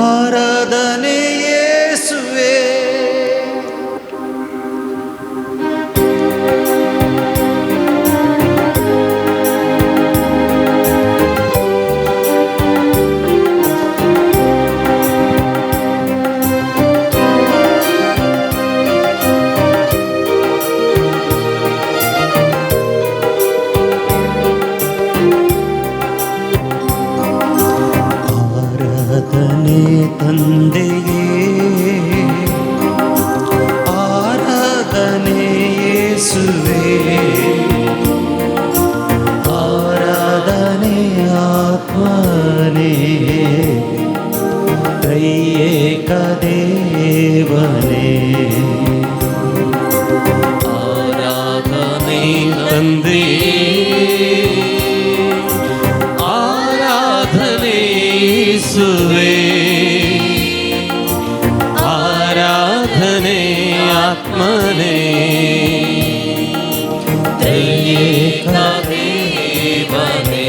ಆರಾಧನೆ ಯೇಸುವೇ, ತಂದೆಯೇ ಆರಾಧನೆ ಯೇಸುವೇ, ಆರಾಧನೆ ಆತ್ಮನೇ, ತ್ರೈಯೇಕ ದೇವನೇ, ಆರಾಧನೆ ತಂದೆಯೇ ಆರಾಧನೆ ಯೇಸುವೇ, ಆರಾಧನೆ ಆತ್ಮನೇ, ತ್ರೈಯೇಕ ದೇವನೇ.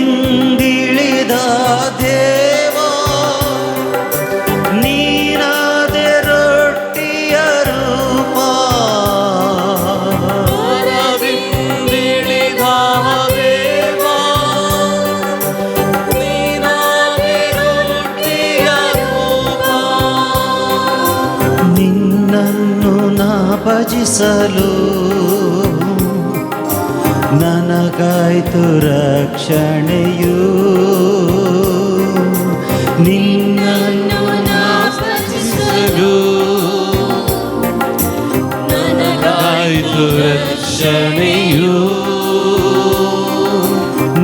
ವರದಿಂದಿಳಿದ ದೇವಾ, ನೀನಾದೆ ರೊಟ್ಟಿಯ ರೂಪ, ವರದಿಂದಿಳಿದ ದೇವಾ, ನೀನಾದೆ ರೊಟ್ಟಿಯ ರೂಪ, ನಿನ್ನನ್ನು ನಾ ಭಜಿಸಲು ನನಗಾಯ್ತು ರಕ್ಷಣೆಯು, ನಿನ್ನನ್ನು ನಾ ಭಜಿಸಲು ನನಗಾಯ್ತು ರಕ್ಷಣೆಯು,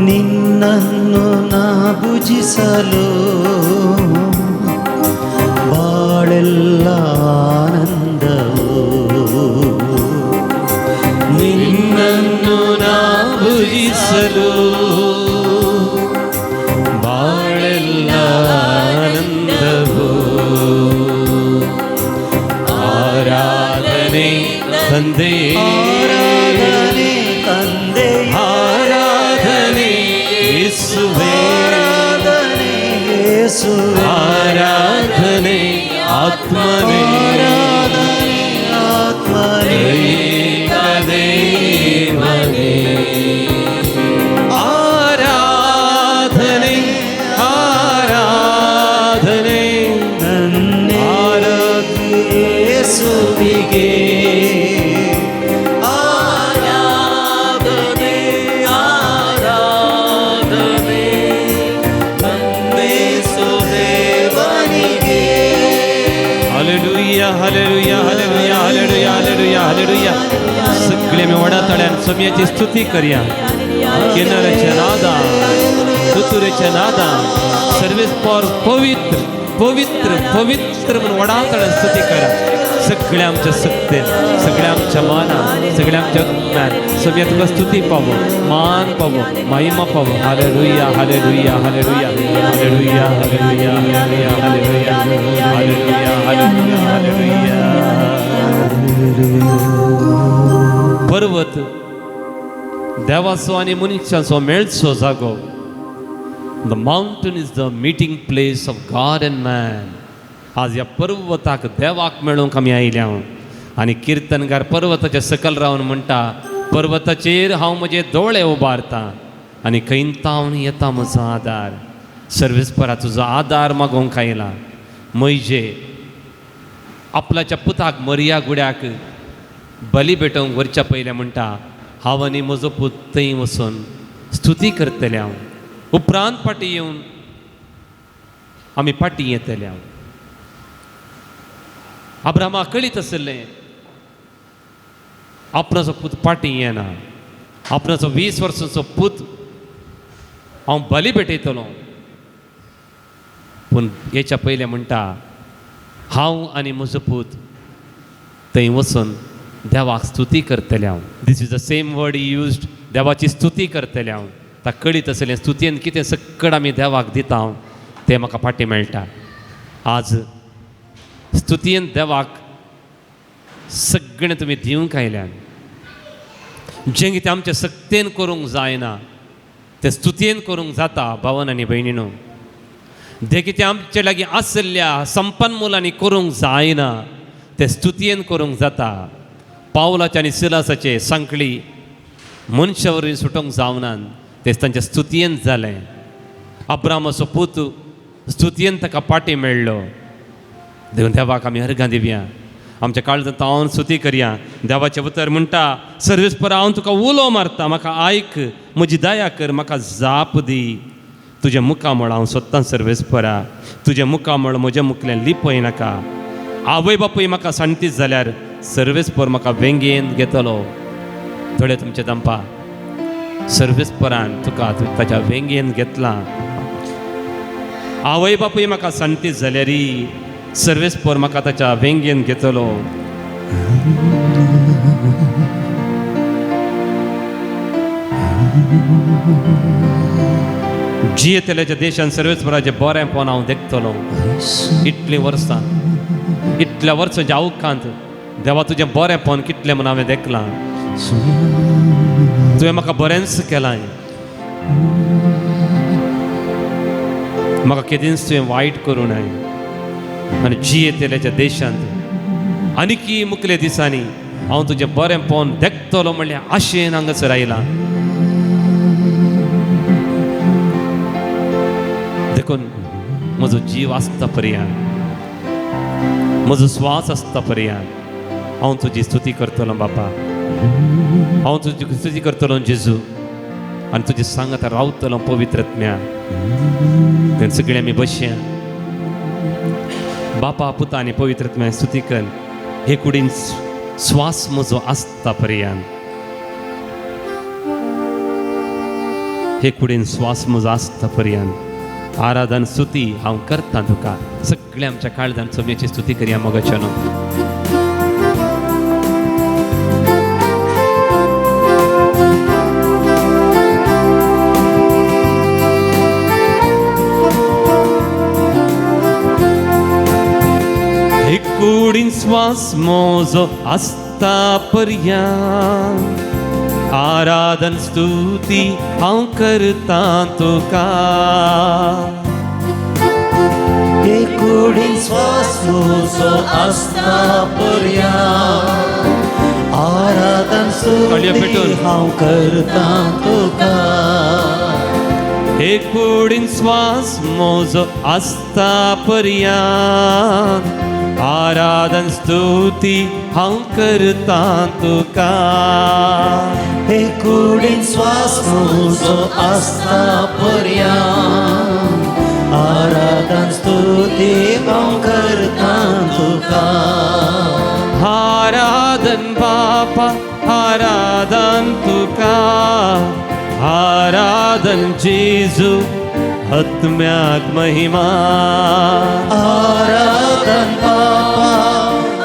ನಿನ್ನನ್ನು ನಾ ಭುಜಿಸಲು ಬಾಳೆಲ್ಲ ಆನಂದವು, ನಿನ್ನನ್ನು ನಾ ಭುಜಿಸಲು ಬಾಳೆಲ್ಲ ಆನಂದವು, ಆರಾಧನೆ ತಂದೆಯೇ, ಆರಾಧನೆ ತಂದೆ, ಆರಾಧನೆ ಯೇಸುವೇ, ಆರಾಧನೆ ಯೇಸುವೇ, ಆರಾಧನೆ ಆತ್ಮನೇ, ಆರಾಧನೆ ಆತ್ಮನೇ, ದೇವನೇ, ಆರಾಧನೆ ಆರಾಧನೆ ಆರಾಧನೆ ಯೇಸುವಿಗೆ, ಆರಾಧನೆ ಆರಾಧನೆ ಯೇಸು ದೇವನಿಗೆ. Hallelujah hallelujah hallelujah hallelujah hallelujah hallelujah. सगळे मी वडातळ्यान सोम्याची स्तुती करूया. किन्नराच्या नादान, तुतुरेच्या नादान सर्वेस पर पवित्र पवित्र पवित्र म्हणून वडातळ्यान स्तुती करा. सगळे आमच्या सत्तेन, सगळे आमच्या मानान, सगळे आमच्या ज्ञान सोम्या तुका स्तुती पावो, मान पावो, महिमा पावो. Hallelujah hallelujah hallelujah hallelujah hallelujah hallelujah hallelujah hallelujah hallelujah hallelujah. पर्वत देवाचो आनी मनशाचो मेळचो जागो. The mountain is the meeting place of God and man. आज ह्या पर्वताक देवाक मेळूंक आमी आयल्या. आनी किर्तनकार पर्वताच्या सकल रावन म्हणटा, पर्वताचेर हांव म्हजे दोळे उबारता आनी खंयतावन येता म्हजो आदार. सर्वेस्परा तुजो आदार मागोवंक आयला. मैजे आपल्याच्या पुताक मरिया गुड्याक बली भेटोवंक वरच्या पयल्या म्हणटा, हांव आनी म्हजो पूत थंय वचून स्तुती करतले. हांव उपरांत फाटीं येवन आमी फाटीं येतले. हांव अब्राहमाक कळीत आसलें आपणाचो पूत फाटीं येना. आपणाचो 20 वर्सांचो पूत हांव बली भेटयतलो. पूण हेच्या पयलें म्हणटा, हांव आनी म्हजो पूत थंय वचून देवाक स्तुती करतले हांव. This is the same word he used. देवाची स्तुती करतले हांव. ताका कळीत आसलें स्तुतीन कितें सक्कड आमी देवाक दिता हांव तें म्हाका फाटीं मेळटा. आज स्तुतीन देवाक सगळें तुमी दिवंक आयल्यान. जें कितें आमच्या सक्तेन करूंक जायना तें स्तुतीन करूंक जाता भावन आनी भयणीनो. जें कितें आमचे लागीं आसल्या संपन्मुलांनी करूंक जायना तें स्तुतीन करूंक जाता. पावलाचे आनी सिलासाचे सांकळी मनशा वरवीं सुटोवंक जावनात, तें तांच्या स्तुतीन जालें. अब्रामाचो पूत स्तुतीन ताका पाटी मेळ्ळो. देवाक आमी अर्गां दिवया. आमच्या काळजांत हांव स्तुती करया. देवाचें उतर म्हणटा, सर्वेस्परा हांव तुका उलो मारता, म्हाका आयक, म्हजी दया कर, म्हाका जाप दी. तुज्या मुखामळ हांव सोदतां सर्वेस्परा. तुज्या मुखामळ म्हज्या मुखलें लिपय नाका. आवय बापूय म्हाका सांटीच जाल्यार सर्वेस्पर म्हाका वेंगेन घेतलो. थोडे तुमचे दंपा सर्वेस्परान तुका ताच्या वेंगेन घेतलां. आवय बापूय म्हाका सांटीच जाल्यारी सर्वेस्पर म्हाका ताच्या वेंगेन घेतलो. जियेतल्याच्या देशान सर्वेस्पराचें बरेंपण हांव देखतलो. इतलीं वर्सां, इतल्या वर्सांच्या अवकांत देवा तुजें बरेंपण कितलें म्हूण हांवें देखलां. तुवें म्हाका बरेंच केलां. म्हाका केदींच तुवें वायट करूं नाय. आनी जियेतल्याच्या देशांत आनीकी मुखले दिसांनी हांव तुजें बरेंपण देखतलो म्हणल्या आशेन हांगासर आयलां. देखून म्हजो जीव आसता पर्यंत, म्हजो स्वास आसता पर्यंत हांव तुजी स्तुती करतलो बापा. हांव तुजी स्तुती करतलो जेजू. आनी तुजी सांगत रावतलो पवित्र आत्म्या. तेन्ना सगळीं आमी बसया. बापा पुता आनी पवित्र आत्म्या स्तुती कर. हे कुडीन स्वास म्हजो आसता पर्यंत, हे कुडीन स्वास म्हजो आसता पर्यंत आराधन स्तुती हांव करतां तुका. सगळें आमच्या काळजान चोमेची स्तुती करया मोगाच्यान. कुडीन स्वास मोजो आसता पर्यंत आराधन स्तुती हांव करतां तुका. हे कुडीन स्वास मोजो आसता पर्यंत आराधन स्तुती हांव करतां तुका. हे कुडीन श्वास मोजो आसता पर्यंत आराधन स्तुती हांव करतां तुका. हे कुडीन श्वास म्हजो आसता पर्यंत आराधन स्तुती हांव करतां तुका. आराधन बापा आराधन तुका. आराधन जेजू आत्म्याक महिमा. आराधन बापा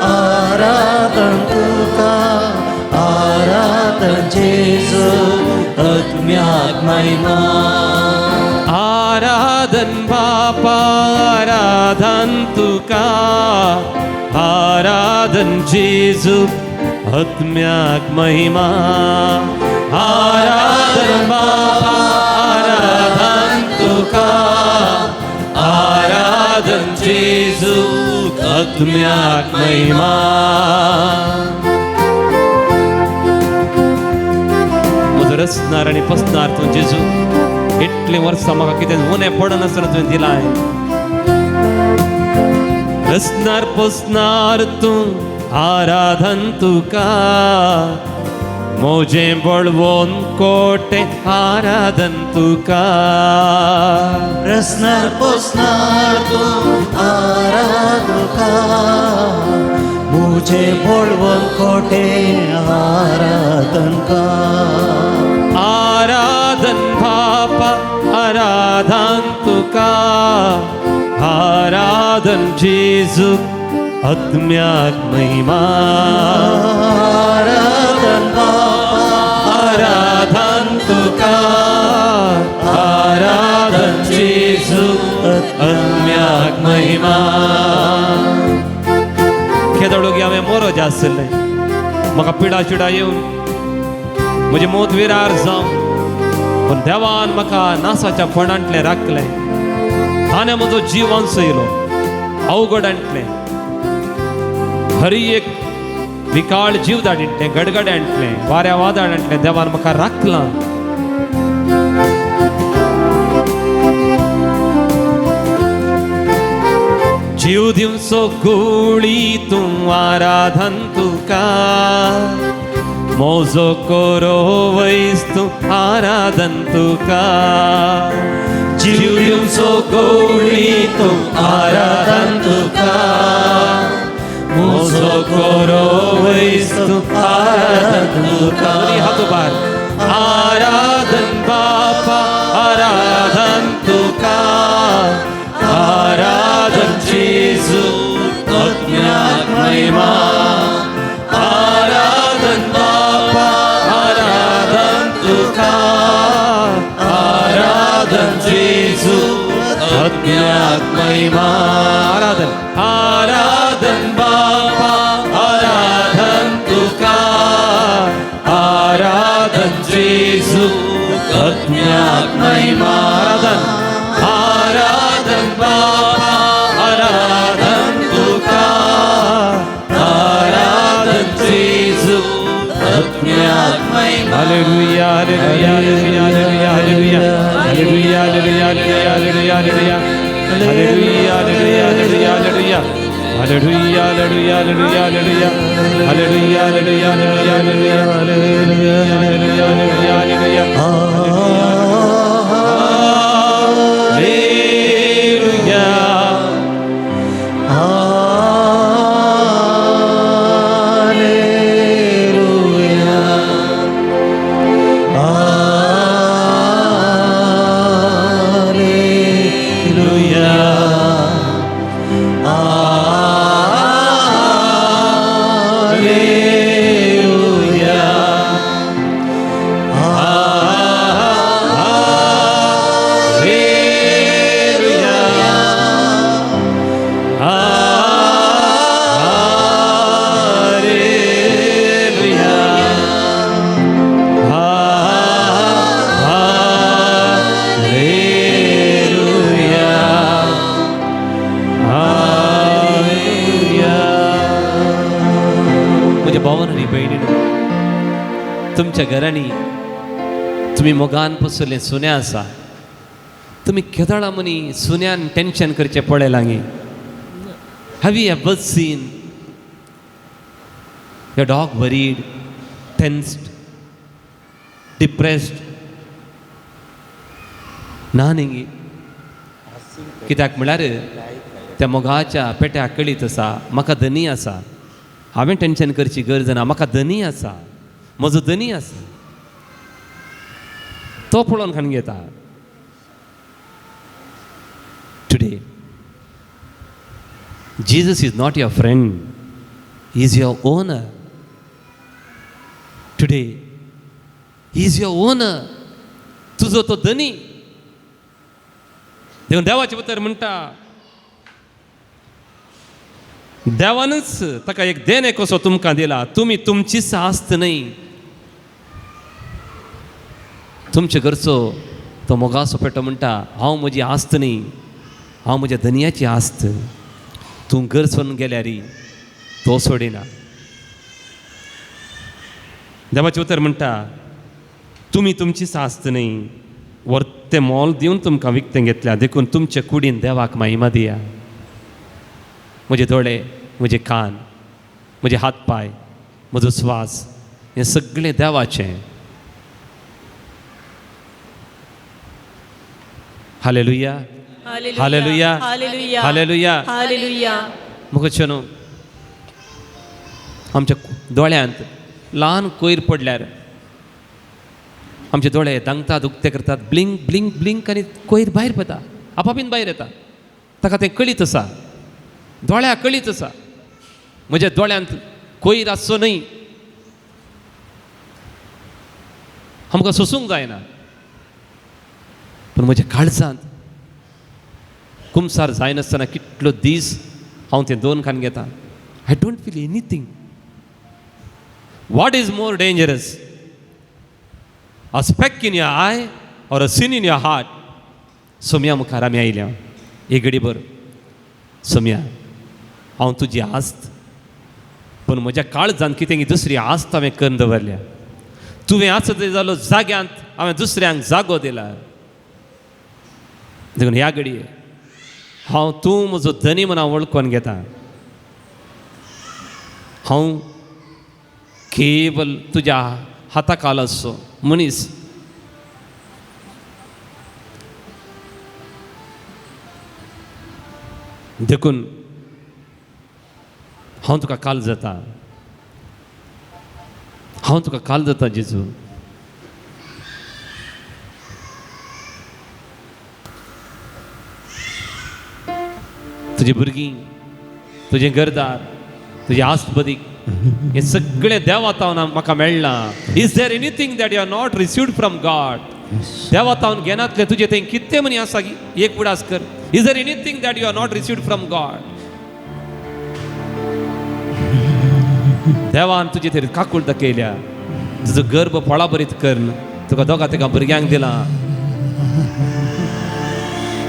आराधन तुका. आराधन जेजू आत्म्याक महिमा. आराधन बापा आराधन तुका. आराधन जेजू आत्म्याक महिमा. आराधन बापा आराधन तुका. आराधन जेजू आत्म्याक महिमा. म्हजो रचणार आनी पसणार तूं जेजू. इतलीं वर्सां म्हाका कितें उणें पडनासतना तुवें दिलाय. रचणार पसणार तूं आराधन तुका. मोजें बळवोन कोटे आराधन तुका. रचणार पोसणार तूं आराधन तुका. मुझे बोलवून कोटे आराधन का. आराधन बापा आराधन तुका. आराधन जेजू आत्म्याक महिमा आराधन बापा आराधन तुका आराधन जेजू आत्म्याक महिमा खेदोळूक हांवें मोरो जे आसले म्हाका पिडा चिडा येवन म्हजे मोत विरार जावं पण देवान म्हाका नासाच्या फोंडांतले राखले ताणें म्हजो जीव वांचयलो अवघडांतले हरी एक विकाळ जीव धाडिंतले गडगड्यांतले वाऱ्या वादळांतले देवान म्हाका राखलां जीव दिवचो गुळी तूं आराधन तुका मोजो कोरो वैस तूं आराधन तुका जीव दिवचो गुळी तूं आराधन तुका मोजो कोरो वैस तूं आराधन तुका हातोबार आराधन बापा आराधन तुका आराधन जेजू आत्म्याक महिमा आराधन बापा आराधन तुका आराधन जेजू आत्म्याक महिमा आराधन आराधन बापा आराधन तुका आराधन जेजू आत्म्याक महिमा आराधन आराधन बापा आराधन तुका आराधन जेजू आत्म्याक महिमा hallelujah hallelujah hallelujah hallelujah hallelujah hallelujah hallelujah hallelujah hallelujah hallelujah hallelujah hallelujah hallelujah hallelujah hallelujah hallelujah hallelujah hallelujah hallelujah तुमच्या घरांनी तुम्ही मोगान पसरले सुन्या आसा तुम्ही केदळा मनी सुन्यान टेन्शन करचे पडलें have you ever seen your dog worried tensed depressed ना न्ही कित्याक म्हळ्यार त्या मोगाच्या पेट्याक कळीत आसा म्हाका धनी आसा हांवें टेन्शन करची गरज ना म्हाका धनी आसा म्हजो धनी आसा तो पळोवन खाण घेता today Jesus is not your friend, he is your owner. Today he is your owner. तुझो तो धनी देखून देवाचे उतर म्हणटा देवानच ताका एक देणे कसो तुमकां दिला तुमी तुमचीच आस्त न्ही तुमचे घरचो तो मोगाचो पेटो म्हणटा हांव म्हजी आस्त न्ही हांव म्हज्या धनयाची आस्त तूं घर सोडून गेल्यार तो सोडिना देवाचें उतर म्हणटा तुमी तुमचीच आस्त न्ही वर्ते मोल दिवन तुमकां विकतें घेतल्या देखून तुमचे कुडीन देवाक महिमा दिया म्हजे दोळे म्हजे कान म्हजे हात पाय म्हजो स्वास हें सगळें देवाचें hallelujah hallelujah hallelujah hallelujah hallelujah मुखार न्हू आमच्या दोळ्यांत ल्हान कोयर पडल्यार आमचे दोळे दांगता दुखते करतात ब्लिंक ब्लिंक ब्लिंक आनी कोयर भायर पता आपापीन भायर येता ताका तें कळीत आसा दोळ्याक कळीत आसा म्हज्या दोळ्यांत कोयर आसचो न्हय, आमकां सोसूंक जायना. पूण म्हज्या काळजांत कुमसार जायनासतना कितलो दीस हांव तें दोन खान घेता. I don't feel anything. What is more dangerous, a speck in your eye or a sin in your heart. सोम्या मुखार आमी आयल्या. एक घडीभर सोम्या, हांव तुजी आस्त, पूण म्हज्या काळजांत कितें दुसरी आस्त हांवें करून दवरल्या. तुवें आसत जालो जाग्यांत हांवें दुसऱ्यांक जागो दिला. देखून ह्या घडये हांव तूं म्हजो धनी म्हूण हांव वळखून घेता. हांव केवल तुज्या हाताखाल आसचो मनीस. देखून हांव तुका काल जाता, हांव तुका काल जाता जेजू. तुजी भुरगीं, तुजें घरदार, तुजी आस्त बदीक, हें सगळें देवातावन म्हाका मेळ्ळां. Is there anything that you are not received from God? देवातावन घेनातलें तुजें तें कितें म्हणी आसा गी? एक उडास कर. Is there anything that you are not received from God? देवान तुजे थंय काकूळ दाखयल्या. तुजो गर्भ फळां बरीत करन तुका दोगा तेका भुरग्यांक दिलां.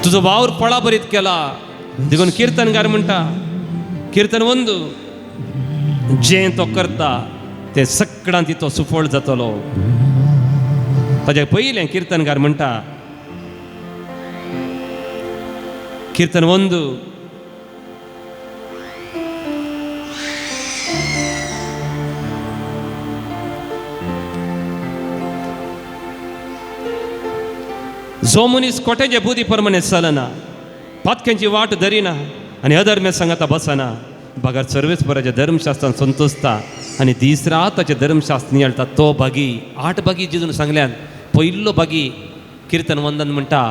तुजो वावर फळां बरीत केला. देखून किर्तनकार म्हणटा, किर्तन वंदू, जें तो करता तें सगळ्यांत तो सुफळ जातलो. ताच्या पयलें किर्तनकार म्हणटा, किर्तन वंदू, जो मनीस कोट्याचे बुदी प्रमाणे चलना, पातक्यांची वाट धरिना आनी अधर्म्या सांगाता बसना, भागार सर्वेस्पराच्या धर्मशास्त्रान संतोसता आनी दीस रात ताचे धर्मशास्त्र नियळटा, तो भागी. 8 भागी जेजून सांगल्यान. पयलो भागी किर्तन वंदन म्हणटा,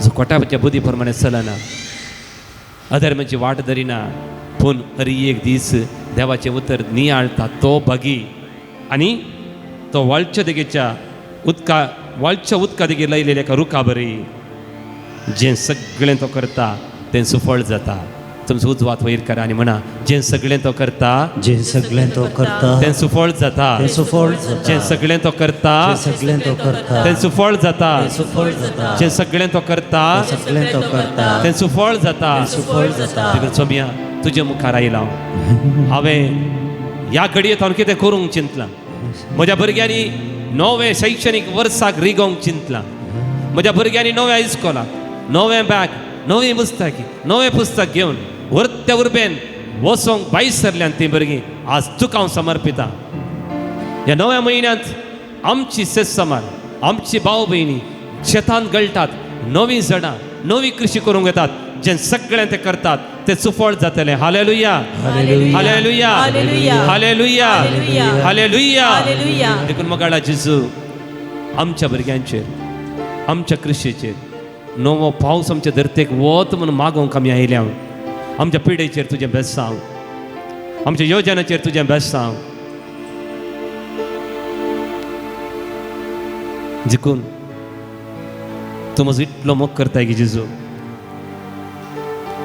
जो कोट्याच्या बुदी प्रमाणे चलना, अधर्म्याची वाट धरिना, पूण हरी एक दीस देवाचें उतर नियाळटा, तो भागी. आनी तो वाळच्या देगेच्या वाळच्या उदका देगेर लायलेल्या एका रुखा बरी. जें सगळें तो करता तें सुफळ जाता. तुमचो उजवात वयर करा आनी म्हणा, जें सगळें तो करता, जें सगळें तो करता तें सुफळ जाता. तें सुफळ जाता. जें सगळें तो करता, जें सगळें तो करता तें सुफळ जाता. तें सुफळ जाता. जें सगळें तो करता, तें सगळें तो करता तें सुफळ जाता. तें सुफळ जाता. देखून सोम्या, तुजे मुखार आयला हांवें. ह्या घडयेंत हांव कितें करूंक चिंतलां. म्हज्या भुरग्यांनी नवे शैक्षणीक वर्साक रिगोवंक चिंतलां. म्हज्या भुरग्यांनी नव्या इस्कॉलाक नवें बॅग, नवी पुस्तकी, नवें पुस्तक घेवन व्हरत्या उर्बेन वचोंक भायर सरल्यान तीं भुरगीं. आज तुका हांव समर्पिता. ह्या नव्या म्हयन्यांत आमची सेस समार, आमची भाव भयणी शेतान गळटात, नवीं झाडां, नवी कृशी करूंक येतात. जें सगळें ते करतात तें सुफळ जातलें. Hallelujah, hallelujah, hallelujah, hallelujah. देखून मगाळा जेजू आमच्या भुरग्यांचेर, आमच्या कृशीचेर नवो पावस आमच्या धरतेक वत म्हणून मागोवंक आमी आयल्या. आमच्या पिडेचेर तुजें बेसांव, आमच्या योजनाचेर तुजें बेसांव. जिकून तूं म्हजो इतलो मोग करताय की जेजू,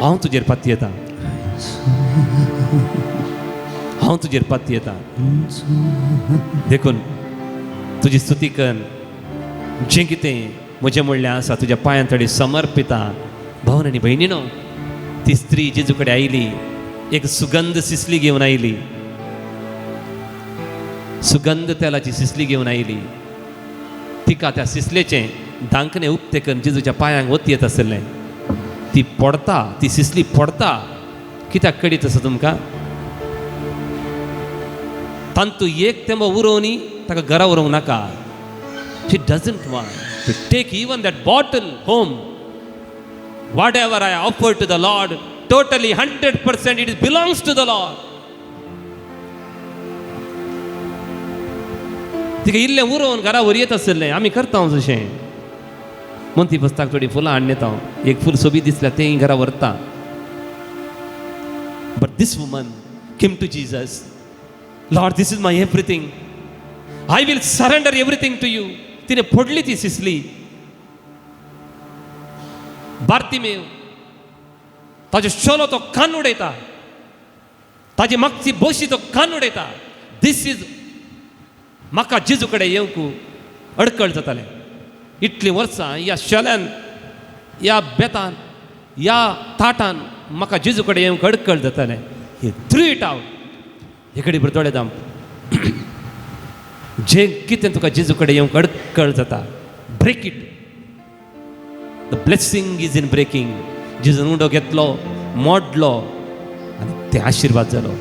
हांव तुजेर पाती येता, हांव तुजेर पाती येता. देखून तुजी स्तुती कर. जें कितें म्हजें म्हणलें आसा तुज्या पांयां थोडी समर्पिता. भावन आनी भयणीनो, ती स्त्री जेजू कडेन आयली, एक सुगंध सिसली घेवन आयली, सुगंध तेलाची सिसली घेवन आयली. तिका त्या सिसलेचें दांकणें उक्तें करून जेजूच्या पांयांक वत येत आसलें. ती पडता, ती सिसली पडता. कित्याक कळीत आसा तुमकां? तांतू एक तेंबो उरोवनी ताका घरा व्हरूंक नाका. She doesn't want to take even that bottle home. Whatever I offer to the Lord, totally 100% it belongs to the Lord. तिका इल्लें उरोवन घरा व्हर येत आसलें. आमी करता जशें. म्हणून ती बसताक थोडी फुलां हाडून येता. एक फूल सोबी दिसल्यार तेंय घरा व्हरता. But this woman came to Jesus. Lord, this is my everything. I will surrender everything to you. तिने फोडली ती सिसली. बार्तिमेव ताजे शोलो तो कान उडयता, ताजी मागची बोशी तो कान उडयता. दिस इज म्हाका जेजू कडेन येवंक अडकळ जातालें. इतलीं वर्सां ह्या शेल्यान, ह्या बेतान, ह्या ताटान म्हाका जेजू कडेन येवंक अडकळ जातालें. ही थ्रू इट आवट. हे कडेन बरें दोळे दाम. जे कितें तुका जेजू कडेन येवंक अडकळ जाता, break it. The blessing is in breaking. जेजून उंडो घेतलो, मोडलो आनी ते आशिर्वाद जालो.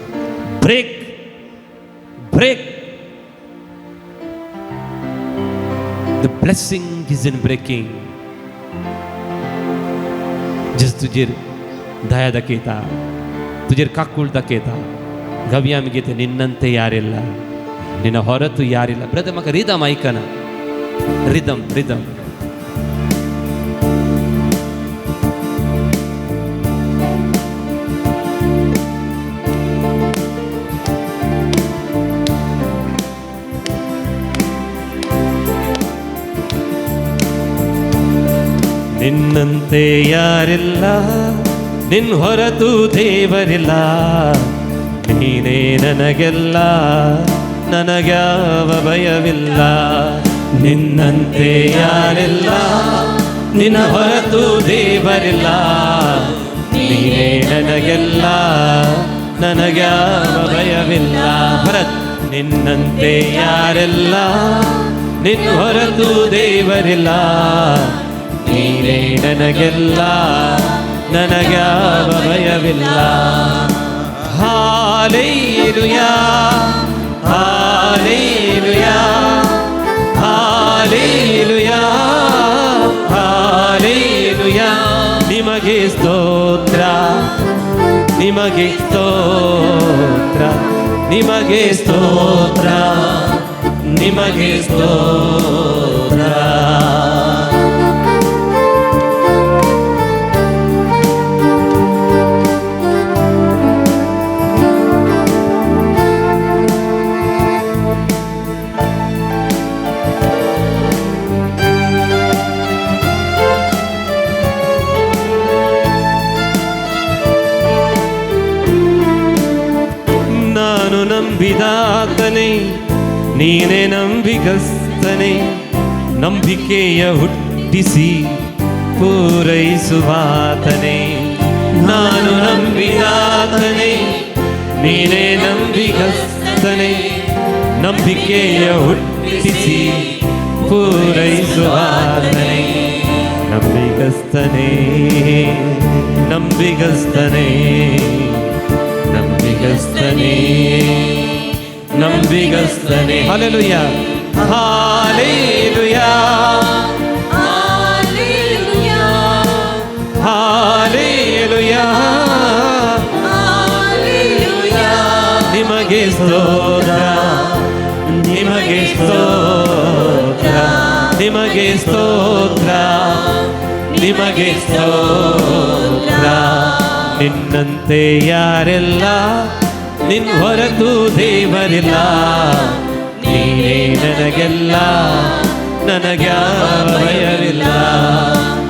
Break, break. The blessing is in breaking. Jezu तुजेर दया दाखयता, तुजेर काकूळ दाखयता. ಗವಿ ಗೀತೆ ನಿನ್ನಂತೆ ಯಾರಿಲ್ಲ, ನಿನ್ನ ಹೊರತು ಯಾರಿಲ್ಲ. ಬ್ರದರ್ ಮಗ ರಿದಮ್ ಐಕನ, ರಿದಮ್ ರಿದಮ್. ನಿನ್ನಂತೆ ಯಾರಿಲ್ಲ, ನಿನ್ನ ಹೊರತು ದೇವರಿಲ್ಲ. ನೀನೇ ನನಗೆಲ್ಲ, ನನಗ್ಯಾವ ಭಯವಿಲ್ಲ. ನಿನ್ನಂತೆ ಯಾರಿಲ್ಲ, ನಿನ್ನ ಹೊರತು ದೇವರಿಲ್ಲ. ನೀನೇ ನನಗೆಲ್ಲ, ನನಗ್ಯಾವ ಭಯವಿಲ್ಲ. ಭರತ್, ನಿನ್ನಂತೆ ಯಾರಿಲ್ಲ, ನಿನ್ನ ಹೊರತು ದೇವರಿಲ್ಲ. ನೀನೇ ನನಗೆಲ್ಲ, ನನಗ್ಯಾವ ಭಯವಿಲ್ಲ. Hallelujah, hallelujah, hallelujah, hallelujah. ನಿಮಗೆ ಸ್ತೋತ್ರ, ನಿಮಗೆ ಸ್ತೋತ್ರ, ನಿಮಗೆ ಸ್ತೋತ್ರ, ನಿಮಗೆ ಸ್ತೋತ್ರ. ನಂಬಿದಾತನೇ, ನೀನೇ ನಂಬಿಗಸ್ತನೇ. ನಂಬಿಕೆಯ ಹುಟ್ಟಿಸಿ ಪೂರೈಸುವಾತನೇ. ನಾನು ನಂಬಿದಾತನೇ, ನೀನೇ ನಂಬಿಗಸ್ತನೇ. ನಂಬಿಕೆಯ ಹುಟ್ಟಿಸಿ ಪೂರೈಸುವಾತನೇ. ನಂಬಿಗಸ್ತನೇ, ನಂಬಿಗಸ್ತನೇ, ನಂಬಿಗಸ್ತನೇ, ನಂಬಿಗಸ್ತನೇ. Hallelujah, hallelujah, hallelujah, hallelujah, hallelujah. ನಿಮಗೆ ಸ್ತೋತ್ರ, ನಿಮಗೆ ಸ್ತೋತ್ರ, ನಿಮಗೆ ಸ್ತೋತ್ರ, ನಿಮಗೆ ಸ್ತೋತ್ರ. ನಿನ್ನಂತೆ ಯಾರೆಲ್ಲ, ನಿನ್ನ ಹೊರತು ದೇವರಿಲ್ಲ. ನೀನೇ ನನಗೆಲ್ಲ, ನನಗ್ಯಾವ ಭಯವಿಲ್ಲ.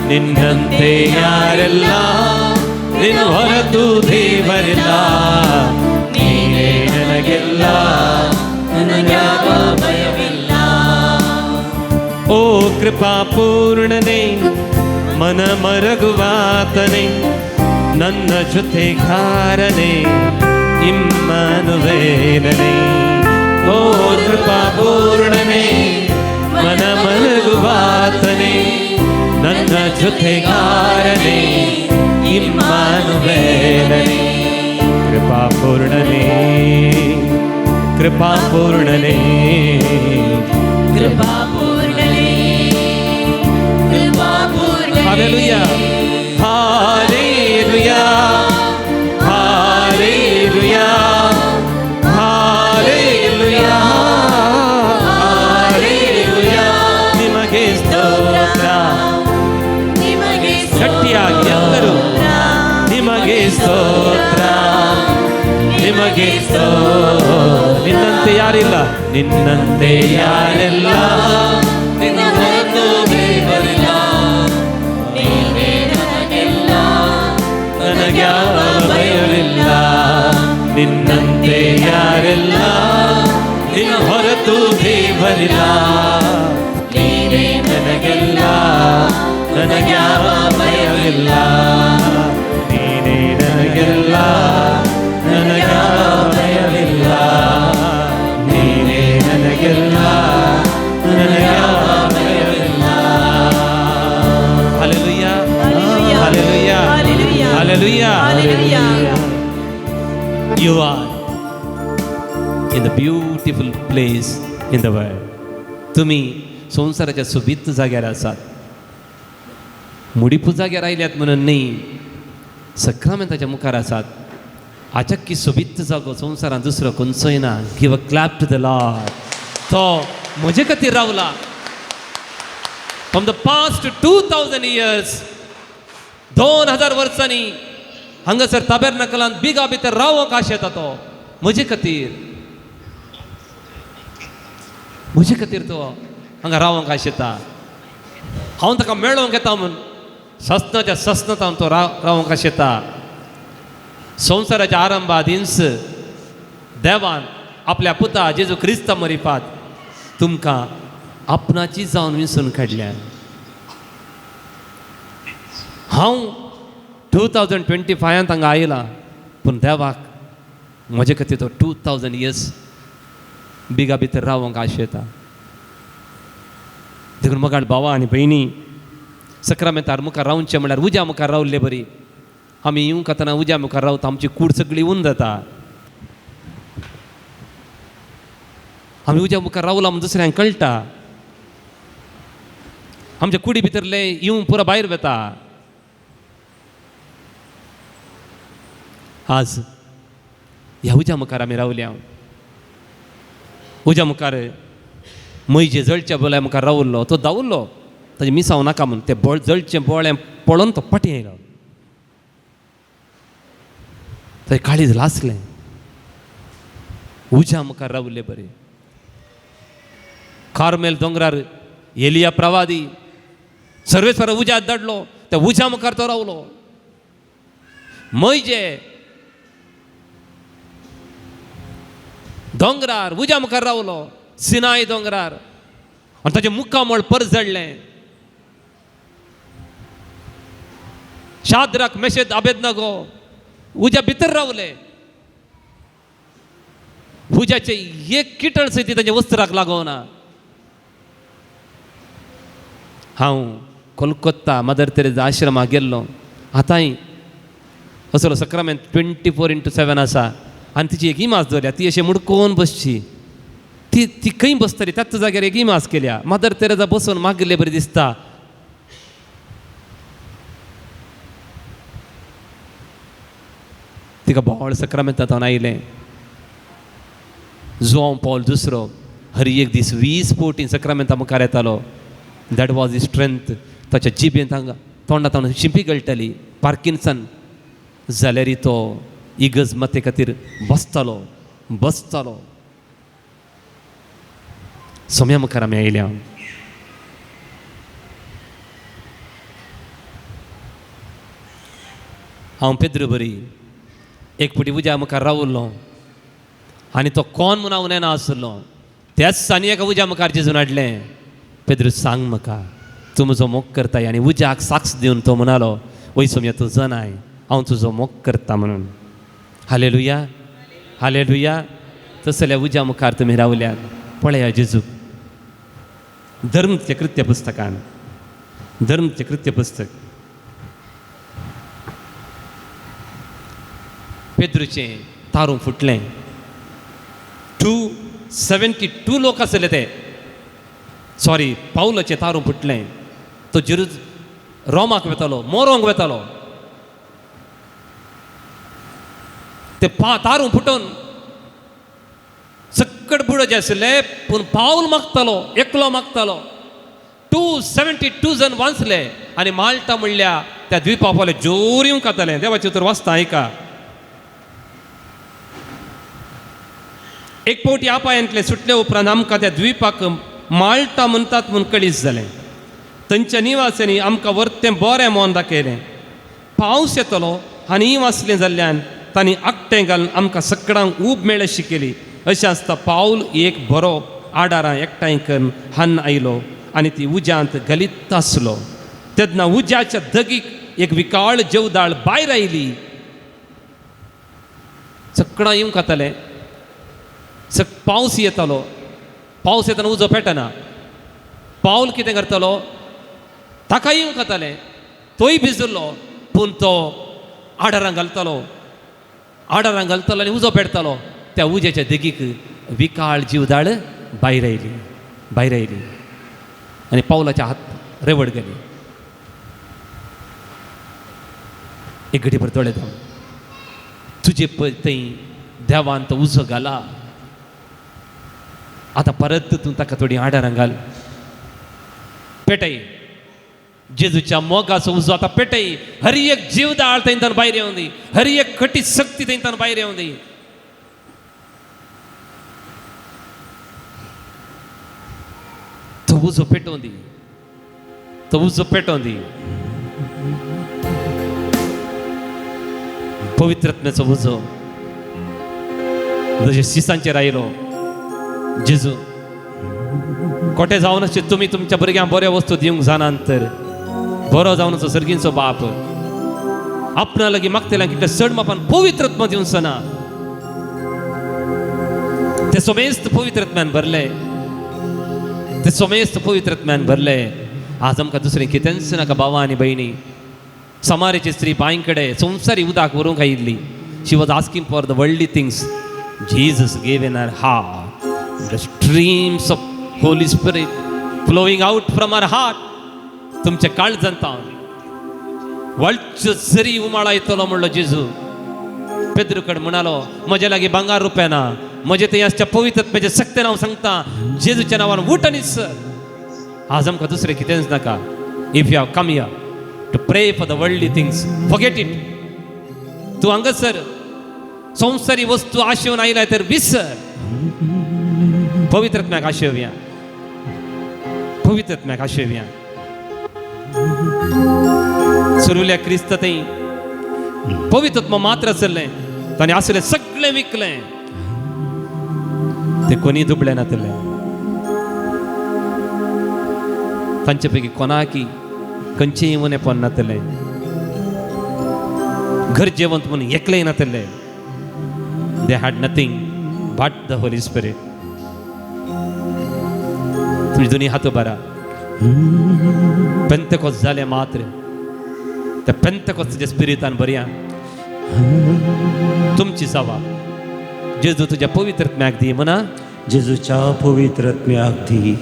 ನಿನ್ನಂತೆ ಯಾರೆಲ್ಲ, ನಿನ್ನ ಹೊರತು ದೇವರಿಲ್ಲ. ನೀನೇ ನನಗೆಲ್ಲ, ನನಗ್ಯಾವ ಭಯವಿಲ್ಲ. ಓ ಕೃಪಾ ಪೂರ್ಣನೇ, ಮನ ಮರಗುವಾತನೇ, ನನ್ನ ಜೊತೆಗಾರನೇ, ಇಮ್ಮಾನುವೇಲನೇ. ಓ ಕೃಪಾ ಪೂರ್ಣನೇ, ಮನ ಮಲಗುವಾತನೇ, ನನ್ನ ಜೊತೆಗಾರನೇ, ಇಮ್ಮಾನುವೇಲನೇ. ಕೃಪಾ ಪೂರ್ಣನೇ, ಕೃಪಾ ಪೂರ್ಣನೇ, ಕೃಪಾ ಪೂರ್ಣನೇ, ಕೃಪಾ ಪೂರ್ಣನೇ. Hallelujah, hallelujah, hallelujah, hallelujah, hallelujah. ನಿಮಗೆ ಸ್ತೋತ್ರ. ನಿಮಗೆ ಗಟ್ಟಿಯಾಗಿ ಎಲ್ಲರೂ ನಿಮಗೆ ಸ್ತೋತ್ರ, ನಿನ್ನಂತೆ ಯಾರಿಲ್ಲ, ನಿನ್ನಂತೆ ಯಾರಿಲ್ಲ, ನಿನ್ನ ಹೊರತು ದೇವರಿಲ್ಲ, ನೀನೇ ನನಗೆಲ್ಲ, ನನಗ್ಯಾವ ಭಯವಿಲ್ಲ. ನಿನ್ನಂತೆ ಯಾರಿಲ್ಲ, ನಿನ್ನ ಹೊರತು ದೇವರಿಲ್ಲ, ನೀನೇ ನನಗೆಲ್ಲ, ನನಗ್ಯಾವ ಭಯವಿಲ್ಲ. ನೀನೇ ನನಗೆಲ್ಲ, ನನಗ್ಯಾವ ಭಯವಿಲ್ಲ. ನೀನೇ ನನಗೆಲ್ಲ, ನನಗ್ಯಾವ ಭಯವಿಲ್ಲ. Hallelujah, hallelujah, hallelujah. You are in the beautiful place in the world. तुम्ही संसाराच्या सुबीत जाग्यार आसात, मुडीपू जाग्यार आयल्यात म्हणून न्ही, सक्रामेंताच्या मुखार आसात. आजक्की सोबीत जागो संवसारांत दुसरो खंयचोय ना. Give a clap to the lord. तो म्हजे खातीर रावला. फ्रॉम द पास्ट 2000 years, 2000 वर्सांनी हांगासर ताबेर्नाकलांत बिगा भितर रावोंक आश येता तो म्हजे खातीर. म्हजे खातीर तो हांगा रावोंक आश येता. हांव ताका मेळोंक येता म्हूण सस्नाच्या सस्नत हांव तो रावोंक आश येता. संवसाराच्या आरंभात इंस देवान आपल्या पुता जेजू क्रिस्ता मरिपात तुमकां आपणाची जावन विंसून काडल्या. हांव 2025 हांगा आयला, पूण देवाक म्हजे खातीर तो 2000 years बिगा भितर रावोंक आश येता. देखून मोगाळ भावा आनी भयणी, सक्रामेंतार मुखार रावचें म्हळ्यार उज्या मुखार रावल्ले बरी. आमी येवंक आतां उज्या मुखार रावता, आमची कूड सगळी उंच जाता. आमी उज्या मुखार रावला म्हूण दुसऱ्यांक कळटा. आमच्या कुडी भितरले येवं पुरो भायर वता. आज ह्या उज्या मुखार आमी रावल्या. उज्या मुखार मैजे जळच्या बोल्या मुखार रावल्लो, तो धांवल्लो ताजे मिसांव नाका म्हूण. तें जळचें बोळें पळोवन तो पटी येयलो. थंय काळीज लासलें. उज्या मुखार रावले बरे. कार्मेल दोंगरार एलिया प्रवादी सर्वेस्वर उज्यात दडलो, त्या उज्या मुखार तो रावलो. मैजे दोंगरार उज्या मुखार रावलो, सिनाय दोंगरार, आनी ताचें मुक्कामोळ परस जडलें. शाद्राक, मेशेक, अबेदनगो उज्या भितर रावले. उज्याचे एक किटळ सुद्दां ताच्या वस्त्राक लागोना. हांव कोलकत्ता मदर तेरेजा आश्रमाक गेल्लो. आतांय असलो सक्रामेंत 24/7 आसा. आनी तिची एक इमाज दवरल्या. ती अशी मुडकोवन बसची. ती खंय बसतली त्याच जाग्यार एक इमाज केल्या. मदर तेरेजा बसून मागिल्ले बरी दिसता. तिका बोवाळ सक्रामेंतांत आयलें. जुआंव पॉल दुसरो हर एक दीस 20 फावटी सक्रामेंता मुखार येतालो. That was the strength. ताच्या जिबेंत हांगा तोंडांत हांव शिंपी गळटली. पार्किन्सन जाल्यारय तो इगज मते खातीर बसतालो. सोम्या मुखार आमी आयल्या. हांव पेद्र बरी एक फावटी उज्या मुखार रावल्लो आनी तो कोण म्हूण हांव नेना आसलो. त्याच दिसांनी एका उज्या मुखार जेजून हाडलें. पेद्र सांग म्हाका तूं म्हजो मोग करताय. आनी उज्याक साक्ष दिवन तो म्हणालो, वय सोम्या तूं जनाय, हांव तुजो मोग करता म्हणून. Hallelujah, hallelujah. तस जाल्यार उज्या मुखार तुमी रावल्यात. पळया जेजू धर्मचे कृत्य पुस्तकान, धर्मचे कृत्य पुस्तक पेद्रूचें तारून फुटलें. 272 लोक आसले ते. पावलाचें तारून फुटलें. तो रोमाक वेतालो, मोरोंक वेतालो. ते तारून फुटोवन सक्कड बुडो जे आसले पूण पावल मागतालो, एकलो मागतालो. 272 जण वाचले आनी माल्टा म्हणल्या त्या द्विपा पावले जोर येवंक येतालें. देवाचें उतर वाचता ऐका. एक पावटी आपायांतले सुटले उपरांत आमकां त्या द्विपाक माल्टा म्हणटात म्हूण कळीस जालें. थंयच्या निवासांनी आमकां वर्तें बरें मोन दाखयलें. पावस येतलो आनी वाचलें जाल्ल्यान तांणी आकटें घालून आमकां सगळ्यांक ऊब मेळ अशी केली. अशें आसता पावल एक बरो आडारां एकठांय करून हान आयलो आनी ती उज्यांत गलीत आसलो. तेन्ना उज्याच्या दगीक एक विकाळ जेवदाळ भायर आयली. सगळां येवंक खातालें. पावस येतालो. पावस येताना उजो पेटना. पावल कितें करतालो, ताका येवंक खातालें. तोय भिजलो पूण तो आडारां घालतालो आनी उजो पेटतालो. त्या उज्याच्या देगीक विकाळ जीवदाळ भायर आयली आनी पावलाच्या हात रेवड गेली. एक घडी भर दोळे धांव. तुजे पळय थंय देवान तो उजो घाला. आतां परत तूं ताका थोडी आडारां घाल. पेटय जेजूच्या मोगाचो उजो आतां पेटय. हर एक जीवदाळ थंयच्यान भायर येवं दी. हर एक खटी शक्ती थंयच्यान भायर येवं दी. तो उजो पेटोवं दी. पवित्रत्म्याचो उजो जशें सिसांचेर आयलो. जेजू कोटे जावन अशें तुमी तुमच्या भुरग्यांक बऱ्यो वस्तू दिवंक जाणात तर बरो जावन असो सर्गींचो बाप आपणा लागीं मागतल्यांक कितें चड मापान पवित्रत्म दिवचना. ते सोमेस्त पवित्रत्म्यान भरले. आज आमकां दुसरें कितेंच नाका भावां आनी भयणी. समारेची स्त्री बांय कडेन संवसारी उदक व्हरूंक आयिल्ली. She was asking for the worldly things. Jesus gave in her heart the streams of Holy Spirit flowing out from her heart. तुमच्या काळजांतान वळच्यो झरी उमाळा येतलो म्हणलो जेजू. पेद्रू कडेन म्हणालो म्हजे लागीं भांगार रुपया ना. म्हजे थंय आसच्या पवित्रत्म्याचे सक्तेन हांव सांगता जेजूच्या नांवान उठ आनी सर. आज आमकां दुसरें कितेंच नाका. If you have come here to pray for the worldly things forget it. तूं हांगासर संवसारी वस्तू आशेवन आयलाय तर विसर. पवित्रत्म्याक आशेवया. सुरुल्या क्रिस्त थंय पवित्रत्म मात्र आसलें. ताणें आसलें सगळें विकलें. ते कोणी दुबळे नातले. तांचे पैकी कोणाकी खंयचेय उणेपण नातलें. घर जेवंत म्हणून एकलेंय नातलें. They had nothing but the Holy Spirit. तुझी दोन्ही हात बरा. पेंतकोस्त जाले मात्र त्या पेंतकोस्ताच्या स्पिरितान बऱ्या तुमची जावा. जेजू तुझ्या पवित्रत्म्याक दी म्हणा. जेजूच्या पवित्रत्म्याक दी.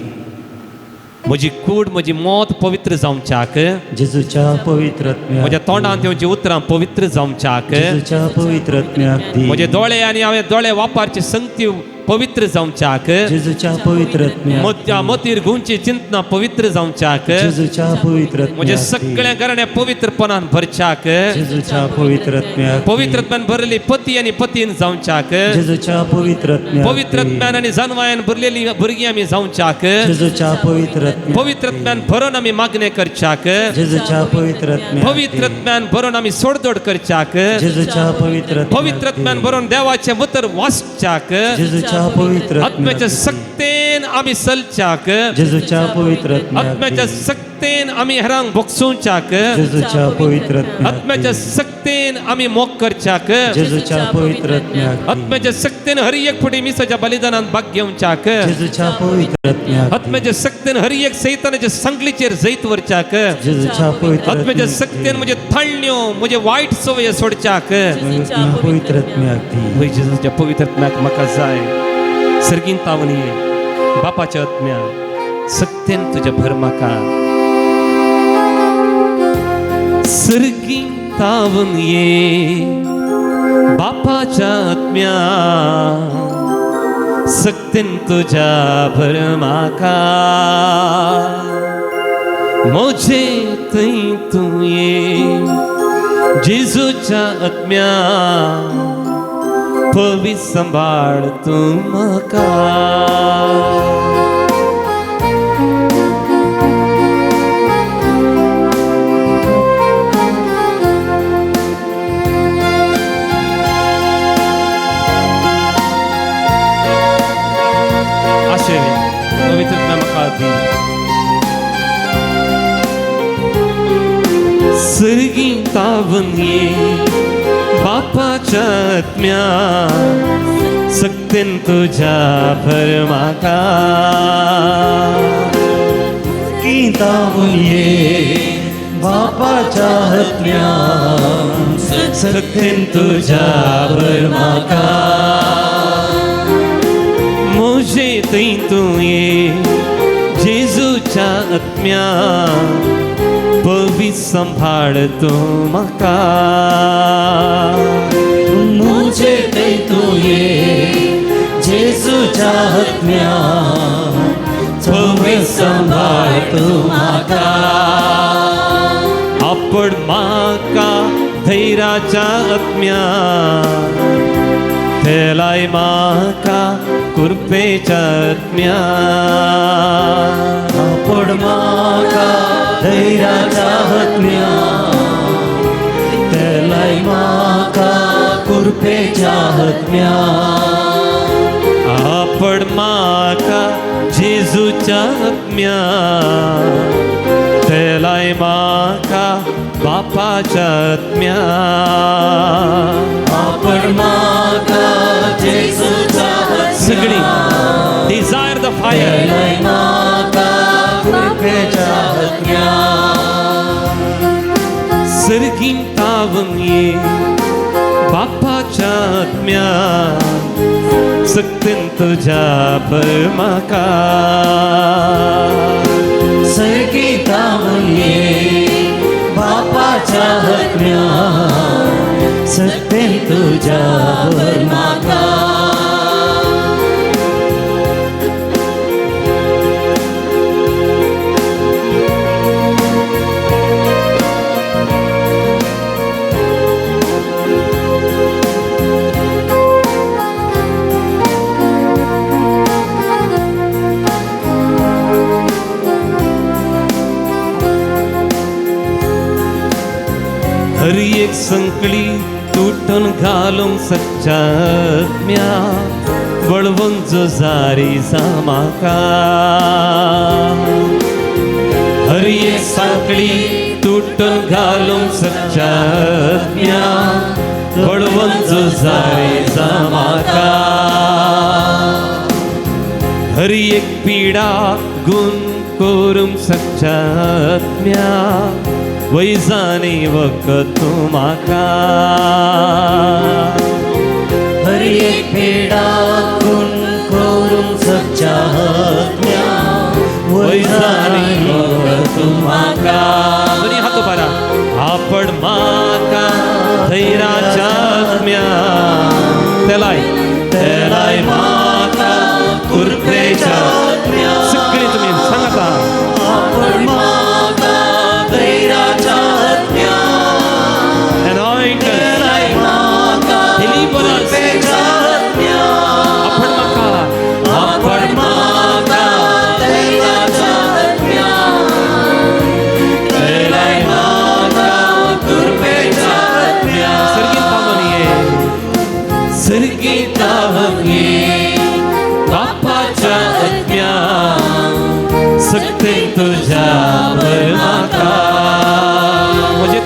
म्हजी कूड म्हजी मोत पवित्र जावच्याक. जेजूच्या पवित्रत्म्याक म्हज्या तोंडांत येवची उतरां पवित्र जावच्याक. जेजूच्या पवित्रत्म्याक दी. म्हजे दोळे आनी हांवें दोळे वापरचे संगती पवित्र जावच्याक. जेजूच्या पवित्रत्म्याक म्हज्या मतीर घुंवची चिंतना पवित्र जावच्याक. जेजूच्या पवित्रत्म्याक म्हजे सगळे घराणे पवित्रपणान भरच्याक. जेजूच्या पवित्रत्म्याक पवित्रत्म्यान भरलेली पती आनी पतीन जावच्याक. जेजूच्या पवित्रत्म्याक पवित्रत्म्यान आनी जानवायान भरलेली भुरगीं आमी जावच्याक. जेजूच्या पवित्रत्म्यान भरून आमी मागणे करच्याक. जेजूच्या पवित्रत्म्यान भरून आमी सोडदोड करच्याक. जेजूच्या पवित्रत्म्यान भरून देवाचे उतर वाचच्याक. जेजूच्या पवित्रत्म्याक आत्म्याच्या सक्तेन आमी चलच्याक. जेजूच्या पवित्रत्म्याक आत्म्याच्या सक्तेन आमी हेरांक भोगसूंच्याक. जेजूच्या पवित्रत्म्याक आत्म्याच्या सक्तेन आमी मोग करच्याक. जेजूच्या पवित्रत्म्याक आत्म्याच्या सक्तेन हर एक फुटी मिसाच्या बलिदानान भाग घेवच्याक. जेजूच्या पवित्रत्म्याक आत्म्याच्या सक्तेन हर एक सैतानाच्या संगलीचेर जैत वरच्याक. जेजूच्या आत्म्याच्या सक्तेन म्हजे थाळण्यो म्हजे वायट सवय सोडच्याक. पवित्रत्म्याक दी. वय जेजूच्या पवित्रत्म्याक म्हाका जाय. सर्गीन तावनी बापाच्या आत्म्या सक्तेन तुझ्या भर म्हाका. सर्गीन तावन ये बापाच्या आत्म्या सक्तेन तुझ्या भर म्हाका. म्हजे थंय तूं ये जेजूच्या आत्म्या पवी सांभाळ तू म्हाका. पवित्र म्हाका दी. सर्गी तावन ये बापाच्या आत्म्या सक्तीन तुझ्या भर म्हाका. गीतावून ये बापाच्या आत्म्या सक्तीन तुझ्या भर म्हाका. मोजे थंय तूं ये जेजूच्या आत्म्या पवी सांभाळ तूं म्हाका. मुझे थंय तूं ये जेजूच्या आत्म्या पवी सांभाळ तूं म्हाका. आपण म्हाका धैर्याच्या आत्म्या थेलाय म्हाका कृपेच्या आत्म्या. आपण म्हाका धैर्याच्या आत्म्या तेलाय म्हाका कृपेच्या आत्म्या. आपण म्हाका जेजूच्या आत्म्या थेलाय म्हाका बापाच्या आत्म्या. आपण म्हाका जेजूच्या सगळी डिझायर द फायर. तेलाय म्हाका कृपेच्या आत्म्या. सर्गीन तावन ये बापाच्या आत्म्या सक्तीन तुझ्या भर म्हाका. सर्गीतावून ये बापाच्या आत्म्या सक्तीन तुझ्या भर म्हाका. हर एक संकळी तुटून घालूंक सच्च्या आत्म्या वळवून जुजारी म्हाका. हर एक संकळी तुटून घालूंक सच्च्या आत्म्या वळवून जुजारी म्हाका. हर एक पिडा गुण करूंक सच्च्या आत्म्या वैजानी वखत तूं म्हाका. हर एक पेडा गुण करूंक सच्च्या आत्म्या वैजानी वखत तूं म्हाका. दोन्ही हात उभारा. आपण म्हाका धैर्याच्या आत्म्या तेलाय तेलाय म्हाका कृपेच्या आत्म्या. सगळी तुम्ही सांगाता. आपण म्हाका धैर्याच्या आत्म्या तेलाय म्हाका कृपेच्या आत्म्या. आपण म्हाका आपण म्हाका धैर्याच्या आत्म्या तेलाय म्हाका कृपेच्या आत्म्या. सर्गीत तावन ये बापाच्या आत्म्या सक्तीन तुझ्या भर म्हाका. म्हजे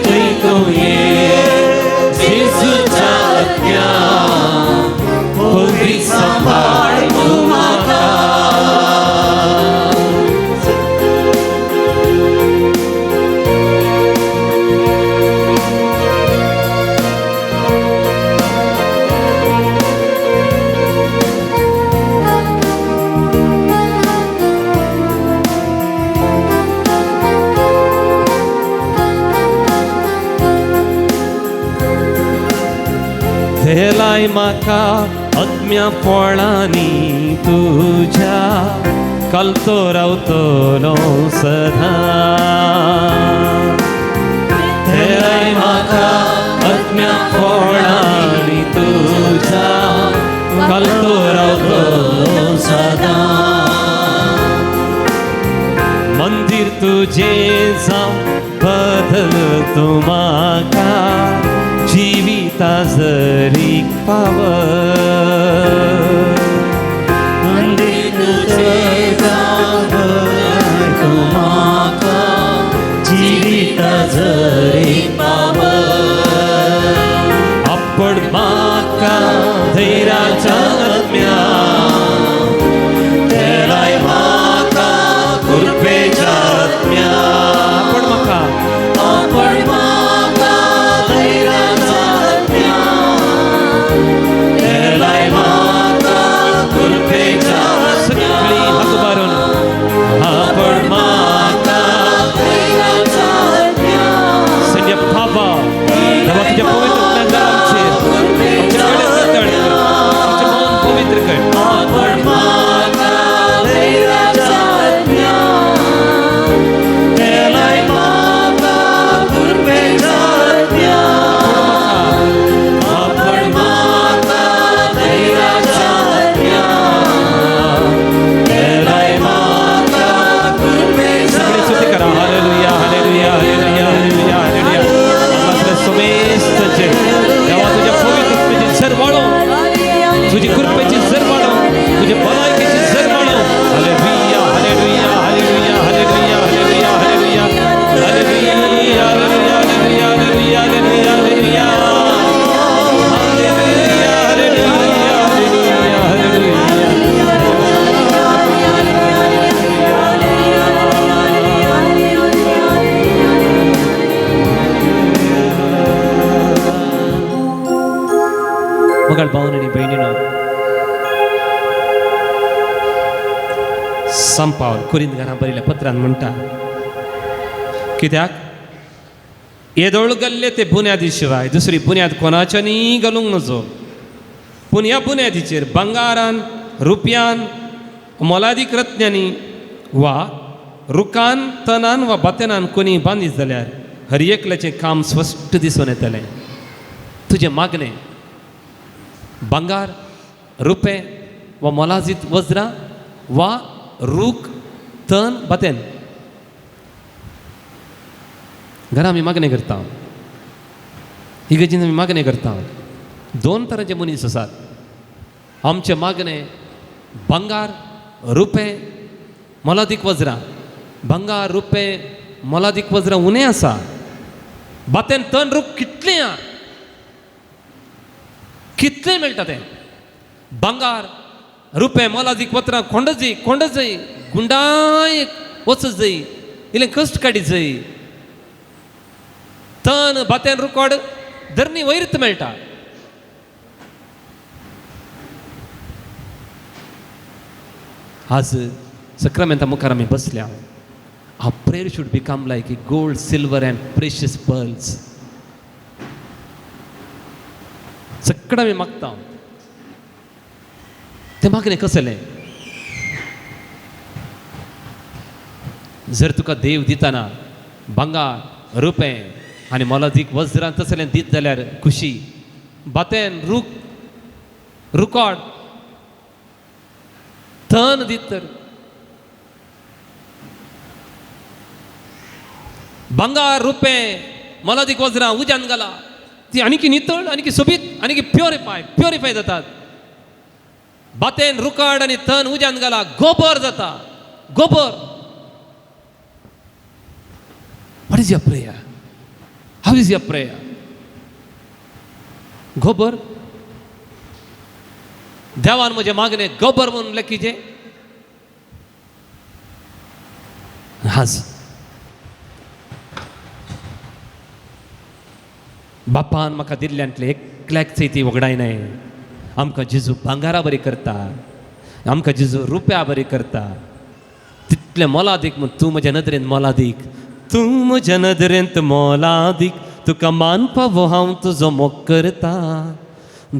थंय तूं ये जेजूच्या आत्म्या पवी सांभाळ तूं म्हाका. थेलाय म्हाका आत्म्या पोळांनी तुझ्या कलतो रावतलो सदा. थेलाय म्हाका आत्म्या पोळांनी माझा घालतो रावतो सदा. मंदिर तुझे जाऊं बदलतो माका जिविता जरी पाव. मंदिर तुझे जाऊं माका जिविता जरी पाव. आपण माका धैर्याच्या आत्म्या तेलाय माका कृपेच्या आत्म्या. आपण माका आपण माका धैर्याच्या आत्म्या तेलाय माका कृपेच्या सगळी हात उभारून आपण माका धैर्याच्या आत्म्या. संजय थापा तेव्हा तुझ्या पवित्र पवित्र कर. आपण माका धैर्याच्या आत्म्या तेलाय माका कृपेच्या आत्म्या. आपण माका धैर्याच्या आत्म्या तेलाय माका कृपेच्या सगळे स्तुती करा. Hallelujah hallelujah hallelujah hallelujah hallelujah. आपल्या समेस्तचे देवा तुझ्या पवित्रतेची सर वाढव, तुझी कृपेची सर वाढव, तुझ्या भलायकीची सर वाढव. Hallelujah hallelujah hallelujah hallelujah hallelujah hallelujah hallelujah hallelujah hallelujah hallelujah hallelujah hallelujah मगळ भाऊन आणि बहिणीनं संपावन कुरिंद घरां बरयल्या पत्रांत म्हणटा कित्याक येदोळ गल्ले ते बुन्यादी शिवाय दुसरी बुन्याद कोणाच्यानी घालूंक नजो. पूण ह्या बुन्यादीचेर बंगारान रुपयान मोलादीक रत्न्यांनी वा रुखान तनान वा बतेनान कोणी बांदीत जाल्यार हर एकल्याचें काम स्पश्ट दिसून येतलें. तुजें मागणें बंगार रुपे वा मोलादीत वज्रां वा रूख तन बतेन घरां आमी मागणें करता. इगर्जेन आमी मागणें करता. दोन तरांचे मनीस आसात. आमचे मागणें बंगार रुपे मोलादीक वज्रां. बंगार रुपे मोलादीक वज्रां उणें आसा. बातेन तन रूख कितलें आहा, कितलें मेळटा तें. बंगार रुपे मोलादीक वज्रां कोंडच जाय गुंडाय वचच जाय, इल्लें कश्ट काडीत जाय. तन बातेन रुकोड धरणी वैरत मेळटा. आज सक्रामेंता मुखार आमी बसल्या. Our prayer should become like a gold, silver and precious pearls. सगळं आमी मागता. तें मागणें कसलें? जर तुका देव दिताना बंगार रुपे आनी मोलादीक वज्रां तसलें दीत जाल्यार खुशी. बातेन रुकोड तन दीत तर बंगार रुपे मोलादीक वज्रां उज्यान घाला. ती आनीकी नितळ आनीकी सोबीत आनीकी प्युरिफाय जातात. बातेन रुकाड आनी तन उज्यान घाला गोबर जाता. गोबर. What is your prayer? How is your prayer? गोबर. देवान म्हजे मागणे गोबर म्हणून लेखीचे. आज बापान म्हाका दिल्ल्यांतले एकल्याक चैती वगडायनाय. आमकां जेजू भांगारा बरी करता, आमकां जेजू रुपया बरी करता. तितले मोलादीक म्हूण तूं म्हज्या नदरेंत मोलादीक, तूं म्हज्या नदरेंत मोलादीक. तुका मानपावो हांव तुजो मोग करता.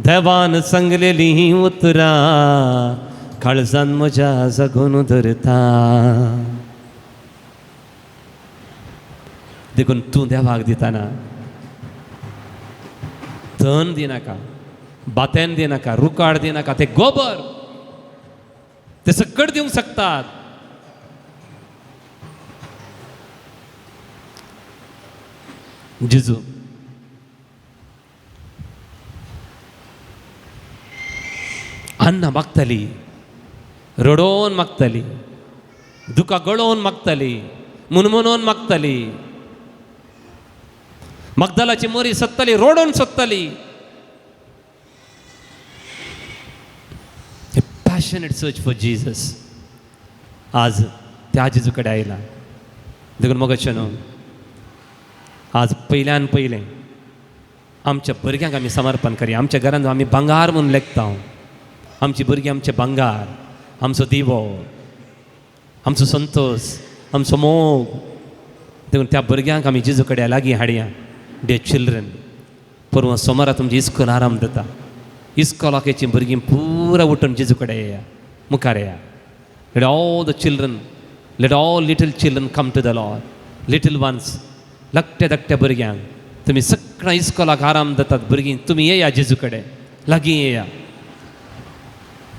देवान सांगलेलीं उतरां काळजान म्हज्या जगून धरता. देखून तूं देवाक दिताना तन दिनाका, बातेन दिनाका, रुकाड दिनाका, ते गोबर ते सकट दिवंक शकतात. जिजू अन्न मागतली, रडोवन मागतली, दुका गळोवन मागतली, मुनमुनोवन मागतली. मगदलाची मोरी सत्तली, रोडोन सोदतली. पॅशनेट सर्च फॉर जीसस आज त्या जेजू कडेन आयला. देखून मोगाचे न्हू, आज पयल्यान पयलें आमच्या भुरग्यांक आमी समर्पण करया. आमच्या घरांत आमी भांगार म्हणून लेखता. आमची भुरगीं आमचे भांगार, आमचो दिवो, आमचो संतोष, आमचो मोग. देखून त्या भुरग्यांक आमी जेजू कडेन लागीं हाडया. डे चिल्ड्रन, परवा सोमारा तुमची इस्कॉल आराम जाता. इस्कॉलाकेची भुरगीं पुरा उठून जेजू कडेन येया, मुखार येया. Let all the children, let all little children come to the lord. Little ones, धाकट्या धाकट्या भुरग्यांक तुमी सगळ्या इस्कॉलाक आराम जातात. भुरगीं तुमी येया जेजू कडेन, लागीं येया.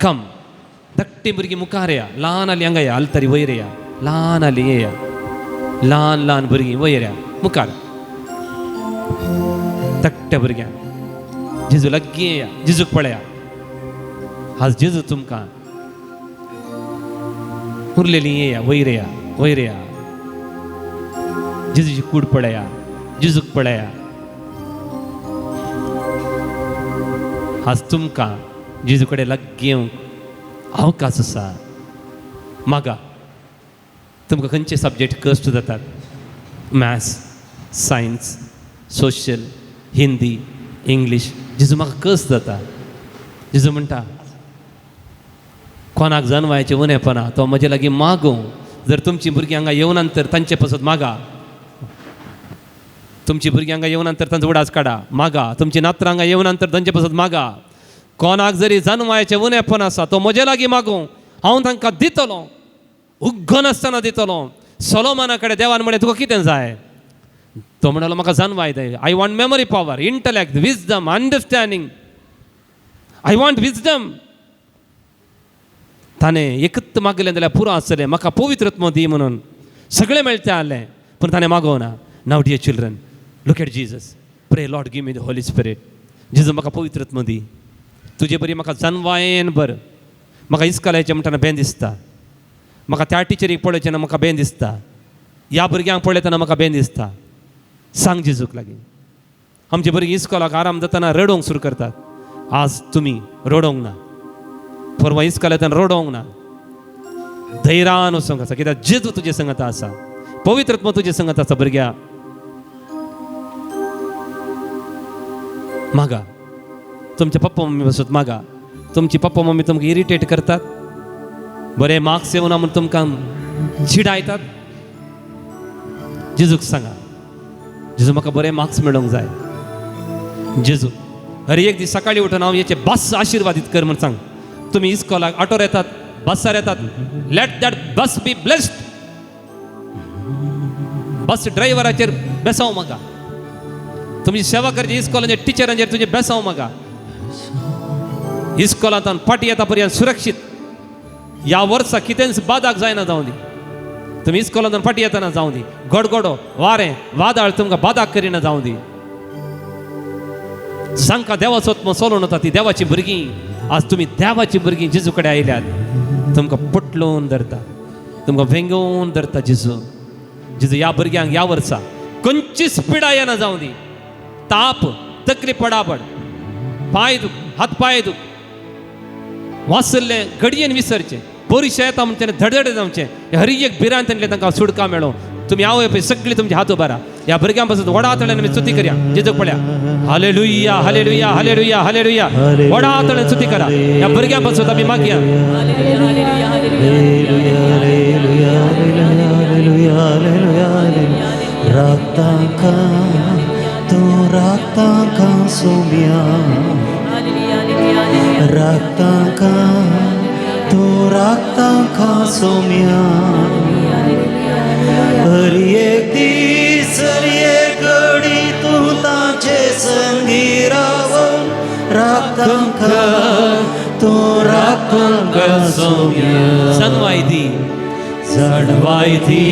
कम, धाकटी भुरगीं मुखार येया, ल्हान आली हांगा येया, आलतरी वयर येया, ल्हान आली येया, ल्हान ल्हान भुरगीं वयर येया, मुखार. धाकट्या भुरग्यांक जेजू लागीं येया, जेजूक पळया. आज जेजू तुमकां उरलेलीं येया, वयर येया, वयर येया. जेजूची कूड पळया, जेजूक पळया. आज तुमकां जेजू कडेन लागीं येवंक अवकाश आसा. मागा, तुमकां खंयचे सब्जेक्ट कश्ट जातात? Maths, science, social, Hindi, English. जेजू म्हाका कस जाता. जेजू म्हणटा कोणाक जन्मायचे उणेपणा तो म्हजे लागीं मागूं. जर तुमची भुरगीं हांगा येवं नंतर तांचे पासून मागा. तुमची भुरगीं हांगा येवं नंतर तांचो उडास काडा, मागा. तुमची नात्रां हांगा येवं नंतर तांचे पासून मागा. कोणाक जरी जन्मायचे उणेपण आसा तो म्हजे लागीं मागूं, हांव तांकां दितलो, उग्गो नासतना दितलो. सोलोमोना कडेन देवान म्हळें तुका कितें जाय? तो म्हणलो म्हाका जन्माय जाय. I want memory power, Intellect, wisdom, understanding. I want wisdom. ताणें एकच मागलें जाल्यार पुरो आसलें. म्हाका पवित्रत्व दी म्हणून सगळें मेळचें आसलें, पूण ताणें मागोवना. Now dear children, look at Jesus. Pray lord give me the holy spirit. जेजू म्हाका पवित्रत्व दी. तुजे बरी म्हाका जन्मायेन बर. म्हाका इस्कॉलाचें म्हणटना बेन दिसता. म्हाका त्या टिचरीक पळयतना म्हाका बेन दिसता. ह्या भुरग्यांक पळयतना म्हाका बेन दिसता. सांग जेजूक लागीं. आमची भुरगीं इस्कॉलाक आराम जातना रडोवंक सुरू करतात. आज तुमी रडोवंक ना. परवा इस्कॉल येतना रडोवंक ना. धैर्यान वचोंक आसा. कित्याक जेजू तुजे संगत आसा, पवित्रत्व तुजे संगत आसा. भुरग्या मागा. तुमचे पप्पा मम्मी बसत मागा. तुमची पप्पा मम्मी तुमकां इरिटेट करतात, बरे मार्क्स येवना म्हूण तुमकां चिडायतात. जेजूक सांगा, जेजू म्हाका बरे मार्क्स मेळोवंक जाय. जेजू हर एक दीस सकाळी उठून हांव हेचे बस आशिर्वादीत कर म्हूण सांग. तुमी इस्कॉलाक ऑटोर येतात, बसार येतात, let that bus be blessed. Bus ड्रायव्हराचेर बेसाव मागा. तुमची सेवा करची इस्कॉलाचे टिचरांचेर तुजे बेसाव मागा. इस्कॉलांतल्यान फाटी येता पर्यंत सुरक्षीत ह्या वर्सा कितेंच बादाक जायना जावं दी. तुमी इस्कॉलांतल्यान फाटी येतना जावं दी. गडगडो, वारें, वादळ तुमकां बादाक करिना जावं दी. जांकां देवाचो आत्मो सोलून वता ती देवाची भुरगीं, आज तुमी देवाची भुरगीं जेजू कडेन आयल्यात. तुमकां पटलून धरता, तुमकां वेंगोवन धरता जेजू. जेजू ह्या भुरग्यांक ह्या वर्सा खंयचीच पिडा येना जावं दी. ताप, तकली पडापड, पांय दुख, हात पांय दुख, वासरले घडयेन विसरचे, पोरिशे येता म्हणचे धडधड जावचे. हर एक भिरांतले तांकां सुडका मेळो. तुमी हांव पळय सगळी तुमची हात उबारा. ह्या भुरग्यां पासून व्हडा तळ्यान आमी स्तुती करया. जेजूक पळया. Hallelujah, hallelujah, hallelujah, hallelujah. व्हडा तळ्यान स्तुती करा. ह्या भुरग्यां पासून आमी मागया. रक्तांका सोम्या, रक्तांका तू रक्तांका सोम्या. हर एक दीस हर एक घडी तू ताचे संगी रावून रक्त तांकां तूं राखतांकां सौम्या जाणवाय दी जाणवाय दी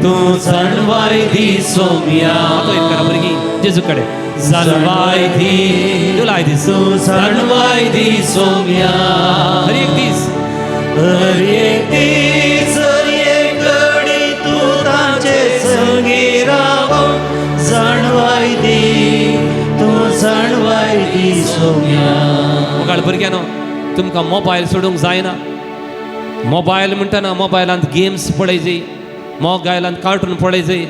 तूं जाणवाय दी सौम्या तो एक करा भुरगीं जेजू कडेन जाणवाय दी तुलाय दीस तूं जाणवाय दी सौम्या हर एक दीस हर एक दीस हर एक घडी तूं तांचे संगी राव जाणवाय दी तूं जाणवाय दी सौम्या मुखार भुरग्यानो तुमकां मोबायल सोडूंक जायना मोबायल म्हणटना मोबायलांत गेम्स पळय मोबायलांत कार्टून पळय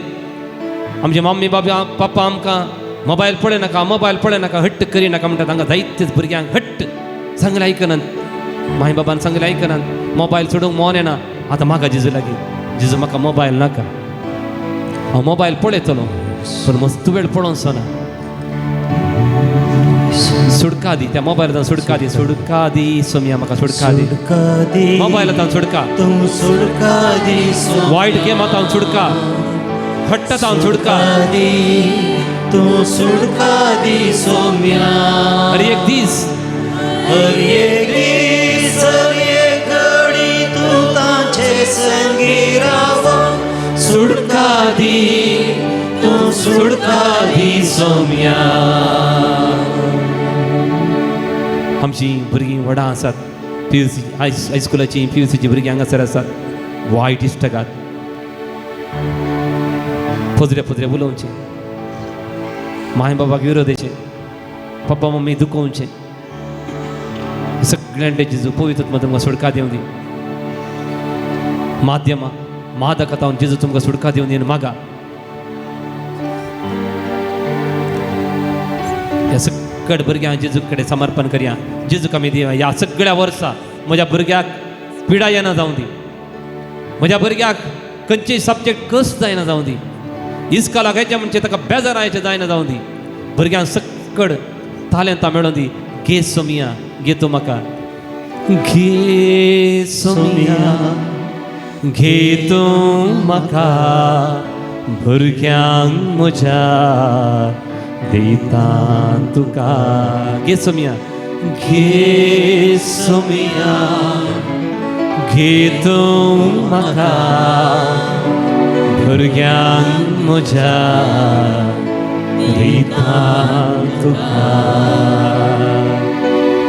आमचे मम्मी बाबा पप्पा आमकां मोबायल पळय नाका हट्ट करी नाका म्हणटा तांकां जायतेच भुरग्यांक हट्ट सांगलें आयकनात माय बाबान सांगलें आयकनात मोबायल सोडूंक मोन येना आतां म्हाका जिजू लागीं जिजू म्हाका मोबायल नाका हांव मोबायल पळयतलो पूण मस्त वेळ पळोवचो ना सुडका दी त्या मोबायलांत सुडका दी सोम्या म्हाका सुडका दी मोबायलांत सुडका तूं सुडका दी वायट गेमांत सुडका हट्टांत सुडका दी तूं सुडका दी सौम्या हर एक दीस हर एक दीस हर एक घडी तूं तांचे संगी राव सुडका दी तूं सुडका दी सौम्या आमची भुरगीं व्हडा आसात PUC हायस्कुलाची PUCची भुरगीं हांगासर आसात वायट इश्टगात पोजरे उलोवचे माय बाबाक विरोधेचे पप्पा मम्मी दुखोवचे सगळ्यांचे जिजू पवित्र तुमकां सुडका दिवं दी माध्यमा मादकतावन जिजू तुमकां सुडका दिवं दी मागा ह्या सगळ्या भुरग्यांक जेजू कडेन समर्पण करया जेजूक आमी दिया ह्या सगळ्या वर्सां म्हज्या भुरग्याक पिडा येना जावं दी म्हज्या भुरग्याक खंयचेय सब्जेक्ट कस जायना जावं दी इस्कॉलाक येचें म्हणजे ताका बेजारायचें जायना जावं दी भुरग्यांक सकड तालेंतां मेळोवन दी घे सोमिया घे तूं म्हाका घे सोमिया घे तूं म्हाका भुरग्यांक म्हज्या दिता तुका घे सोमिया घे तूं म्हाका भुरग्यांक म्हज्या दिता तुका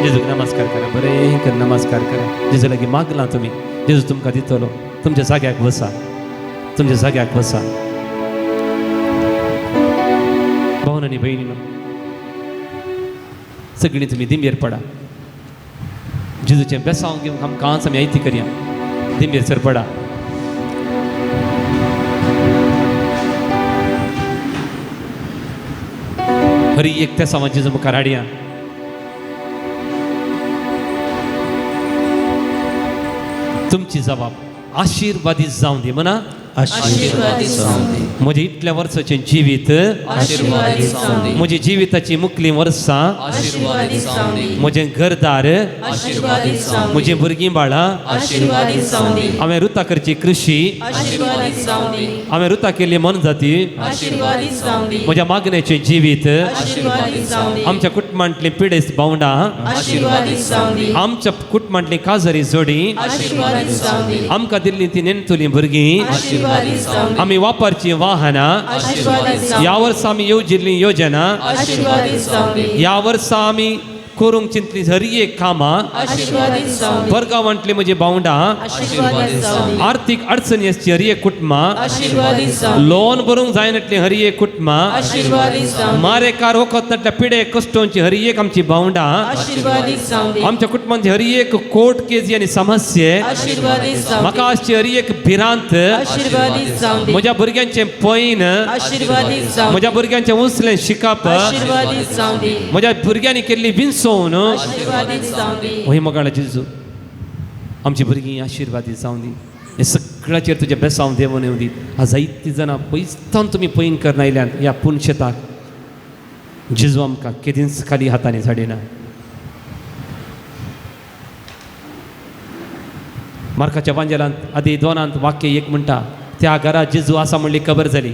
जेजूक नमस्कार करा बरें कर नमस्कार करा जेजू लागीं मागलां तुमी जेजू तुमकां दितलो तुमच्या जाग्याक बसा भावन आनी भयणीनो सगळीं तुमी दिंबेर पडा जेजूचें बेसांव घेवन आमकां आमी आयती करया दिंबेर सर पडा हरी एक त्या समाज जेजू मुखार हाडया तुमची जबाब आशीर्वादीत जावं दी म्हणा आशीर्वादीत जावं दी म्हजे इतल्या वर्साचें जिवीत आशीर्वादीत जावं दी म्हजी जिविताची मुखली वर्सां आशीर्वादीत जावं दी म्हजें घरदार आशीर्वादीत जावं दी म्हजीं भुरगीं बाळां आशीर्वादीत जावं दी हांवें रुता करची कृशी आशीर्वादीत जावं दी हांवें रुता केल्ली मन जाती आशीर्वादीत जावं दी म्हज्या मागणेचें जिवीत आशीर्वादीत जावं दी आमच्या कुटुंबांतली पिडेस्त भावंडां आशीर्वादीत जावं दी आमच्या कुटुंबांतली काजरी जोडी आशीर्वादीत जावं दी आमकां दिल्ली ती नेणतुलीं भुरगीं आशीर्वादीत जावं दी आमी वापरची वाहनां आशीर्वादीत जावं ह्या वर्सा आमी येवजिल्लीं योजना आशीर्वादीत जावं दी ह्या वर्सा आमी करूंक चिंतली हर एक कामां आशीर्वादीत जावं दी वर्गावांतली म्हजी भावंडां आशीर्वादीत जावं दी आर्थीक अडचणी आसची हर एक कुटुंबां आशीर्वादीत जावं दी लोन भरूंक जायनातली हर एक कुटुंबां आशीर्वादीत जावं दी मारेकार वखदनातल्या पिडे कश्टांची हर एक आमची भावंडां आशीर्वादीत जावं दी आमच्या कुटुंबांची हर एक कोर्ट केसी आनी समस्ये आशीर्वादीत जावं म्हाका आसची हर एक भिरांत आशीर्वादीत जावं दी म्हज्या भुरग्यांचें पैन आशीर्वादीत जावं म्हज्या भुरग्यांचें उसलें शिकप आशीर्वादीत जावं दी म्हज्या भुरग्यांनी केल्ली विंसोवन आशीर्वादीत जावं दी वही मोगाळा जेजू आमची भुरगीं आशिर्वादीत जावं दी हे सगळ्याचेर तुजे बेसांव देवून येवं दी आज जायतीं जाणां पयसतान तुमी पैन करन आयल्यान ह्या पुणशेताक जेजू आमकां केदींच खाली हातांनी झाडिना मार्काच्या बांजेलांत आदी 2 वाक्य एक म्हणटा त्या घरात जेजू आसा म्हणली खबर जाली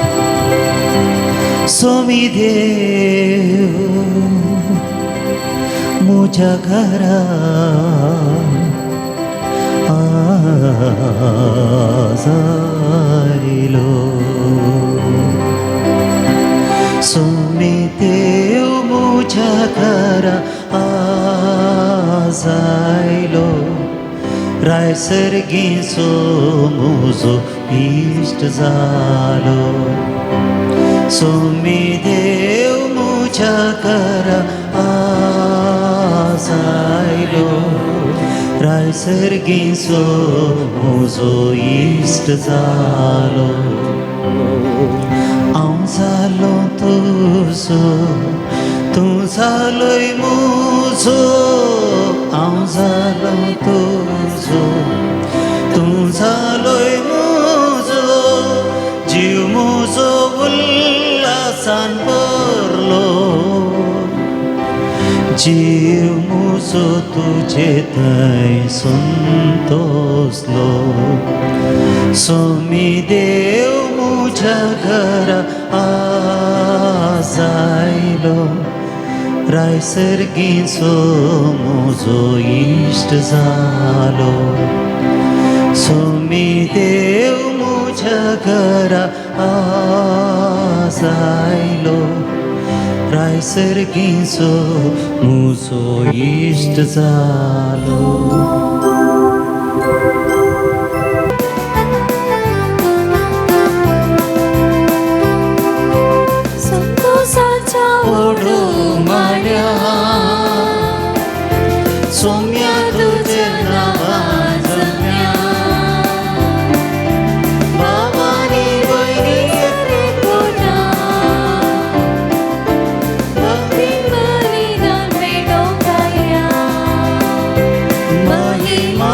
देव मुझ्या घरात आज आयलो सोमी देव मुझ्या घरात आज आयलो रायसर्गीचो मुजो इश्ट जालो सोमी देव मुझ्या घरात आज आयलो रायसर्गीचो मुजो इश्ट जालो हांव जालो तुजो तूं जालोय मुजो हांव जालो तुजो तूं जालोय मुजो जीव मुजो उल्हासान भरलो जीव मुजो तुजे थंय संतोसलो सोमी देव मुझ्या घरात आज आयलो रायसर्गीचो मुजो इश्ट जालो सोमी देव मुझ्या घरात आज आयलो रायसर्गीचो मुजो इश्ट जालो सोम्या तुझे नावाजम्या बाबानी बहिणी रे कोणा भक्ती बलिदान पेटो काया महिमा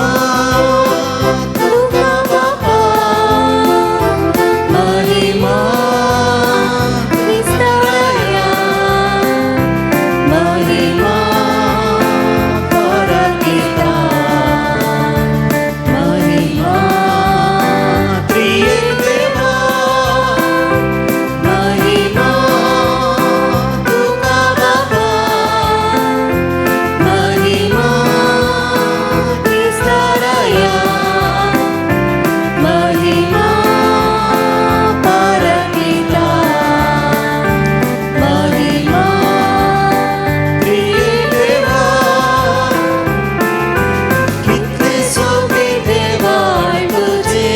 तुका बाबा महिमा क्रिस्तराया महिमा परकिता महिमा त्रिएक देवा महिमा तुका बाबा महिमा क्रिस्तराया महिमा परकिता महिमा त्रिएक देवा कितले सोबी देवा तुझे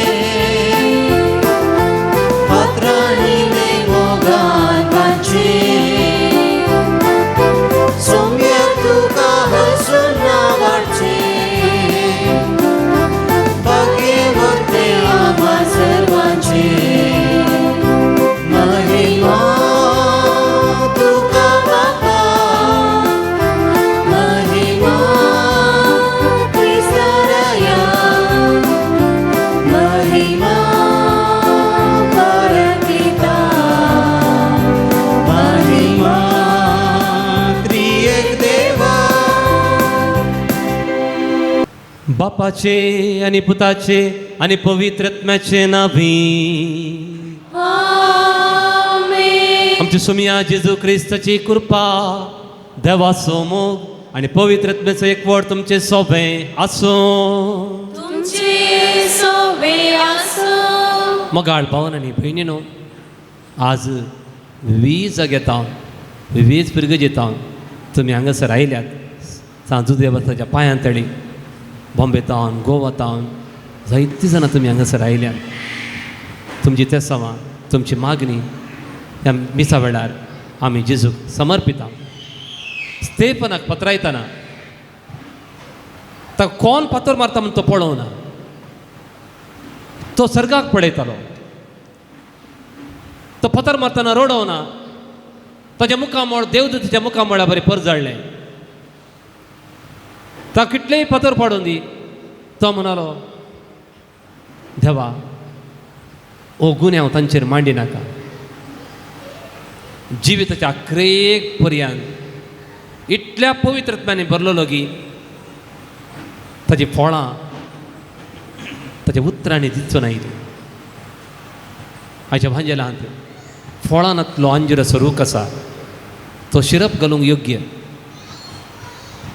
पात्रांनी ने मोगान वांचे सोम्या तुका हसून नावाडचे भाग्यवंते आम्हा सर्वांचे महिमा तुका बाबा महिमा क्रिस्तराया महिमा परकिता महिमा त्रिएक देवा बापाचे आणि पुताचे आणि पवित्र आत्म्याचे नावी आमेन आमची सुमिया जेजू ख्रिस्ताची कृपा देवाचो मोग आणि पवित्र आत्म्याचो एकवट तुमचे सोबे आसो तुमचे सोबे आसो मोगाळ भावन आणि भयणीनो आज वीज घेता वीज पिरगज येता तुमी हांगासर आयल्यात सांजू देवस्थाच्या पांयां तळी बॉम्बेतावन गोवातावन जायतीं जाणां तुमी हांगासर आयल्यात तुमची तेसावां तुमची मागणी ह्या मिसा वेळार आमी जेजूक समर्पिता स्तेफनाक पत्रायतना ताका कोण पातोर मारता म्हूण तो पळोवना तो सर्गाक पळयतालो तो पतर मारतना रडोवना ताच्या मुखामोळ देवदूताच्या मुखामोळा बरें परजळ्ळें ताका कितलेंय पतर पडून दी तो म्हणालो देवा ओ गुन्हे हांव तांचेर मांडी नाका जिविताच्या आख्रेक पर्यंत इतल्या पवित्र आत्म्यानी भरलेलो की ताची फळां ताच्या उतरांनी दिसचो ना आयच्या भांजेलांत फळांतलो अंजुराचो रूख आसा तो शिरप घालूंक योग्य.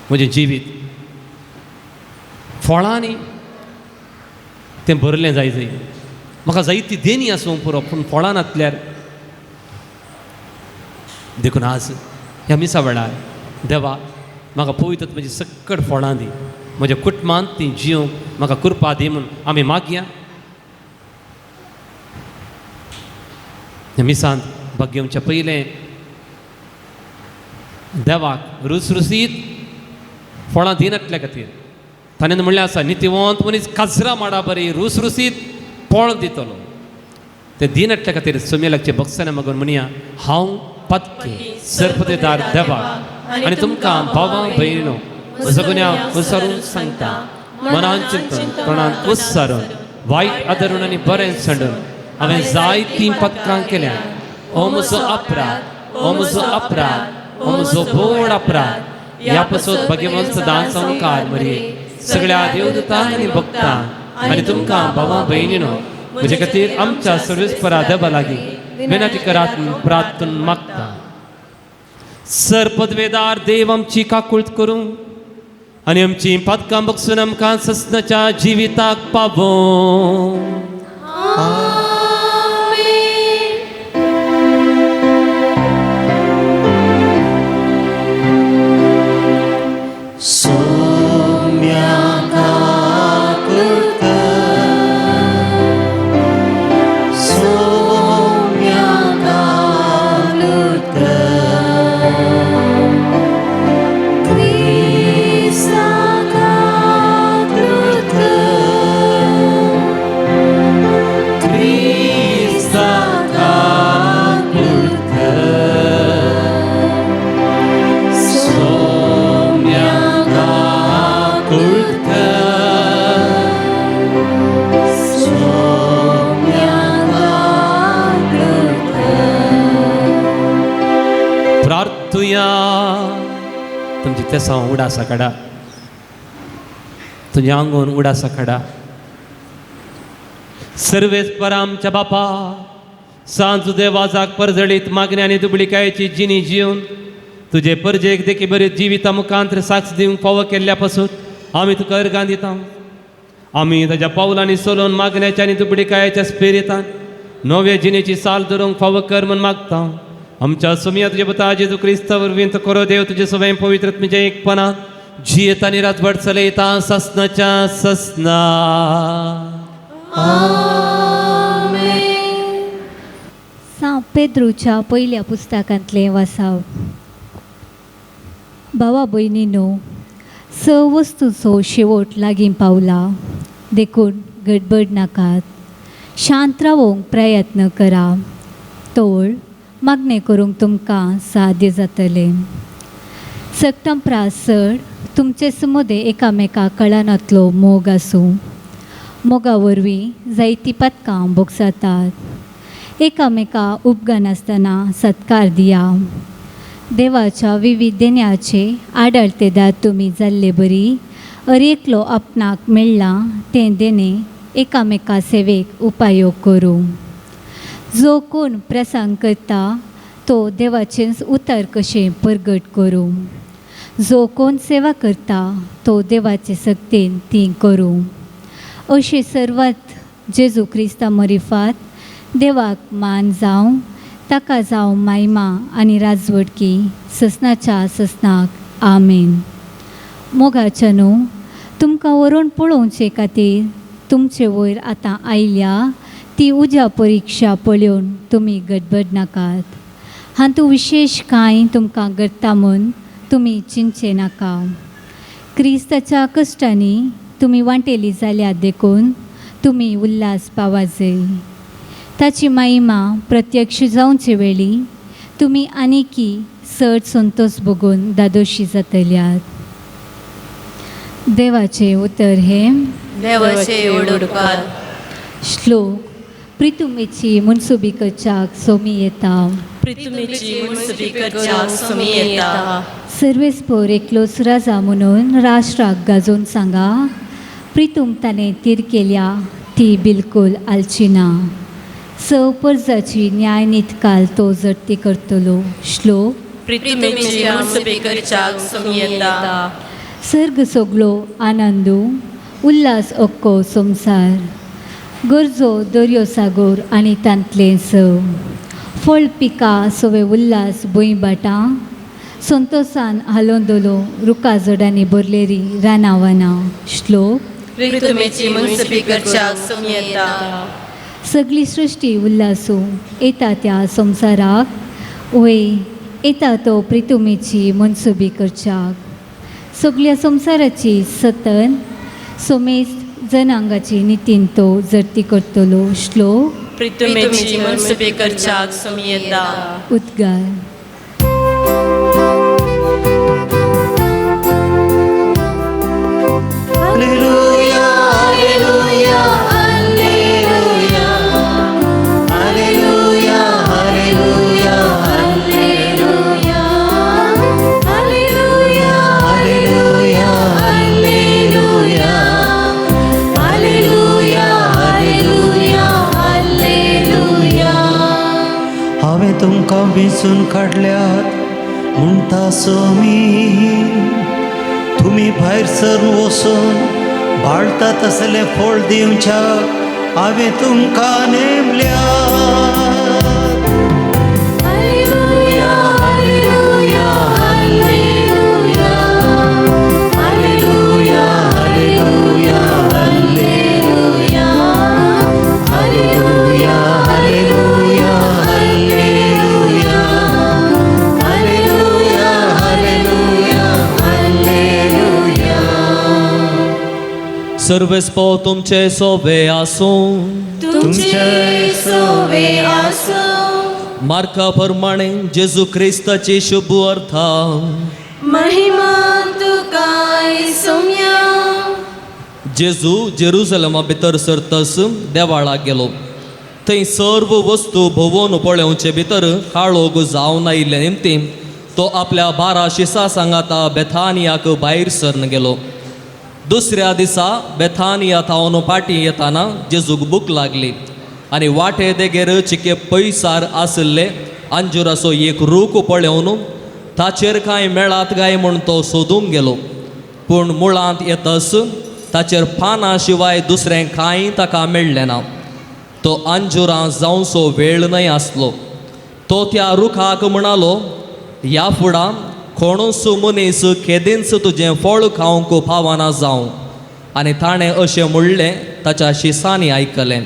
म्हजें जिवीत फळांनी तें भरलें जाय. म्हाका जायती देणी आसूं पुरो, पूण फळां नासल्यार देखून आज ह्या मिसा वेळार देवा म्हाका पवित्र म्हजी सक्कड फळां दी, म्हज्या कुटुंबांत ती जिवंक म्हाका कृपा दी म्हणून आमी मागया. ह्या मिसांत भाग्यवच्या पयलें देवाक रुसरुसीत फळां दिनातल्या खातीर ताणें म्हणलें आसा, नितिवंत मनीस काजरां माडा बरी रुसरुसीत फळ दितलो. ते दिनातल्या खातीर सुमेलाचे भक्साने मागून म्हणया, हांव पत्के सर्पदेदार देवाक आनी तुमकां भावां भयणो सगळ्या उसरून सांगता, मनान चिंतून कोणाक उत्सारून वायट आदरून आनी बरें संडून हांवें जायतीं पथकां केल्यां. हो म्हजो अपराध, हो म्हजो अपराध, हो म्हजो बोड अपराध. ह्या पासून भगवंत दान संकार मरे सगळ्या देवदूतांक आनी भक्तांक आनी तुमकां भावां भयणीनो म्हजे खातीर आमच्या सर्वेस्परा देवा लागीं विनंती करात प्रार्थून मागता. सर्पद्वेदार देव आमची काकूळट करूं आनी आमची पथकां बगसून आमकां ससनाच्या जिविताक पावों. तुमची तेसां उडासा काडा, तुझ्या आंगोन उडासा काडा. सर्वेस्परा आमच्या बापा, सांज देवाजाक परजळीत मागणी आनी दुबळीकायेची जिणी जिवन तुजे परजेक देखी बरे जिविता मुखांतर साक्ष दिवंक फावो केल्ल्या पासून आमी तुका अर्गां दिता. आमी ताच्या पावलांनी सोलोवन मागण्याच्या आनी दुबळीकायेच्या स्पिरितान नव्या जिणेची साल धरूंक फावो कर म्हूण मागता. आमच्या सुमिया तुजे पुता जेजू क्रिस्ता वरवीं तो करो देव तुजे सवय पवित्र तुमच्या एकपणात जियेत आनी रातभर चलयता ससनाच्या ससना. सांव पेद्रूच्या पयल्या पुस्तकांतलें वाचप. भावा भयणीनो, स वस्तूचो शेवट लागीं पावला. देखून गडबड नाकात, शांत रावंक प्रयत्न करा. तोळ मागणें करूंक तुमकां साध्य जातलें. सक्तंप्रासड तुमचे समुदे एकामेकाक कळनातलो मोग आसूं. मोगा वरवीं जायतीं पथकां भोगसातात. एकामेका उपगानासतना सत्कार दिया. देवाच्या विविध देण्याचे आडळतेदार तुमी जाल्ले बरी. एकलो आपणाक मेळ्ळा तें देणें एकामेका सेवेक उपयोग करूं. जो कोण प्रसंग करता तो देवाचें उतर कशें परगट करूं. जो कोण सेवा करता तो देवाचे सक्तीन ती करूं. अशें सर्वात जेजू क्रिस्ता मरिफात देवाक मान जावं, ताका जावं मायमा आनी राजवडकी ससनाच्या ससनाक. आमेन. मोगाच्या न्हू, तुमकां व्हरून पळोवचे खातीर तुमचे वयर आतां आयल्या ती उज्या परिक्षा पळोवन तुमी गडबड नाकात. हातूंत विशेष कांय तुमकां घडटा म्हूण तुमी चिंचे नाका. क्रिस्ताच्या कश्टांनी तुमी वांटेली जाल्यार देखून तुमी उल्हास पावाजय. ताची महिमा प्रत्यक्ष जावचे वेळी तुमी आनिकी चड संतोष भोगून दादोशी जातल्यात. देवाचे उतर हे देवाचे ओडोडकार. श्लोक. प्रितुमेची मुनसुबी करच्याक सोमी येता. प्रितुमेची मुनसुबी करच्याक सोमी येता. सर्वेस्पर एकलोच राजा म्हणून राष्ट्राक गाजोवन सांगा. प्रितूम ताणें तीर केल्या ती बिलकूल आलची ना. सपर्जाची न्याय नितकाल तो जडती करतलो. श्लोक. प्रितुमेची मनसुबेकरच्याक सोमी येता. सर्ग सगळो आनंदू उल्हास अक्को संसार. गरजो दर्यो सागोर आनी तांतलें स. फळ पिका सवे उल्हास भुंयबाटां. संतोसान हालोंदोलो रुखा जडांनी भरलेली रानावना. श्लोक. प्रितुमेची मनसुबेकरच्याक सोमी येता. सगळी सृश्टी उल्हासू येता त्या संसाराक. वय येता तो प्रितुमेची मनसुबी करच्याक. सगळ्या संसाराची सतन सोमेस्त जनांगाची नितीन तो जरती करतलो. श्लोक. प्रितुमेची मनसुबेकरच्याक सोमी येता. उद्गार. Hallelujah, hallelujah, hallelujah. Hallelujah, hallelujah, hallelujah. Hallelujah, Hallelujah, hallelujah. Hallelujah, hallelujah, hallelujah. हांवें तुमकां वेंचून काडल्यात म्हणटा सोमी. तुमी भायर सरून वचून बाळटा तसलें फळ दिवच्याक हांवें तुमकां नेमल्या. Hallelujah, hallelujah, hallelujah. Hallelujah, hallelujah, hallelujah. Hallelujah, hallelujah, hallelujah. Hallelujah, hallelujah, hallelujah. सर्वेस्पो तुमचे सोबे आसूं. तुमचे सोवे आसूं. मार्का प्रमाणे जेजू क्रिस्ताची शुभ अर्था. महिमा तुकाय सोम्या. जेजू जेरुसलेमा भितर सरतस देवाळाक गेलो. थंय सर्व वस्तू भोवून पळोवचे भितर काळोख जावन आयिल्ले निमती तो आपल्या 12 शिसां सांगाता बेथानियाक भायर सरून गेलो. दुसऱ्या दिसा बेथानिया थावन पाटी येताना जेजूक भूक लागली आनी वाटे देगेर चिके पयसार आसले अंजुराचो एक रूख पळोवन ताचेर कांय मेळात काय म्हूण तो सोदूंक गेलो. पूण मुळांत येतस ताचेर पानां शिवाय दुसरें कांय ताका मेळ्ळें ना. तो अंजुरां जावचो वेळ न्हय आसलो. तो त्या रुखाक म्हणालो, ह्या फुडां कोणूच मनीस केदींच तुजें फळ खावंक फावना जावं. आनी ताणें अशें म्हणलें ताच्या शिसांनी आयकलें.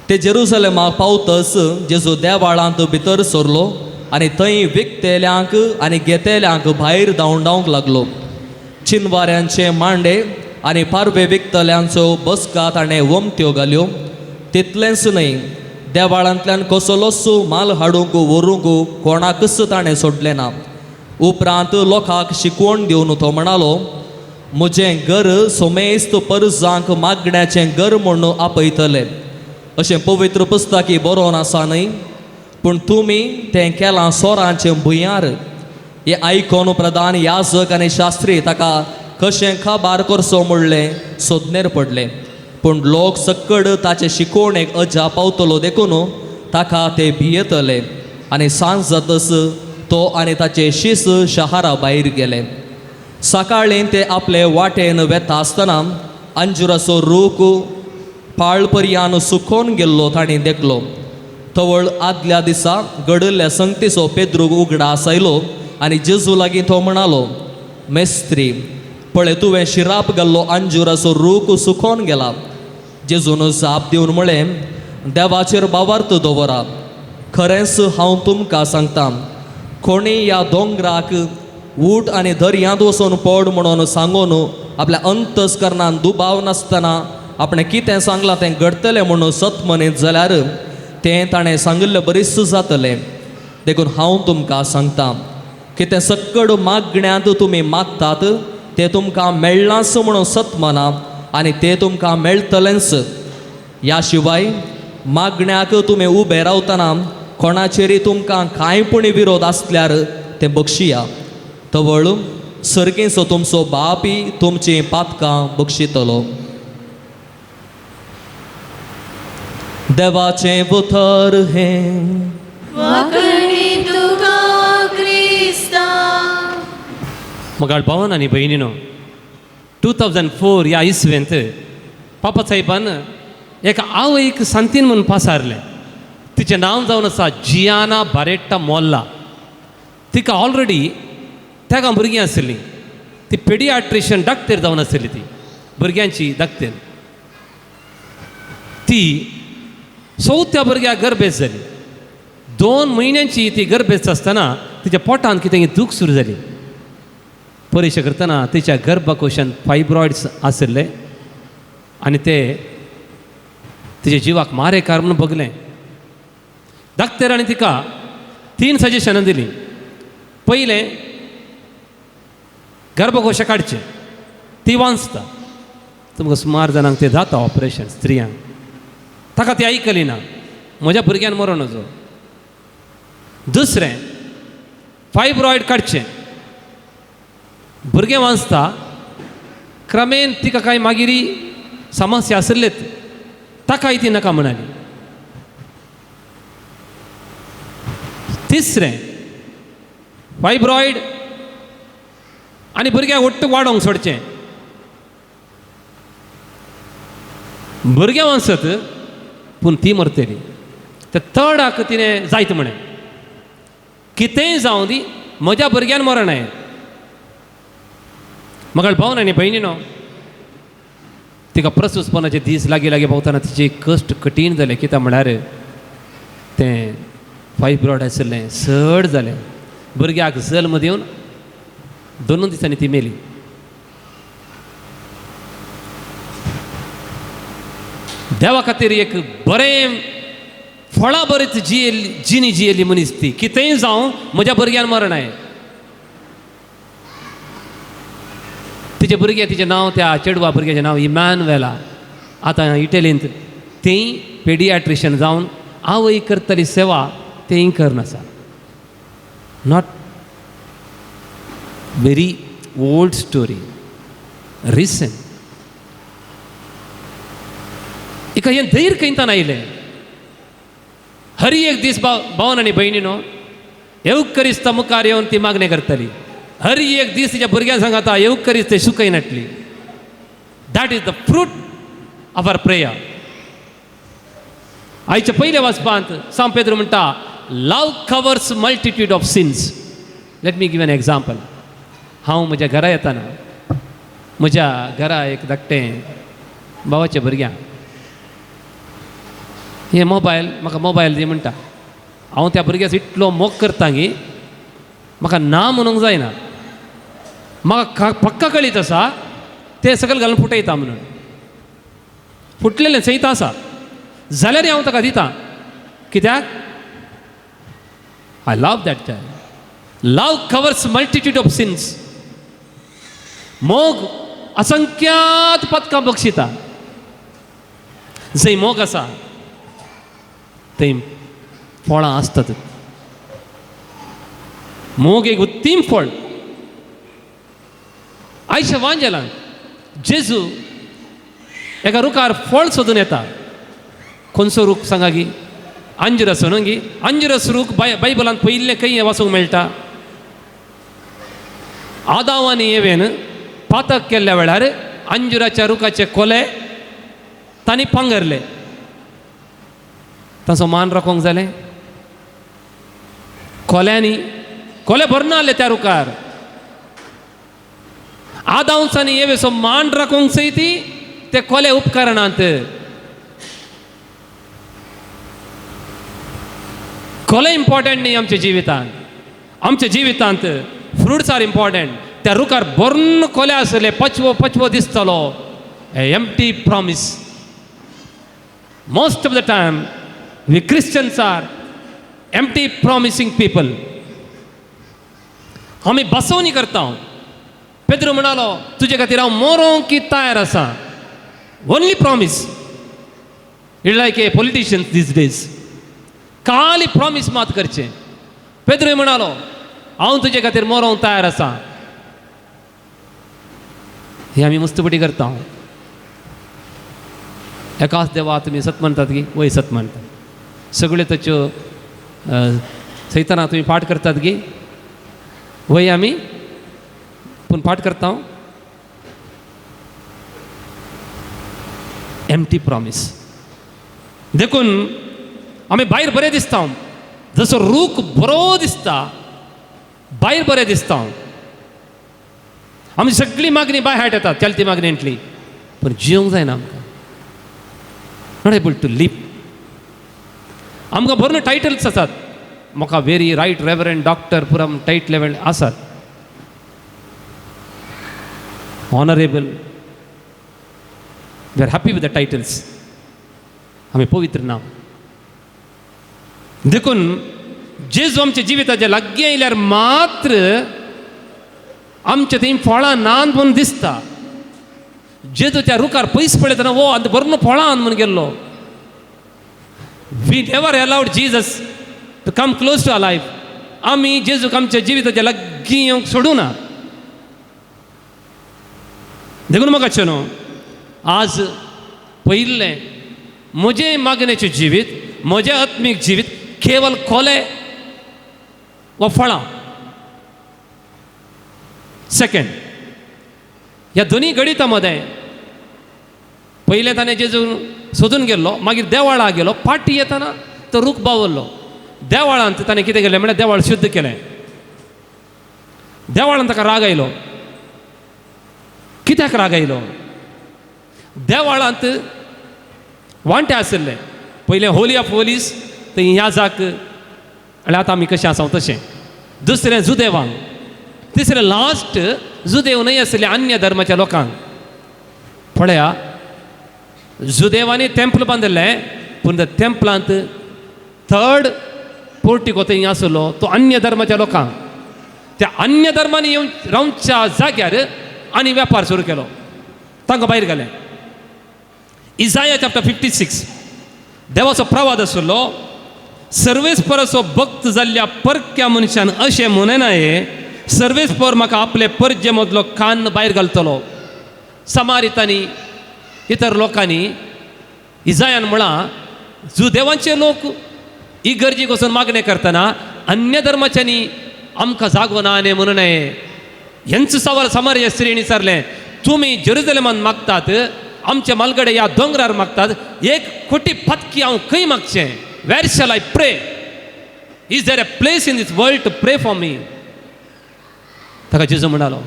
ते जेरुसलेमाक पावतस जेजू देवाळांत भितर सरलो आनी थंय विकतेल्यांक आनी घेतेल्यांक भायर धांवडावंक लागलो. चिनवाऱ्यांचे मांडे आनी पारवे विकतल्यांचो बसका ताणें वमत्यो घाल्यो. तितलेंच न्हय, देवाळांतल्यान कसलोच माल हाडूंक व्हरूंक कोणाकच ताणें सोडलें ना. उपरांत लोकांक शिकवण दिवन तो म्हणालो, म्हजें घर सोमेस्त परजांक मागण्याचें घर म्हूण आपयतलें अशें पवित्र पुस्तकी बरोवन आसा न्हय. पूण तुमी तें केलां सोरांचें भुंयार. हें आयकोन प्रधान याजक आनी शास्त्री ताका कशें खबार करचो म्हणलें सोदनेर पडलें. पूण लोक सक्कड ताचे शिकवणेक अजा पावतलो देखून ताका ते भियेतले. आनी सांज जातस तो आनी ताचे शिस शारा भायर गेले. सकाळीं ते आपले वाटेन वेता आसतना अंजुराचो रूख पाळपर्यान सुकोवन गेल्लो ताणीं देखलो. तवळ आदल्या दिसा घडयल्ल्या संगतीचो पेद्रूक उगडास आयलो आनी जेजू लागीं तो म्हणालो, मेस्त्री, पळय तुवें शिराप घाल्लो अंजुराचो रूख सुकोवन गेला. जेजून जाप दिवन म्हळें, देवाचेर बावार्थ दवरा. खरेंच हांव तुमकां सांगतां, कोणी ह्या दोंगराक ऊट आनी दर्यांत वचून पड म्हणून सांगून आपल्या अंतस्करणान दुबाव नासतना आपणें कितें सांगलां तें घडतलें म्हणून सत मनीत जाल्यार तें ताणें सांगिल्लें बरीच जातलें. देखून हांव तुमकां सांगतां, कितें सक्कड मागण्यांत तुमी मागतात तें तुमकां मेळ्ळांच म्हणून सत माना आनी तें तुमकां मेळटलेंच. ह्या शिवाय मागण्याक तुमी उबे रावतना कोणाचेरय तुमकां कांय पूण विरोध आसल्यार तें बक्षिया. तवळ सर्गेचो तुमचो बापय तुमचीं पातकां बक्षितलो. देवाचें उतर हे वाकणी तुका क्रिस्ता. मगाळ भावन आनी भयणीनो 2004 ह्या इसवेंत पापा साहेबान एक आवयक सांतीन म्हणून पासारलें. तिचें नांव जावन आसा जियाना बारेट्टा मोल्ला. तिका ऑलरेडी तेगा भुरगीं आसलीं. ती पेडियाट्रिशियन डाक्टर जावन आसली, ती भुरग्यांची धाकटेन. ती 4थ्या भुरग्याक गर्भेस जाली. 2 म्हयन्यांची ती गर्भेस आसतना तिच्या पोटान कितें दूख सुरू जाली. परीक्षा करतना तिच्या गर्भकोशांत फायब्रॉइड्स आशिल्ले आनी ते तिच्या जिवाक मारेकार म्हणून बगलें. डाक्टरांनी तिका 3 सजेशनां दिलीं. पयलें गर्भकोश काडचें, ती वांचता. तुमकां सुमार जाणांक तें जाता ऑपरेशन स्त्रियांक. ताका ती आयकली ना, म्हज्या भुरग्यान मरोन वचो. दुसरें फायब्रॉइड काडचें, भुरगें वांचता. क्रमेन तिका कांय मागिरी समस्या आसलेत, ताकाय ती नाका म्हणाली. तिसरें फायब्रॉइड आनी भुरग्याक ಒಟ್ಟು वाडोवंक सोडचें. भुरगें वांचत पूण ती मरतली. ते थर्डाक तिणें जायत म्हणें, कितेंय जावं दी म्हज्या भुरग्यान मरण नये. म्हाका भावन आनी भयणीनो, तिका प्रसूतपणाचे दीस लागीं लागीं पावतना तिचे कश्ट कठीण जाले. कित्याक म्हळ्यार तें फायब्रॉइड आशिल्लें चड जालें. भुरग्याक जल्म दिवन 2 दिसांनी ती मेली. देवा खातीर एक बरें फळां बरें जियेली मनीस ती. कितेंय जावं म्हज्या भुरग्यान मरण नये. तिचे भुरगे, तिचें नांव, त्या चेडवा भुरग्याचें नांव इमॅन्युएला. आतां इटलींत तें पेडियाट्रिशियन जावन आवय करतली सेवा तें करनासा. Not very old story, recent. इका हें धैर्य खंयच्यान आयलें. हर एक दीस भावन आनी भयणीनो येवकरिस्ता मुखार येवन ती मागणी करतली. हर एक दीस तिच्या भुरग्यां सांगता येवकरीस ते सुखय नाटली. That is the fruit of our prayer. आयच्या पयल्या वाचपांत सांत पेद्र म्हणटा, love covers multitude of sins. Let me give an example. हांव म्हज्या घरा येताना, म्हज्या घरा एक धाकटें भावाच्या भुरग्यांक हे म्हाका मोबायल दी म्हणटा. हांव त्या भुरग्याचो इतलो मोग करता की म्हाका ना म्हणूंक जायना. म्हाका पक्का कळीत आसा ते सकयल घालून फुटयता म्हणून. फुटलेलें सैत आसा जाल्यार हांव ताका दितां. कित्याक? I love that child. Love covers multitude of sins. मोग असंख्यात पदकां बक्षिता. जंय मोग आसा थंय फळां आसतात. मोग एक उत्तीम फळ. आयच्या वांजेलांत जेजू एका रुखार फळ सोदून येता. खंयचो रूख सांगा गी? अंजिरस न्हू गी. अंजिरस रूख बायबलांत पयिल्लें खंय वाचूंक मेळटा. आदाम आनी एवेन पातक केल्ल्या वेळार अंजुराच्या रुखाचे कोले तांणी पांगरले. ताचो मान राखोंक जालें. कोल्यांनी कोले भरना आसले त्या रुखार. आदांस आनी एवेचो मान राखोंक सयती ते कोले उपकारणांत. कोले इम्पॉर्टंट न्ही आमच्या जिवितांत. आमच्या जिवितांत फ्रुट्स आर इम्पॉर्टंट. त्या रुखार भरून कोले आसले. पचवो दिसतलो. Empty promise. Most of the time we Christians are empty promising people. आमी बसवणी करता. पेद्र म्हणालो, तुजे खातीर हांव मरोंक की तयार आसा. Only promise. It like A politicians these days. खाली प्रॉमिस मात करचें. पेद्र म्हणालो, हांव तुजे खातीर मरोंक तयार आसा. हे आमी मस्तपटी करता. एकाच देवा तुमी सत म्हणटात की वय सत म्हणटात सगळ्यो ताच्यो सैताना तुमी पाठ करतात की वय आमी पूण पाठ करता एम्प्टी प्रॉमिस देखून आमी भायर बरें दिसता जसो रूख बरो दिसता भायर बरें दिसता आमची सगळी मागणी बाय हार्ट येतात चलती मागणेंतली पूण जिवंक जायना आमकां नॉट एबल टू लिव आमकां भरून टायटल्स आसात म्हाका व्हेरी रायट रेवरंड डॉक्टर पुरा टायट लेवल आसात honourable we are happy with the titles आमी पवित्र ना देखून जेजू आमच्या जिविताचे लागीं आयल्यार मात्र आमच्या थंय फळां नात म्हणून दिसता जेजू त्या रुखार पयस पळयतना वो आतां बरो फळां म्हणून गेल्लो we never allowed Jesus to come close to our life आमी जेजूक आमच्या जिविताच्या लागीं येवंक सोडूं ना देखून म्हाका न्हू आज पयिल्लें म्हजें मागणेचें जिवीत म्हजें आत्मीक जिवीत केवल खोले वा फळां सेकंड ह्या दोनी गणिता मदें पयलें ताणें जेजू सोदून गेल्लो मागीर देवाळा गेलो पाटी येताना तो रूख बावल्लो देवाळांत ताणें कितें केलें म्हळ्यार देवाळ शुद्ध केलें देवाळांत ताका राग आयलो कित्याक राग आयलो देवाळांत वांटे आशिल्ले पयलें होली ऑफ होलीज थंय ह्या जाक म्हळ्यार आतां आमी कशें आसा तशें दुसरें जुदेवांक तिसरें लास्ट जुदेव न्हय आशिल्ले अन्य धर्माच्या लोकांक पळया जुदेवांनी टेंपल बांदिल्लें पूण त्या टेंपलांत थर्ड पोर्टिको थंय आसलो तो अन्य धर्माच्या लोकांक त्या अन्य धर्मांनी येवन रावच्या जाग्यार आनी वेपार सुरू केलो तांकां भायर गेले इसाया चॅप्टर 56 देवाचो प्रवाद आशिल्लो सर्वेस परसो भक्त जाल्ल्या परक्या मनशान अशें म्हणनाये सर्वेस पर म्हाका आपले परजे मदलो कान भायर घालतलो समारितांनी इतर लोकांनी इजायान म्हणा जुदेवांचे लोक इगर्जीक वचून मागणे करतना अन्य धर्माच्यांनी आमकां जागो ना न्ही म्हणून हेंच सवाल समार्य स्त्रीणी विचारलें तुमी जेरुसलेमान मागतात आमचे मालगडे ह्या दोंगरार मागतात 1 कोटी पत्की हांव खंय मागचें वेर shall I pray is there a place in this world to pray for me ताका जेजू म्हणालो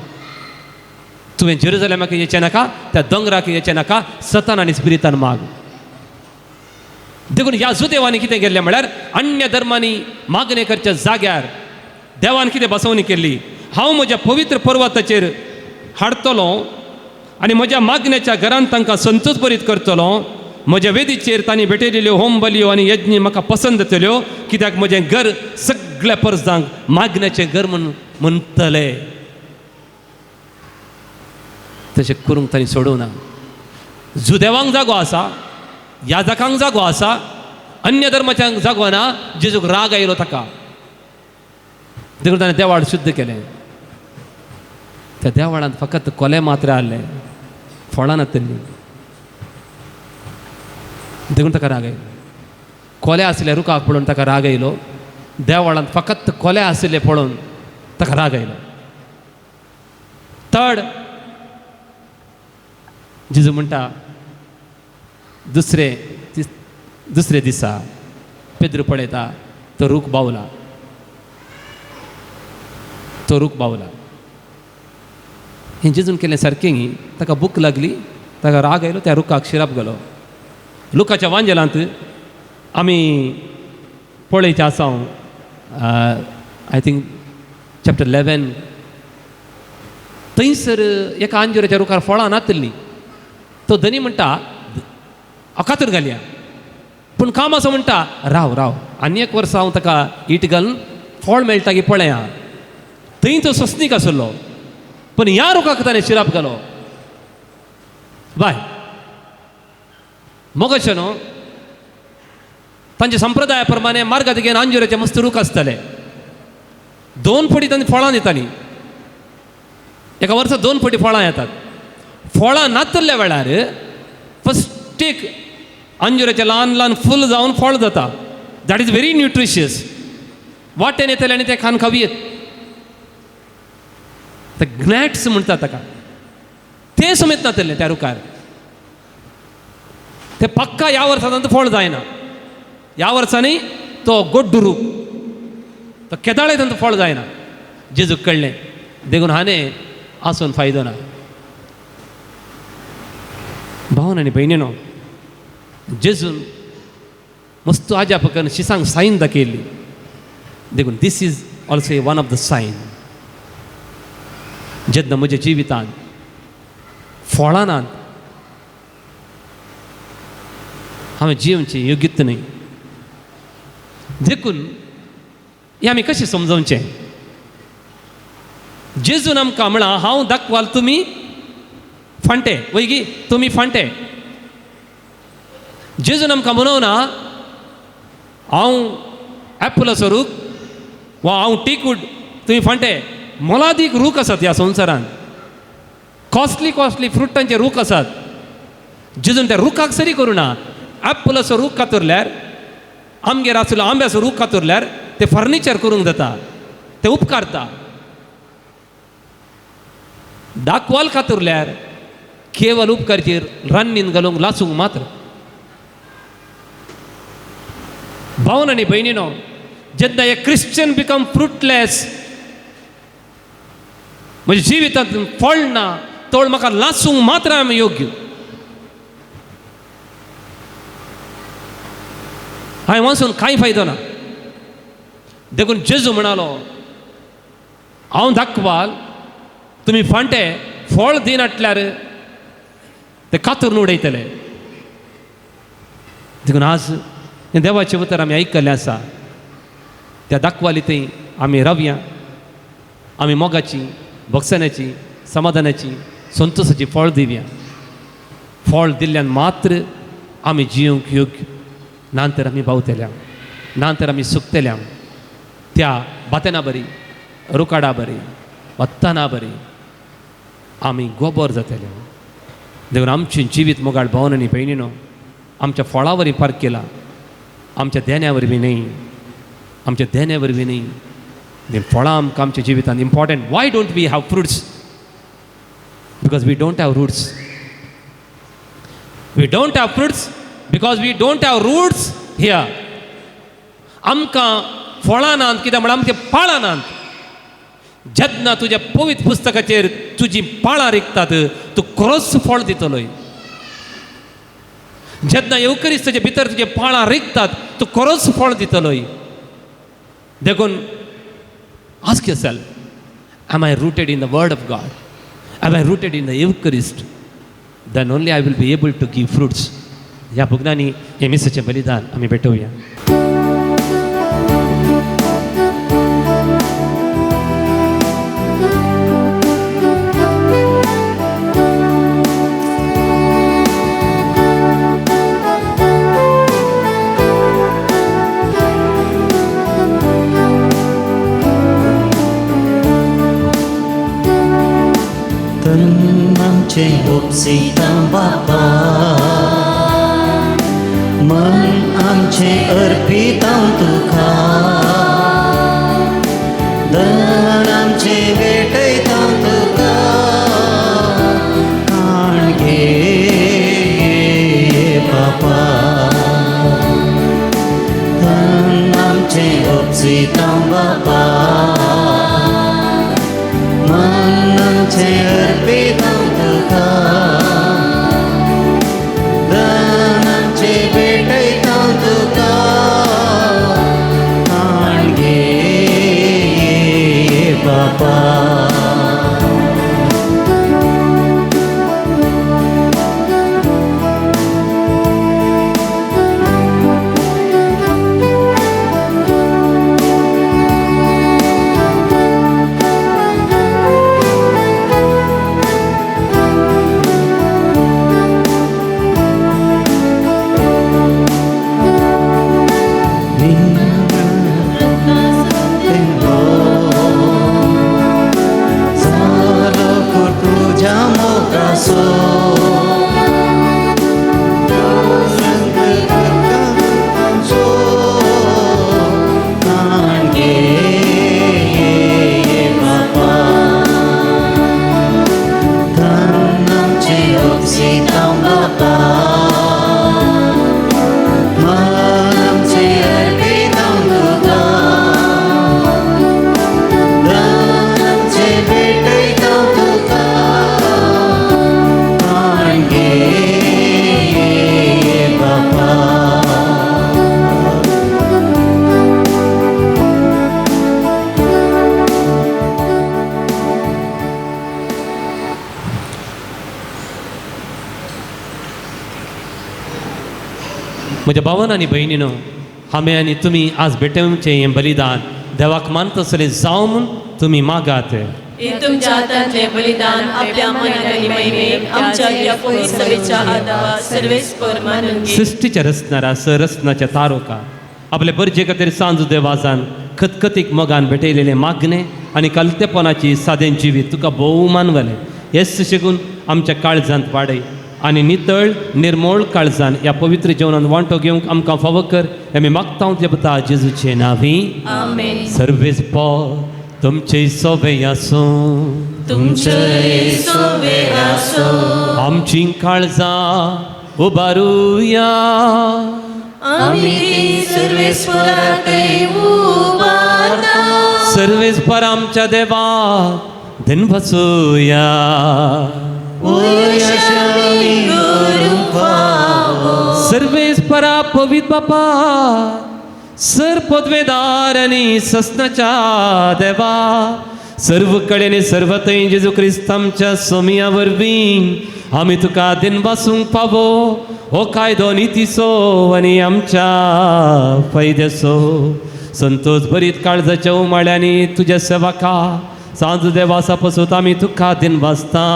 तुवें जेरुसलेमाक येचें नाका त्या दोंगराक येचें नाका सतान आनी स्पिरितान माग देखून ह्या जुदेवांनी कितें केल्लें म्हळ्यार अन्य धर्मांनी मागणे करच्या जाग्यार देवान कितें बसवणी केल्ली हांव म्हज्या पवित्र पर्वताचेर हाडटलो आनी म्हज्या मागण्याच्या घरांत तांकां संतोष भरीत करतलो म्हज्या वेदीचेर तांणी भेटयलेल्यो होम बलयो आनी यज्ञ म्हाका पसंद येतल्यो कित्याक म्हजें घर सगळ्या परजांक मागण्याचें घर म्हूण म्हणटले तशें करूंक तांणी सोडूंक ना जुदेवांक जागो आसा याजकांक जागो आसा अन्य धर्माच्यांक जागो ना जेजूक राग आयलो ताका देखून ताणें देवाळ शुद्ध केलें त्या देवाळांत फकत कोले मात्र आहले फळां नातलीं देखून ताका राग आयलो कोले आसले रुखाक पळोवन ताका राग आयलो देवाळांत फकत कोले आशिल्ले पळोवन ताका राग आयलो थर्ड जेजू म्हणटा दुसरे दिसा पेद्रू पळयता तो रूख बावला हें जेजून केलें सारकें न्ही ताका भूक लागली ताका राग आयलो त्या रुखाक शिराप गेलो लुकाच्या वांजेलांत आमी पळयचे आसा आय थिंक चॅप्टर 11 थंयसर एका आंजुराच्या रुखार फळां नातलीं तो धनी म्हणटा अकातूर घालया पूण काम असो म्हणटा राव आनी 1 वर्स हांव ताका इट घालून फळ मेळटा की पळया थंय तो सस्नीक आसलो पण ह्या रुखाक ताणें शिराप घालो बाय मोगशें न्हू तांचे संप्रदाया प्रमाणे मार्गात घेवन आंजुराचे मस्त रूख आसताले 2 फावटी तांणी फळां दितालीं एका वर्सा 2 फावटी फळां येतात फळां नातल्या वेळार फस्टेक अंजुराचे ल्हान ल्हान फूल जावन फळ जाता. That is very nutritious. वाटेन येतले आनी ते खावन खावयेत. ते ग्नॅट्स म्हणटात ताका. ते समेत नातले त्या रुखार. ते पक्का ह्या वर्सांत फळ जायना. ह्या वर्सांनी तो गोड्डू रूख, तो केदाळेंत फळ जायना. जेजूक कळ्ळें देखून हांणे आसून फायदो ना. भावन आनी भयणीनो, जेजून मस्त आजापकान शिसांक सायन दाखयल्ली. देखून this is also one of the sign. जेन्ना म्हज्या जिवितांत फळां नात, हांवें जिवची योग्यता न्ही. देखून हें आमी कशें समजोवचें? जेजून आमकां म्हणला, हांव दाखवाल तुमी फांटे. वैगी तुमी फांटे. जेजून आमकां म्हणूना हांव एप्पलाचो रूख वा हांव टीकूड, तुमी फांटे. मोलादीक रूख आसात ह्या संवसारांत. कॉस्टली कॉस्टली फ्रुटांचे रूख आसात. जेजून त्या रुखाक सरी करूना. एप्पलाचो रूख कातरल्यार, आमगेर आसलो आंब्याचो रूख कातरल्यार ते फर्निचर करूंक जाता, ते उपकारता. दाखवाल कातरल्यार केवल उपकारचेर रान्नीन घालूंक लासूंक मात्र. भावन आनी भयणीनो, जेन्ना हे क्रिश्चन बिकम फ्रुटलेस, म्हज्या जिवितांत फळ ना, तोळ म्हाका लासूंक मात्र आमी योग्य. हांवें वचून कांय फायदो ना. देखून जेजू म्हणालो, हांव दाखवाल तुमी फांटे. फळ दिनाटल्यार ते कातरून उडयतले. देखून आज हें देवाचें उतर आमी आयकल्लें आसा. त्या दाखवाली थंय आमी रावया. आमी मोगाची, भोगसण्याची, समाधानाची, संतोशाची फळ दिवया. फळ दिल्ल्यान मात्र आमी जिवंक योग्य. नांतर आमी भावतल्या, नांतर आमी सुकतल्या. त्या बातेना बरी, रुकाडा बरी, वत्ताना बरी आमी गोबर जातले. देखून आमचें जिवीत मोगाळ भावन आनी भयणीनो, आमच्या फळा वरवीं पार्क केला. आमच्या देण्या वरवीं न्ही, आमच्या देण्या वरवीं न्ही. देखून फळां आमकां आमच्या जिवितांत important. Why don't we have fruits? Because we don't have roots. We don't have fruits because we don't have roots here. आमकां फळां नात कित्याक म्हळ्यार आमचे पाळां नात. जेन्ना तुज्या पवित्र पुस्तकाचेर तुजी पाळां रिकतात, तूं खरोच फळ दितलोय. जेन्ना येवकरिस्ताचे भितर तुजे पाळां रिकतात, तूं खरोच फळ दितलोय. देखून ask yourself, am I rooted in the word of God? Am I rooted in the Eucharist? Then only I will be able to give fruits. ह्या भुगनांनी हे मिसाचें बलिदान आमी भेटोवया. आमचे उपसिता बापा, मन आमचे अर्पिता तुका. धन आमचे भेटयता तुका. काण घे बापा, धन आमचे उपसिता बापा, मन आमचे अर्पिता तुका. धन आमचे भेटयता तुका. काण घे बापा. म्हज्या भावान आनी भयणीनो, हांवें आनी तुमी आज भेटवचें हें बलिदान देवाक मानतसलें जावं म्हूण तुमी मागात. हे तुमच्या हातांतले बलिदान आपल्या मनाक आनी महिमेक आमच्या ह्या पवित्र सभेच्या आदार सर्वेस्पर मानून घे. सृष्टीच्या रचणारा रचनाच्या तारोका आपले बर्जे खातीर सांज देवाजान खतखतीक मोगान भेटयलेले मागणे आनी कलतेपणाची सादें जिवीत तुका भोव मानवलें. हेच शिकून आमच्या काळजांत वाडय आनी नितळ निर्मळ काळजान ह्या पवित्र जेवणान वांटो घेवंक आमकां फावो कर. आमी मागता ते बता जेजूचे नांवी. आमेन. सर्वेस तुमचे सोबे आसूं, तुमचे सोबे आसूं. आमची काळजां उबारुया. आमी सर्वेस्पराकय उबारता. सर्वेस्पर आमच्या देवाक दिन बसूया. सर्वेस्परा पवित्र बापा, सर पदवेदार आनी ससनाच्या देवा, सर्व कडेन सर्व थंय जेजू क्रिस्त आमच्या सोमिया वरवीं आमी तुका दिन वासूंक फावो. हो कायदो नितीसो आनी आमच्या फायद्याचो. संतोष भरीत काळजाच्या उमाळ्यांनी तुज्या सेवका सांज देवासा पसून आमी तुका दिन वाचता.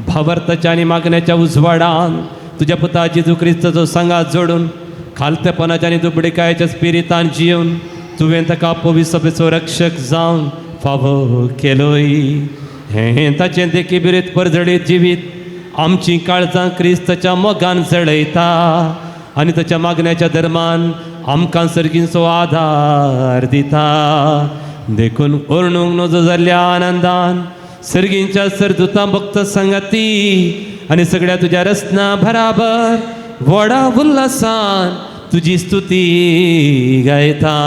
भावार्थाच्या आनी मागण्याच्या उजवाडान तुज्या पुता जेजू क्रिस्ताचो सांगात जोडून खालतेपणाच्या आनी दुबळेकायेच्या स्पिरितान जिवन तुवें ताका पवित्र सभेचो रक्षक जावन फावो केलोय. हें ताचें देखी बिरीत परजळीत जिवीत आमची काळजां क्रिस्ताच्या मोगान जळयता आनी ताच्या मागण्याच्या धर्मान आमकां सर्गींचो आधार दिता. देखून ओरणूंक नजो जाल्ल्या आनंदान सर्गींच्या सरदुतां भक्त संगती आनी सगळ्या तुज्या रचना बराबर व्हडा उल्हासान तुजी स्तुती गायता.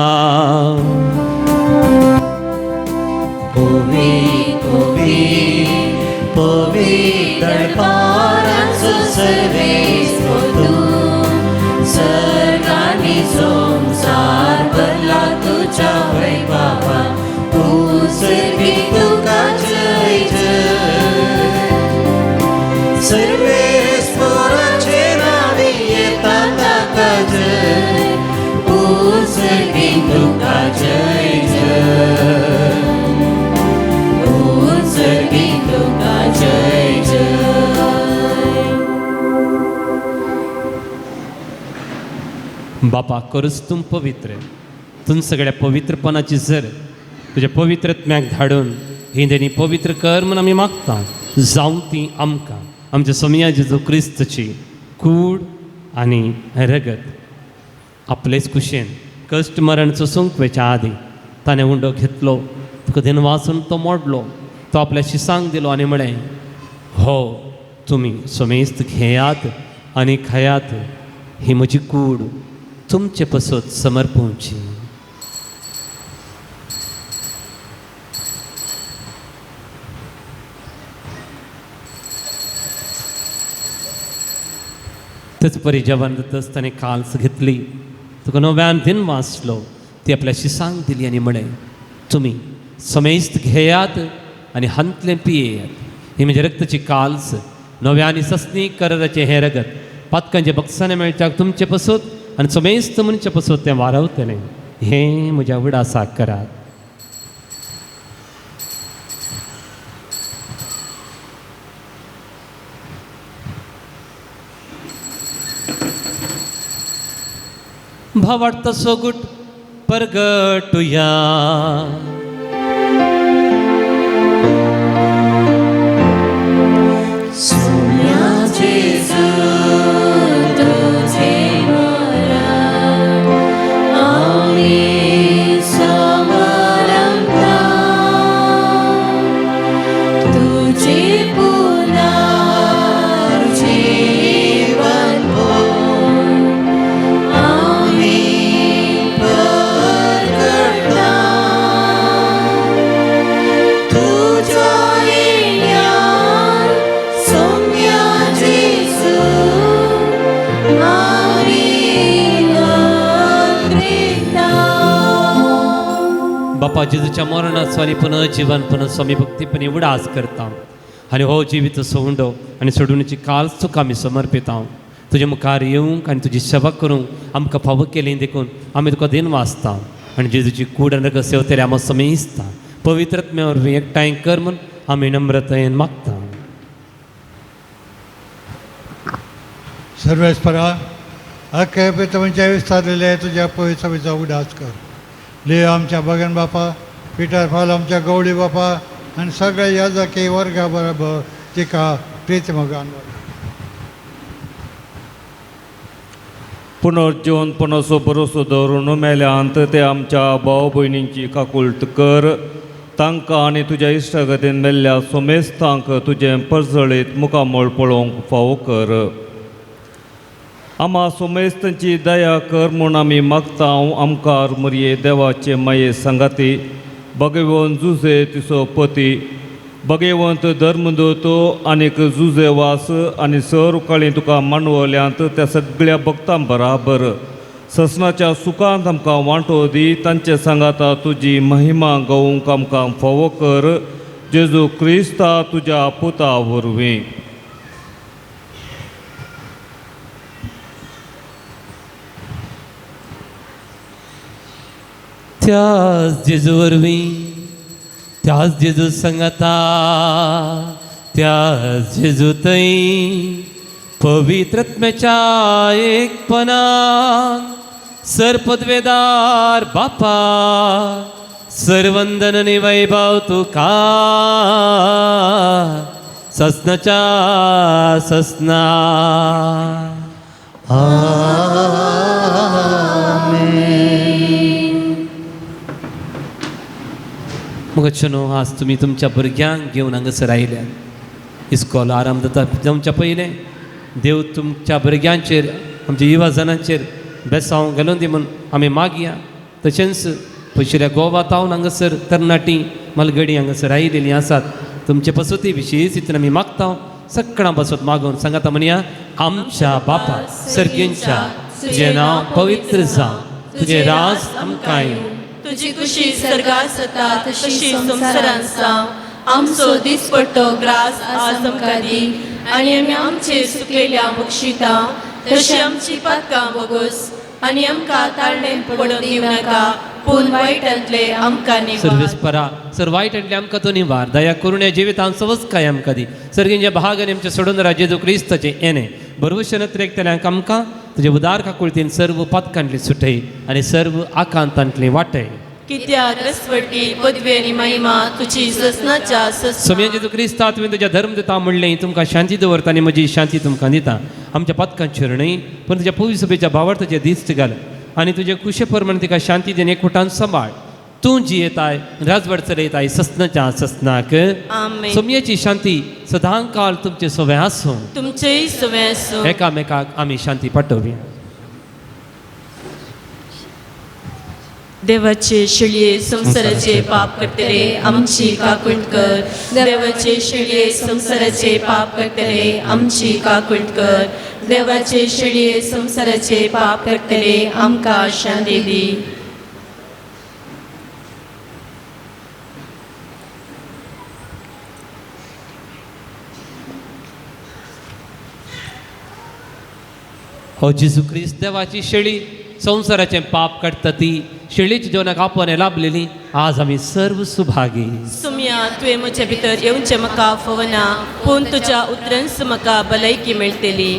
दरबाराचो सर्वेस्पर तूं, सर्गांनी संसार भरला तुज्या वैभवान. तूं सर्गी तुका जय जय. सर्वेस्पराचे नांवी येता ताका जय. तूं सर्गी तुका जय जय. तूं सर्गी तुका जय जय. बापा करूच तूं पवित्र. तूं सगळ्या पवित्रपणाची जर तुज्या पवित्रत्म्याक धाडून ही देणी पवित्र कर म्हूण आमी मागता. जावं ती आमकां आमच्या सोमिया जेजू क्रिस्तची कूड आनी रगत आपलेच कुशेन कश्ट मरण सोसूंक वेच्या आदी ताणें उंडो घेतलो, तुका दिन वाचून तो मोडलो, तो आपल्या शिसांक दिलो आनी म्हळें, हो तुमी सोमेस्त घेयात आनी खायात. ही म्हजी कूड तुमचे पसत समर्पूंची. तेच परी जेवण जातच ताणें काल्स घेतली, तुका नव्यान दिन वाचलो, ती आपल्या शिसांक दिली आनी म्हळें, तुमी समेस्त घेयात आनी हंतलें पियेयात. ही म्हजे रक्ताची काल्स, नव्या आनी सस्नी कराराचें हें रगत पातकांचे बक्षाने मेळच्याक तुमचे पसत आनी समेस्त मनचे पसत तें वारवतलें. हें म्हज्या उडासाक करात. भावार्थ सोगूट परगटुया. बापा जेजूच्या मरणाचो आनी पुनः जीवन पुनः स्वामी भक्तीपणी उडास करता आनी हो जिवीत सोडूंडो आनी सोडूनची काल तुका आमी समर्पिता. तुजे मुखार येवंक आनी तुजी सेवा करूंक आमकां फावो केलें देखून आमी तुका दिन वाचता आनी जेजूची कूड आनी रगत सेवतले आमी समेजता. पवित्रत्मे वरवीं एकठांय कर म्हूण आमी नम्रतायेन मागता. सर्वेस्परा अख्खे पितरांच्या विस्तारलेले तुझ्या पवित्र सभेचा उडास कर. लियो आमच्या भगन बापा, पिटर फाल आमच्या गवडी बापा आनी सगळ्या याजकी वर्गा बरोबर तिका प्रीतीमगान पुनर्जीवन पुनसो भरोसो दवरून मेल्यांत ते आमच्या भाव भयणींची काकुळट कर. तांकां आनी तुज्या इश्टागतीन मेल्ल्या सोमेस्तांक तुजें परजळीत मुखामळ पळोवंक फावो कर. आम्हा सोमेस्तांची दया कर म्हूण आमी मागता. आमकां मरये देवाचे माये संगाती भगवंत जुजे तिचो पती भगवंत धर्मदूत आनीक जुजे वास आनी सर उकाळी तुका मांडवल्यांत त्या सगळ्या भक्तां बराबर ससनाच्या सुखांत आमकां वांटो दी. तांचे सांगाता तुजी महिमा गावूंक आमकां फावो कर. जेजू क्रिस्ता तुज्या पुता वरवीं. त्याच जेजू वरवीं त्याच जेजू संगता त्याच जेजू थंय पवित्रत्म्याच्या एकपणान सरपदवेदार बापा सर्वंदन आनी वैभव तुका ससनाच्या ससना. मुगच्छनो आज तुम्ही तुमच्या भुरग्यांक घेवन हांगासर आयल्यात. इस्कॉल आराम जाता जावच्या पयलें देव तुमच्या भुरग्यांचेर आमच्या युवाजनांचेर बेसांव घालून दी म्हूण आमी मागया. तशेंच पयशेल्या गोवात हांव हांगासर तरणाटी मलगडी हांगासर आयिल्लीं आसात. तुमचे पसोती विशीं चिंतून आमी मागता. सगळां बसत मागून सांगाता म्हणया, आमच्या बापा सर्गींच्या तुजें नांव पवित्र जावं, तुजें राज आमकां येवं, तुजी कुशी सर्गार जाता तशी संवसारांत जावं. आमचो दिसपट्टो ग्रास आज आमकां दी आनी आमी आमचेर सुकलेल्या बक्षिता तशी आमची पातकां बोगोस आनी आमकां ताळणें पडोवन दिवं नाका पूण वायटांतले आमकां निवार. सर्वेस्परा सर वायटांतले आमकां तो निवार. दया करून ह्या जिवितांत सवस्काय आमकां दी. सर्गींचे भाग आनी आमचे सोडून जेजू क्रिस्ताचें येणें भरवशेनत रेखतल्यांक आमकां तुजे उदार काकुळतीन सर्व पातकांतली सुटय आनी सर्व आकांतांतली वाटय. कित्याक रसवटी पदवी आनी महिमा तुजी ससनाच्या सोम्या जेजू क्रिस्ता तुवें तुज्या धर्म दिता म्हणलें तुमकां शांती दवरता आनी म्हजी शांती तुमकां दिता. आमच्या पातकांचेर न्हय पूण तुज्या पवित्र सभेच्या भावार्थाचेर दिश्ट घाल आनी तुजे कुशे प्रमाणे तिका शांती देन एकवटान सांबाळ. तूं जी येताय राजवट चलयताय ससनाच्या ससनाक. आमेन. सोम्याची शांती सदां काळ तुमचे सवे आसूं. तुमचेय सवे आसूं. एकामेकाक आमी शांती पाठोवया. देवाचे शिळये संसाराचे पाप करतले आमची काकुळट कर. देवाचे शिळये संसाराचे पाप करतले आमची काकुळट कर. देवाचे शिळये संसाराचे पाप करतले आमकां शांती दी. हो जेजू क्रिस्त देवाची शेळी संसाराचें पाप काडटा ती शेळीच्या जिवनाक आपोवणे लाभलेली आज आमी सर्व सुभागी. सुम्या तुवें म्हजे भितर येवचें म्हाका फवना पूण तुज्या उतरांस म्हाका भलायकी मेळटली.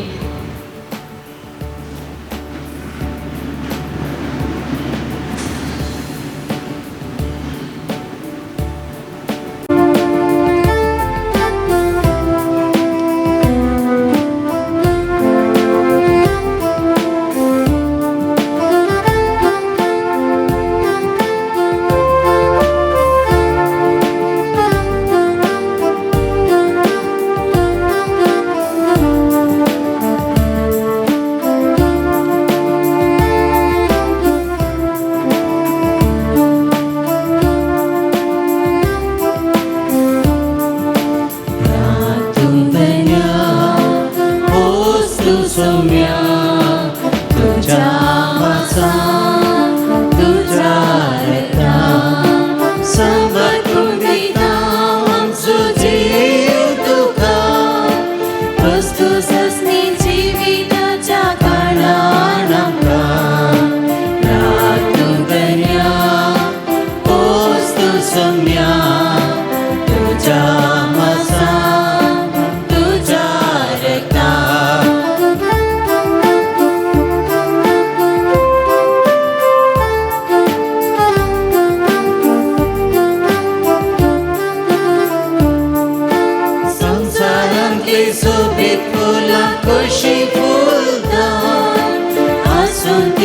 Cristo, Jesus, nem divina.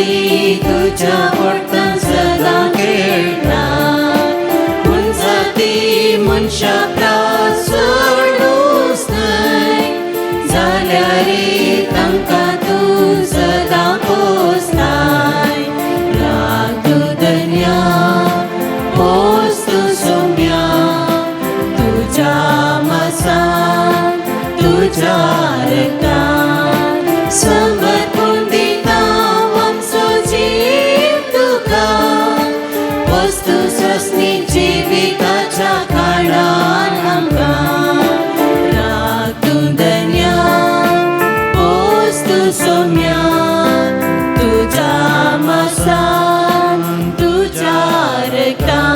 ती तुझ्या ओठांत सदा खेळटात उंचा ती मनशा प्रास सोडूंच न्हय जाल्यार तांकां तूं सदा पोसताय राग तूं धन्या पोस तूं सौम्या तुझ्या मासान तुझ्या रक्तान समर्पण दिता आमचो जीव तुका वस्तू ससनी जिविताच्या काळान आमकां राग तूं धन्या पोस तूं सौम्या तुझ्या मासान तुझ्या रक्तान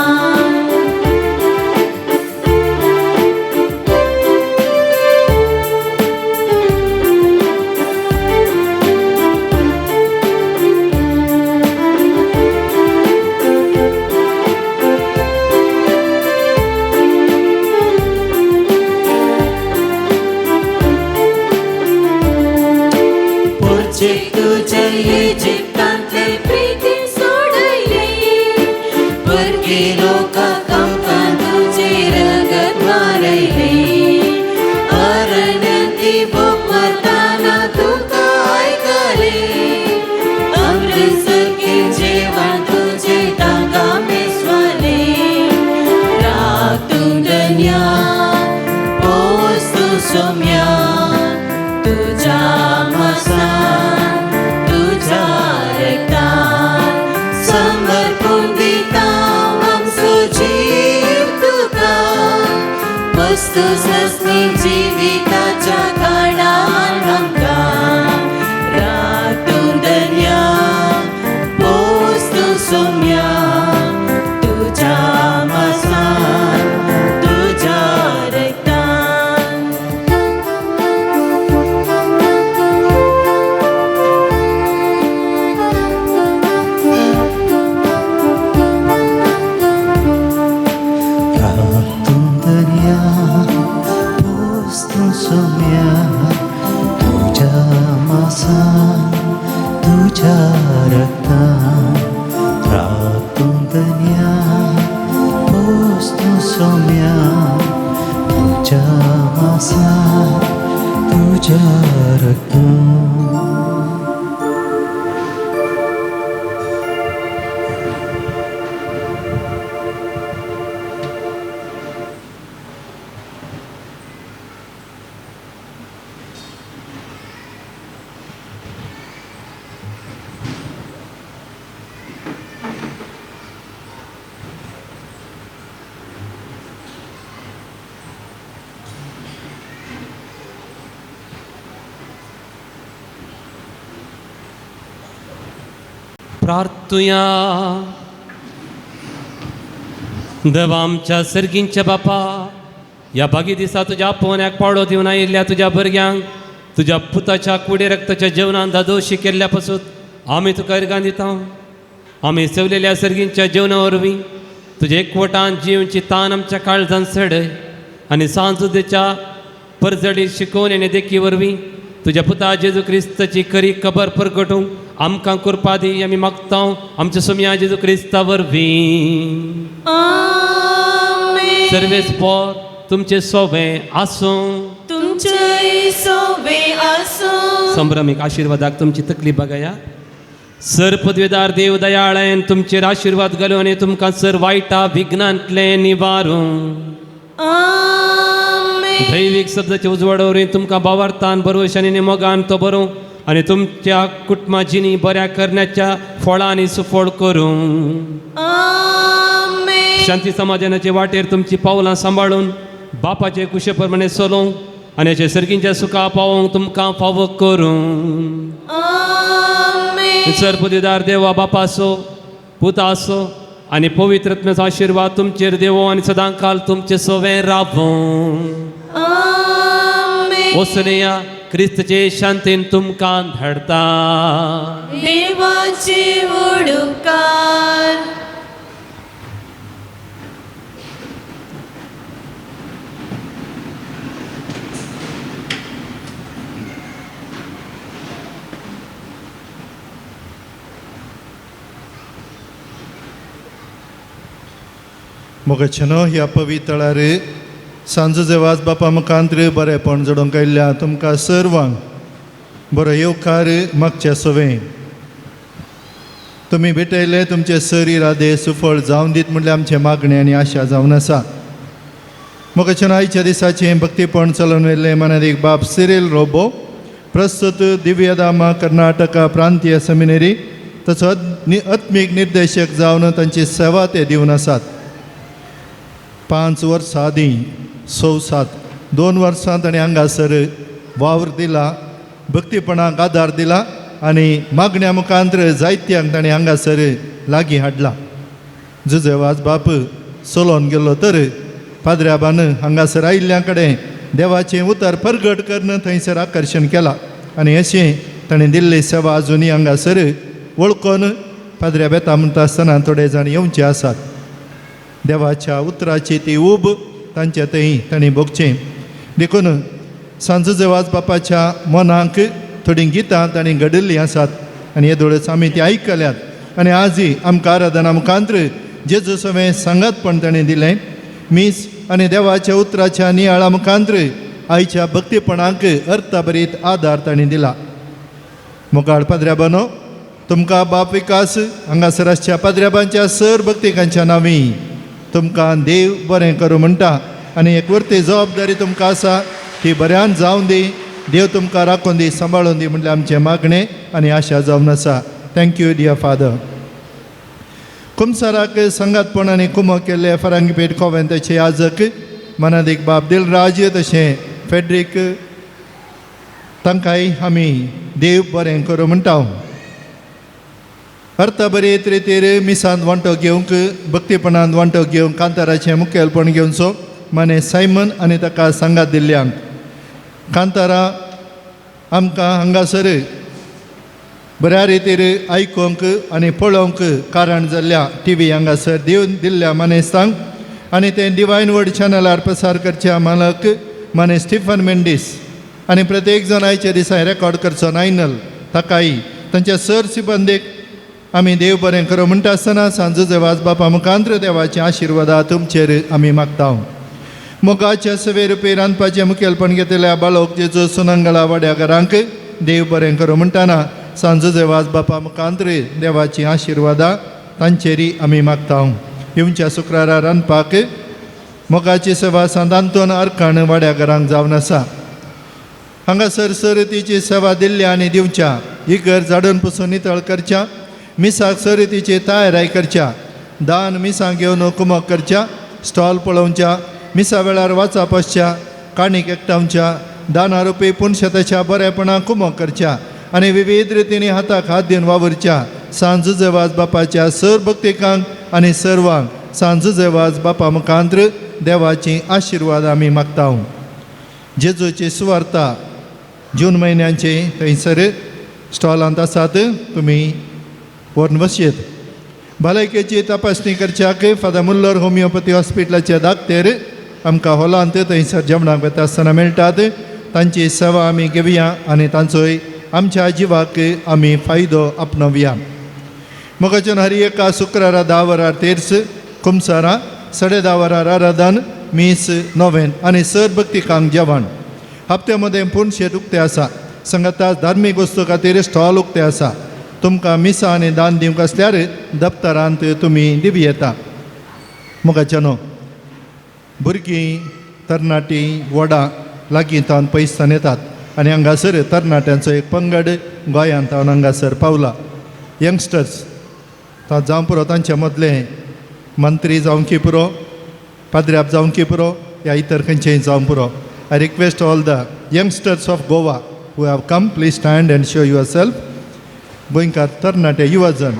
तुझे इजिप्तांतले प्रीतीन सोडयली परकी लोकां आमकां तुजे रगत मारयली अरण्यांत ती भूक मरताना तुका आयकली अमृतसर जेवण तुजे तांकां मेजवाले राग तूं धन्या पोस तूं सौम्या तुझ्या मासान तुझ्या रक्तान समर्पण दिता आमचो जीव तुका वस्तू ससनी जिविताच्या काळान आमकां राग तूं धन्या पोस तूं सौम्या तुझ्या मासान तुझ्या रक्तान सौम्या तुझ्या मासान तुझ्या रक्तान रातून धन्या पोस तूं सौम्या तुझ्या मासान तुझ्या रक्तान प्रार्थुया देवा आमच्या सर्गींच्या बापा या बागी दिसा तुझ्या पोवन्याक पावडो दिवन आयिल्ल्या तुझ्या भुरग्यांक तुझ्या पुताच्या कुडे रक्ताच्या जेवणान दादोशी केल्ल्या पासून आमी तुका इर्गां दिता आमी सेवलेल्या सर्गींच्या जेवणा वरवीं तुजे एकवटान जिवची तान आमच्या काळजान सडय आनी सांजुदेच्या परजडी शिकोवन आनी देखी वरवीं तुज्या पुता जेजू क्रिस्ताची खरी खबर परगटूंक आमकां करपा दी आमी मागता आमच्या सोम्या जेजू क्रिस्ता वरवीं आमेन. सर्वेस्पर तुमचे सोबे आसूं तुमचे सोबे आसूं. संभ्रमीक आशिर्वादाक तुमची तकली बघाया सर पदवीदार देव दयाळेन तुमचेर आशिर्वाद घालूं आनी तुमकां सर वायटा विघ्नांतले निवारूं. आमेन. दैवीक शब्दाचे उजवाडवरी तुमकां भावार्थान भरवशांनी मोगान तो बरो आनी तुमच्या कुटुंबाची बऱ्या करण्याच्या फळांनी सुफळ करूं. आमेन. शांती समाधानाचे वाटेर तुमची पावलां सांबाळून बापाचे कुशे प्रमाणे चलोवंक आनी हेचे सर्गींच्या सुखा पावोवंक तुमकां फावो करूं. आमेन. सर पदवीदार देवा बापा आसो पुता आसो आनी पवित्रत्म्याचो आशिर्वाद तुमचेर देवो आनी सदां काल तुमचे सोवे रावो. आमेन. ओसनेया क्रिस्तचे शांतीन तुमकां धाडटा. देवाचे उपकार. मोगचनो ह्या पवित्रार सांजेचे वाज बापा मुखांत्र बरेपण जोडूंक आयिल्ल्या तुमकां सर्वांक बरो येवकार मागच्या सवें तुमी भेटयले तुमचे शरीर आदे सुफळ जावन दीत म्हणले आमचे मागणे आनी आशा जावन आसा. मोगचनो आयच्या दिसाचे भक्तीपण चलोवन व्हेल्ले मनात एक बाब सिरिल रोबो प्रस्तुत दिव्यधामा कर्नाटका प्रांतीय सेमिनरी तसो आत्मीक निर्देशक जावन तांची सेवा ते दिवन आसात. 5 वर्सां आदीं संवसात 2 वर्सां ताणें हांगासर वावर दिला, भक्तीपणाक आदार दिला आनी मागण्या मुखांत्र जायत्यांक ताणें हांगासर लागीं हाडला. जुजेवाज बाप चलोवन गेलो तर पाद्र्याबान हांगासर आयिल्ल्या कडेन देवाचें उतर परगट करून थंयसर आकर्शण केलां आनी अशें ताणें दिल्ली सेवा आजुनी हांगासर वळखून पाद्र्या बेता म्हणटा आसतना थोडे जाण येवचे आसात. देवाच्या उतराची ती ऊब तांचे थंय ताणें भोगचें देखून सांजेचे वाज बापाच्या मनाक थोडीं गितां ताणें घडयल्लीं आसात आनी हे दोळस आमी ती आयकल्यात आनी आजय आमकां आराधना मुखांत्र जेजू सवें सांगातपण ताणें दिलें. मीस आनी देवाच्या उतराच्या नियाळा मुखांत्र आयच्या भक्तीपणाक अर्थभरीत आदार ताणें दिला. मुखार पाद्र्याबानो तुमकां बाप विकास हांगासर आसच्या पाद्र्याबांच्या सर भक्तिकांच्या नांवी तुमकां देव बरें करूं म्हणटा आनी एक व्हरती जबाबदारी तुमकां आसा ती बऱ्यान जावन दी. देव तुमकां राखून दी, सांबाळून दी म्हणलें आमचें मागणें आनी आशा जावन आसा. Thank you dear father. कुमसाराक संगातपण आनी कुमो केल्ले फरांगीपेट कॉवेंताचे याजक मनादीक बाब दिलराज तशें फेड्रीक तांकांय आमी देव बरें करूं म्हणटा. अर्थभरीत रितीर मिसांत वांटो घेवंक भक्तीपणांत वांटो घेवंक कांताराचें मुखेलपण घेवचो माने सायमन आनी ताका सांगात दिल्ल्यांक. कांतारा आमकां हांगासर बऱ्या रितीर आयकूंक आनी पळोवंक कारण जाल्ल्या TV हांगासर दिवन दिल्ल्या मानेस्तांक आनी ते डिवायन वर्ड चॅनलार प्रसार करच्या मालक माने स्टिफन मेंडीस आनी प्रत्येक जण आयच्या दिसा रेकॉर्ड करचो नायनल ताकाय तांच्या सर सिबंदीक आमी देव बरें करूं म्हणटा आसतना सांजेचे वाज बापा मुखांत्र देवाचें आशिर्वादा तुमचेर आमी मागता. मोगाच्या सवे रुपये रांदपाचें मुखेलपण घेतलेल्या बाळोक जेजू सुनंगला वाड्या घरांक देव बरें करूं म्हणटाना सांजेचे वाज बापा मुखांत्र देवाची आशिर्वादा तांचेरी आमी मागता. येवच्या शुक्रारा रांदपाक मोगाची सेवा सांतांतून अर्काण वाड्या घरांक जावन आसा. हांगासर सर्तीची सेवा दिल्ल्या आनी दिवच्या, इगर झाडून पुसून नितळ करच्या, मिसाक सर्तीची तयाराय करच्या, दान मिसां घेवन कुमक करच्या, स्टॉल पळोवच्या, मिसा वेळार वाचप आसच्या, काणीक एकठांवच्या, दाना रुपी पुणशताच्या बरेपणां कुमक करच्या आनी विविध रितींनी हाताक हात दिवन वावरच्या. सांजेचे वाज बापाच्या सर भक्तिकांक आनी सर्वांक सांजेचे वाज बापा मुखांत्र देवाची आशिर्वाद आमी मागता. जेजूची सुवार्ता जून म्हयन्याचे थंयसर स्टॉलांत आसात, तुमी व्हरून बसयेत. भलायकेची तपासणी करच्याक फादर मुल्लर होमिओपॅथी हॉस्पिटलाचे धाकटेर आमकां हॉलांत थंयसर जेवणाक वेता आसतना मेळटात. तांची सेवा आमी घेवया आनी तांचोय आमच्या जिवाक आमी फायदो आपणावया. मोगाच्यान हरी एका शुक्रारा 10 वरार तेर्स, कुमसारा 10:30 वरार आराधन, मीस 9 आनी सर भक्तिकांक जेवण. हप्त्यामध्ये पुणशेत उक्ते आसा. संगतास धार्मीक वस्तू खातीर स्टॉल उक्ते आसा. तुमकां मिसा आनी दान दिवंक आसल्यार दप्तरांत तुमी दिवं येता. मोगाच्यानो भुरगीं तरणाटी वडा लागीं तावन पयसान येतात आनी हांगासर तरणाट्यांचो एक पंगड गोंयांत तावन हांगासर पावला. यंगस्टर्स तो जावं पुरो, तांचे मदले मंत्री जावंकी पुरो, पाद्र्याप जावंकी पुरो या इतर खंयचेय जावं पुरो. I request all the youngsters of Goa who have come, please stand end show your self. गोंयकार तरणाटे युवजन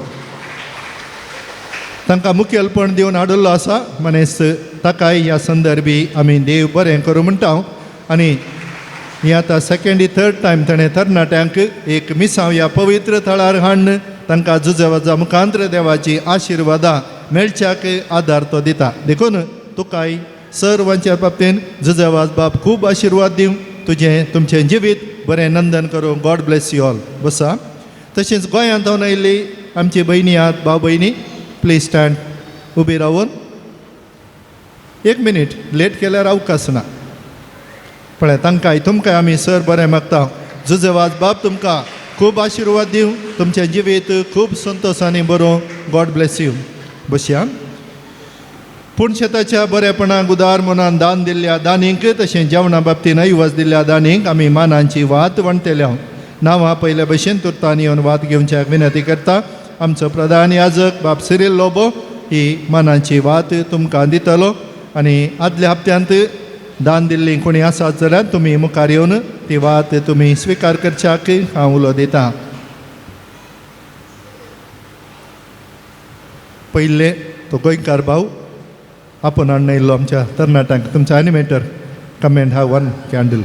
तांकां मुखेलपण दिवन हाडुल्लो आसा. मनेस ताकाय ह्या संदर्भी आमी देव बरें करूं म्हणटा. आनी ही आतां 2nd 3rd टायम ताणें तरणाट्यांक एक मिसांव ह्या पवित्र थळार हाडून तांकां जुजेवाजा मुखांत्र देवाची आशिर्वादा मेळच्याक आदार तो दिता. देखून तुकाय सर्वांच्या बाबतीन जुजेवाज बाब खूब आशिर्वाद दिवं, तुमचें जिवीत बरें नंदन करूं. God bless you all. बसा. तशेंच गोंयांत जावन आयिल्ली आमची भयणी आहात, भाव भयणी, प्लीज स्टँड, उबी रावन. 1 मिनीट लेट केल्यार अवकाश ना. पळय तांकांय तुमकांय आमी सर बरें मागता. जुजेवाज बाब तुमकां खूब आशिर्वाद दिवं, तुमचें जिवीत खूब संतोशांनी बरो. God bless you. बसया. पुणशेताच्या बरेपणाक उदार मनान दान दिल्ल्या दानीक तशें जेवणा बाबतीन अयवज दिल्ल्या दानीक आमी मानांची वात वणटल्या. नांवां पयले भशेन तुर्तान येवन वात घेवच्याक विनंती करता. आमचो प्रधान याजक बाब सिरील लोबो ही मानांची वात तुमकां दितलो. आनी आदल्या हप्त्यांत दान दिल्ली कोणी आसात जाल्यार तुमी मुखार येवन ती वात तुमी स्विकार करच्याक हांव उलो दितां. पयले तो गोंयकार भाऊ आपण हाडून आमच्या तरणाट्यांक. तुमचा एनिमेटर कमेंट हा 1 कॅन्डल.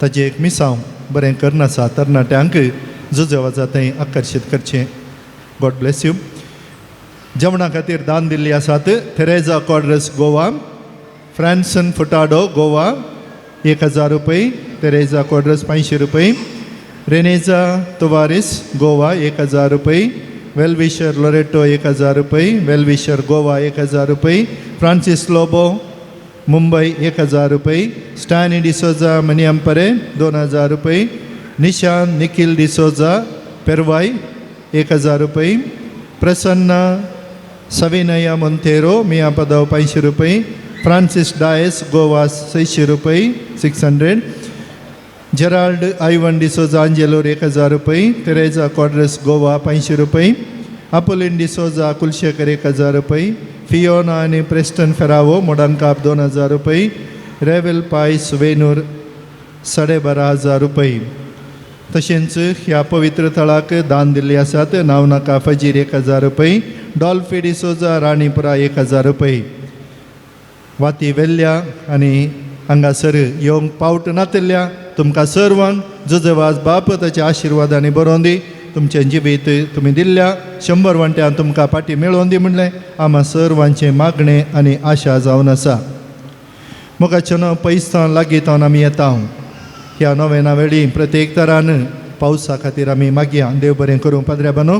ताजें एक मिसांव बरें करन आसा तरणाट्यांक जुजेवाजा थंय आकर्शीत करचें. God bless you. जेवणा खातीर दान दिल्ली आसात. थेरेजा कॉड्रस गोवा, फ्रान्सन फुटाडो गोवा 1000 रुपये, थेरेजा कॉड्रस 500 रुपये, रेनेजा तुवारिस गोवा 1000 रुपये, वेलविशर लोरेटो 1000 रुपये, वेलविशर गोवा 1000 रुपये, फ्रांसिस लोबो मुंबई 1000 रुपये, स्टॅनी डिसोजा मनियंपरे 2000 रुपये, निशान निखिल डिसोजा पेरवाई 1000 रुपये, प्रसन्न सविनया मोंतेरो मिया पदाव 500 रुपये, फ्रांसिस डायस गोवा 600 रुपये 600, जेराल्ड आयवन डिसोजा अंजेलोर 1000 रुपये, तेरेजा कॉड्रस गोवा 500 रुपये, अपोलिन डिसोजा कुलशेकर 1000 रुपये, फियोना आणि प्रेस्टन फेरावो मोडांकाप 2000 रुपये, रेवेल पायस वेनूर 12,500 रुपये. तशेंच ह्या पवित्र थळाक दान दिल्ली आसात. नांव नाका फजीर 1000 रुपये, डॉल्फी डिसोजा राणीपुरा 1000 रुपये. वाती वेल्ल्या आनी हांगासर येवंक पावट नातिल्ल्या तुमकां सर्वांक जुजेवाज बाप ताच्या आशिर्वादांनी बरोवन दी. तुमचें जिवीत तुमी दिल्ल्या 100 वंट्यान तुमकां फाटीं मेळोवन दी म्हणलें आम्हा सर्वांचें मागणें आनी आशा जावन आसा. मोगाचें न्हय पयसां लागीं जावन आमी येता. ह्या नोवेना वेळी प्रत्येक तरान पावसा खातीर आमी मागया. देव बरें करूं. पाद्र्या बानो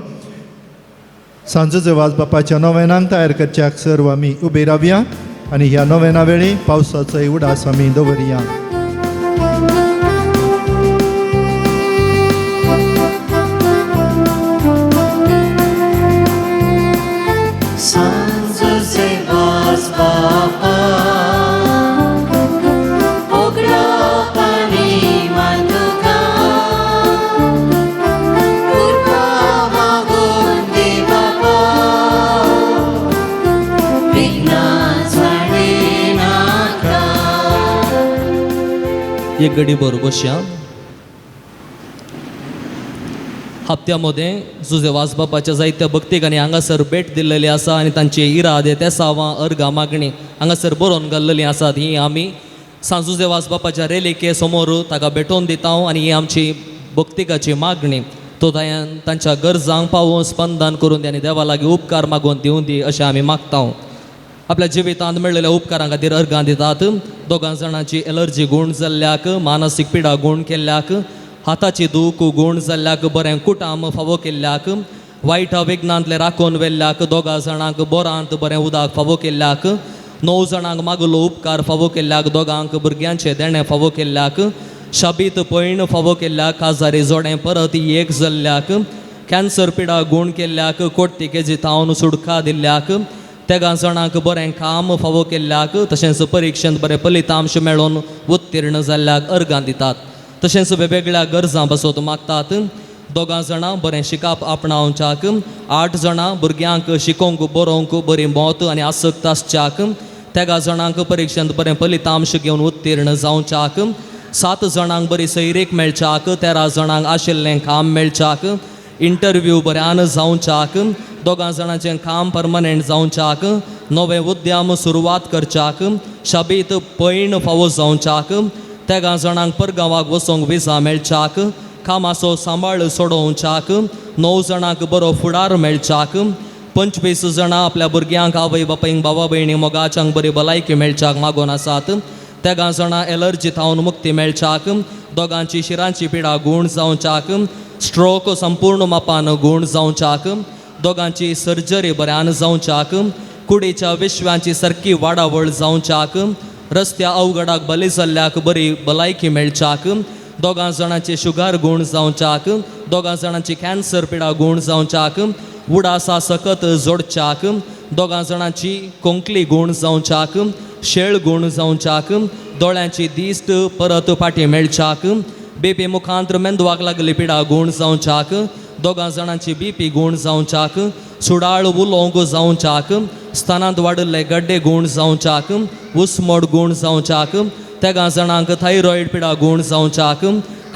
सांजुजेवाज बापाच्या नोवेनांक तयार करच्याक सर्व आमी उबे रावया आनी ह्या नोवेना वेळी पावसाचोय उडास आमी दवरया. एक घडी बरोबर बसया. हप्त्यामध्ये जुजेवाज बापाच्या जायत्या भक्तिकांनी हांगासर भेट दिल्लेली आसा आनी तांचे इरादे तेसावां अर्गां मागणी हांगासर बरोवन घाल्लेलीं आसात. ही आमी सांजुजेवाज बापाच्या रेलिके समोर ताका भेटोवन दिता आनी ही आमची भक्तिकाची मागणी तो तांच्या गरजांक पावोवन स्पंदन करून दी आनी देवा लागीं उपकार मागून दिवं दी अशें आमी मागता. आपल्या जिवितांत मेळिल्ल्या उपकारां खातीर अर्गां दितात. 2 जाणांची एलर्जी गूण जाल्ल्याक, मानसीक पिडा गूण केल्ल्याक, हाताची दूख गूण जाल्ल्याक, बरें कुटाम फावो केल्ल्याक, वायट विघ्नांतले राखून व्हेल्ल्याक, 2 जाणांक बोरांत बरें उदक फावो केल्ल्याक, 9 जाणांक मागलो उपकार फावो केल्ल्याक, 2 भुरग्यांचे देणे फावो केल्ल्याक, शाबीत पयण फावो केल्ल्याक, काजारी जोडें परत एक जाल्ल्याक, कॅन्सर पिडा गूण केल्ल्याक, कोर्टिकेजी तावन सुडका दिल्ल्याक, 3 जाणांक बरें काम फावो केल्ल्याक, तशेंच परिक्षेंत बरें फलितांश मेळोवन उत्तीर्ण जाल्ल्याक अर्गां दितात. तशेंच वेगवेगळ्या गरजां बसोत मागतात. 2 जाणां बरें शिकप आपणावच्याक, 8 जाणां भुरग्यांक शिकोवंक बरोवंक बरी मोत आनी आसक्त आसच्याक, 3 जाणांक परिक्षेंत बरें फलितांश घेवन उत्तीर्ण जावच्याक, 7 जाणांक बरी सैरीक मेळच्याक, 13 जाणांक आशिल्लें काम मेळच्याक, इंटरव्यू बऱ्यान जावच्याक, 2 जाणांचें काम परमनंट जावच्याक, नवे उद्यम सुरवात करच्याक, शाबीत पयण फावो जावच्याक, 3 जाणांक परगांवाक वचोंक विजा मेळच्याक, कामाचो सांबाळ सोडोवच्याक, 9 जाणांक बरो फुडार मेळच्याक, 25 जाणां आपल्या भुरग्यांक आवय बापायक भावा भयणी मोगाच्यांक बरी भलायकी मेळच्याक मागून आसात. 3 जाणां एलर्जी थावन मुक्ती मेळच्याक, 2 शिरांची पिडा गूण जावच्याक, स्ट्रोक संपूर्ण मापान गूण जावच्याक, 2 सर्जरी बऱ्यान जावच्याक, कुडीच्या विश्वांची सारकी वाडावळ जावच्याक रस्त्या अवघडाक बली जाल्ल्याक बरी भलायकी मेळच्याक दोगां जाणांचे शुगर गूण जावच्याक दोगां जाणांची कॅन्सर पिडा गूण जावच्याक उडासा सकत जोडच्याक दोगां जाणांची कोंकली गूण जावच्याक शेळ गूण जावच्याक दोळ्यांची दिश्ट परत फाटी मेळच्याक बीपी मुखांत्र मेंदवाक लागली पिडा गूण जावच्याक दोगां जाणांची बीपी गूण जावच्याक सुडाळ उलोवंक जावच्याक स्थानांत वाडिल्ले गड्डे गूण जावच्याक उसमोड गूण जावच्याक तेगा जाणांक थायरॉयड पिडा गूण जावच्याक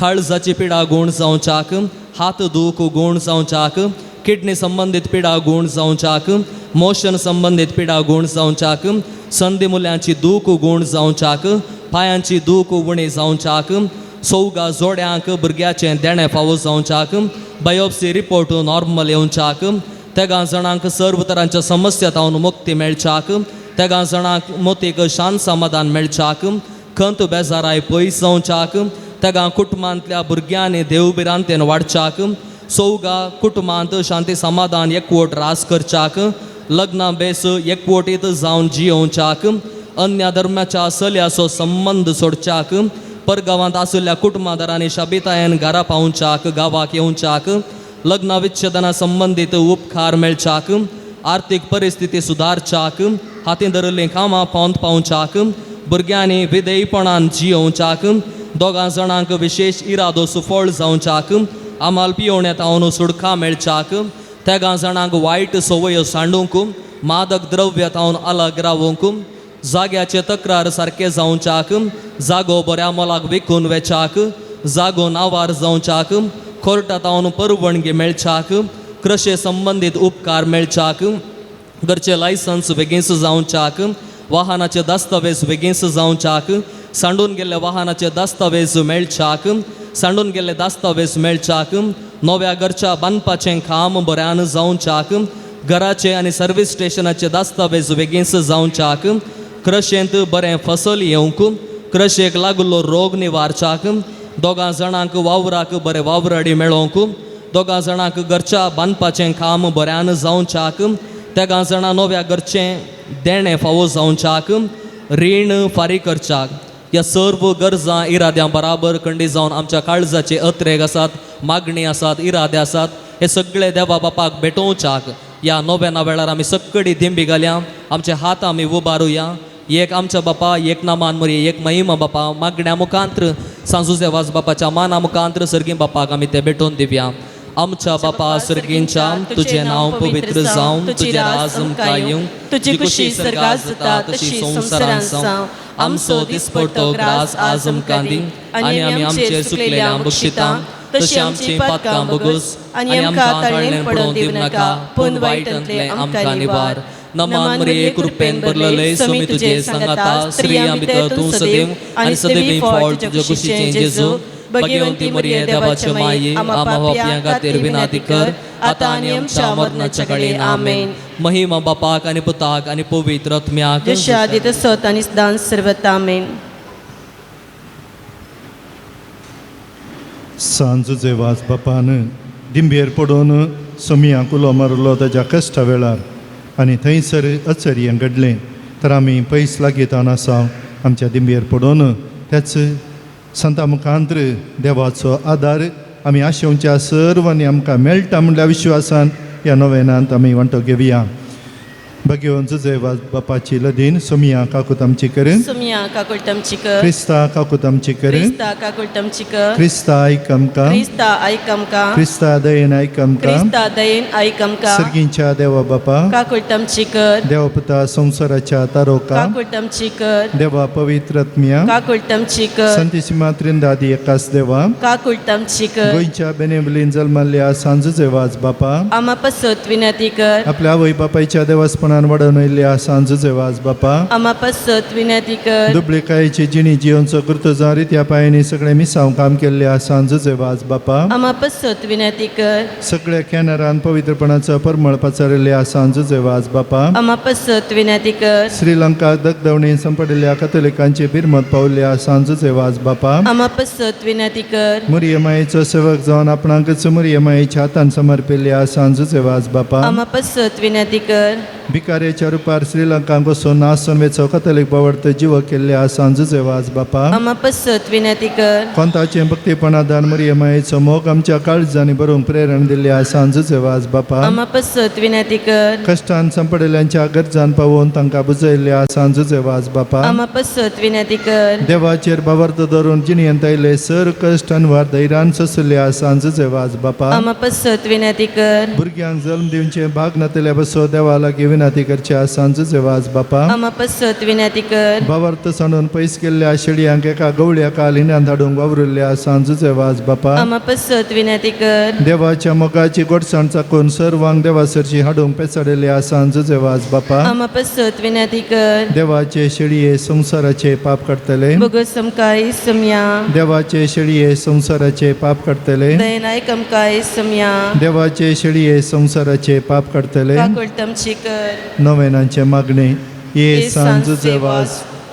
काळजाची पिडा गूण जावच्याक हात दूख गूण जावच्याक किडनी संबंधित पिडा गूण जावच्याक मोशन संबंधित पिडा गूण जावच्याक संधी मुल्यांची दूख गूण जावच्याक पायांची दूख उणी जावच्याक सौगा जोड्यांक भुरग्याचें देणें फावो जावच्याक बायोप्सी रिपोर्ट नॉर्मल येवच्याक तेगा जाणांक सर्व तरांच्या समस्यातावन मुक्ती मेळच्याक तेगा जाणांक मोतीक शांत समाधान मेळच्याक खंत बेजाराय पयस जावच्याक तेगा कुटुंबांतल्या भुरग्यांनी देवबिरांतेन वाडच्याक सौगा कुटुंबांत शांती समाधान एकवट रास करच्याक लग्ना बेस एकवटीत जावन जियोवच्याक अन्य धर्माच्या सल्याचो संबंध सोडच्याक परगांवांत आशिल्ल्या कुटुंबादारांनी शाबितायेन घरा पावच्याक गांवाक येवच्याक लग्न विच्छेदना संबंधीत उपकार मेळच्याक आर्थीक परिस्थिती सुदारच्याक हातीन धरिल्लीं कामां पावंत पावच्याक भुरग्यांनी विधेयपणान जियोवच्याक दोगां जाणांक विशेष इरादो सुफळ जावच्याक आमाल पियोवण्यातावन सुडका मेळच्याक तेगा जाणांक वायट संवयो सांडूंक मादक द्रव्यातावन अलग रावूंक जाग्याचे तक्रार सारके जावच्याक जागो बऱ्या मोलाक विकून वेचाक जागो नावार जावच्याक कोर्टातावन परवणगी मेळच्याक कृषी संबंधीत उपकार मेळच्याक घरचे लायसन्स बेगीस जावच्याक वाहनाचे दस्तावेज बेगीस जावच्याक सांडून गेल्ले वाहनाचे दस्तावेज मेळच्याक सांडून गेल्ले दस्तावेज मेळच्याक नव्या घरच्या बांदपाचें काम बऱ्यान जावच्याक घराचे आनी सर्वीस स्टेशनाचे दस्तावेज बेगीस जावच्याक कृषेंत बरें फसल येवंक कृषेक लागुल्लो रोग निवारच्याक दोगां जाणांक वावराक बरें वावराडी मेळोवंक दोगां जाणांक घरच्या बांदपाचें काम बऱ्यान जावच्याक तेगा जाणां नव्या घरचें देणें फावो जावच्याक रीण फारीक करच्याक ह्या सर्व गरजां इराद्यां बराबर खंडी जावन आमच्या काळजाचे अत्रेक आसात मागणी आसात इरादे आसात हे सगळे देवा बापाक भेटोवच्याक ह्या नव्या वेळार आमी सक्कडी दिंबी घालया आमचे हात आमी उबारुया एक आमच्या बापा एक नामान मरी एक महिमा बापा मागण्या मुखांत्र सांजुजे वाज बापाच्या माना मुखांत्र सर्गी बापाक आमी ते भेटोवन दिवया आमच्या बापा सर्गींच्या तुझे नाव पवित्र जावं तुझे राज येवं तुझी खुशी सर्गास जाता तशी संवसारांत जावं आमचो दिसपट्टो ग्रास आज आमकां दी आनी आमी आमचेर चुकलेल्या बक्षितां तशी आमची पातकां बगूस आनी आमकां ताळणेन पडोवन दिव नाका पूण वायटांतले आमकां निवार नमान मरिये कृपेन भरलेले समी तुझे सांगाता स्त्रियां भितर तूं सदैव आनी सदैव फळ तुजे कुशीचें जेजू भगवंती मरिये देवाचे माये आम्हा पापियां खातीर विनाती कर आतां आनी आमच्या मरणाच्या काळी आमेन महिमा बापाक आनी पुताक आनी पवित्र आत्म्याक जशें आदीं सत आनी सदां सर्वत आमेन सांजुजे वाज बापान दिंबेर पडोवन समियांक उलो मारलो ताच्या कश्टा वेळार आनी थंयसर अचर्यें घडलें तर आमी पयस लागीतान आसा आमच्या दिंबेर पडोवन त्याच संता मुखांत्र देवाचो आदार आमी आशेवच्या सर्वांनी आमकां मेळटा म्हणल्या विश्वासान ह्या नोवेनांत आमी वांटो घेवया भगवंत जुजे वाज बापाची लदीन सोमिया काकूत आमची कर सोमिया काकूट आमची कर क्रिस्ता काकूत आमची कर क्रिस्ता काकूट आमची कर क्रिस्ता ऐक आमकां क्रिस्ता ऐक आमकां क्रिस्ता दयेन ऐक आमकां क्रिस्ता दयेन ऐक आमकां सर्गींच्या देवा बापा काकूट आमची कर देवपुता संवसाराच्या तारोका काकूट आमची कर देवा पवित्र आत्म्या काकूट आमची कर संतिसिमा त्रिंदादी एकाच देवा काकूट आमची कर गोंयच्या बेनेवलीन जल्माल्ल्या सांजुजे वाज बापा आम्हा पसत विनंती कर आपल्या आवय बापायच्या देवासपणान वाडवयल्ल्या सांजुजे वाज बापा आम्हा पसत विनंती कर दुबळेकायेची जिणी जियोंचो करतो जारी त्या पायांनी सगळे मिसांव काम केल्ल्या सांजुजे वाज बापा आम्हा पसत विनंती कर सगळ्या कॅनरान पवित्रपणाचो परमळ पसरल्या सांजुजे वाज बापा आम्हा पसत विनंती कर श्रीलंका दगदवणी संपडलेल्या कथोलिकांची बिरमत पावल्या सांजुजे वाज बापा आम्हा पसत विनंती कर मुरियमायेचो सेवक जावन आपणाकच मुरियमायेच्या हातान समर्पिल्ल्या सांजुजे वाज बापा आम्हा पसत विनंती कर भिकाऱ्याच्या रुपार श्रीलंकांक वचून नासून वेचो कथलीक बावडतो जिव केल्ल्या सांजुचे वाज बापा आम्हा पसत विनंती कर कोंताचे भक्तीपणादान मरिये मायेचो मोग आमच्या काळजांनी बरोवंक प्रेरण दिल्ल्या सांजुचे वाज बापा आम्हा पसत विनंती कर कष्टान संपडलेल्यांच्या गरजान पावोवन तांकां बुजयल्ल्या सांजुचे वाज बापा आम्हा पसत विनंती कर देवाचेर बावर्त धरून जिणेंत आयले सर कश्ट अनवार धैर्यान सोंसल्या सांजुचे वाज बापा आम्हा पसत विनंती कर भुरग्यांक जल्म दिवचे भाग नातल्या बसो देवा लागीं विनंती करच्या सांजुचे वाज बापा आम्हा पसत विनंती कर बावर्त सांडून पयस केल्ल्या शेडयांक एका गवळ्या कालिन्यान धाडूंक वावरिल्ल्या सांजुचे वाज बापा आम्हा पसत विनंती कर देवाच्या मोगाची गोडसाण चाकून सर्वांक देवासरची हाडूंक पेसाडिल्ल्या सांजुचे वाज बापा आम्हा पसत विनंती कर देवाचे शेडये संसाराचे पाप काडतले बोगस आमकां समया देवाचे शेडये संसाराचे पाप काडतले दयनायक आमकां समया देवाचे शेडये संसाराचे पाप काडतले काकूळ तमची कर नोवेनांचे मागणे ये सांजुचे वाज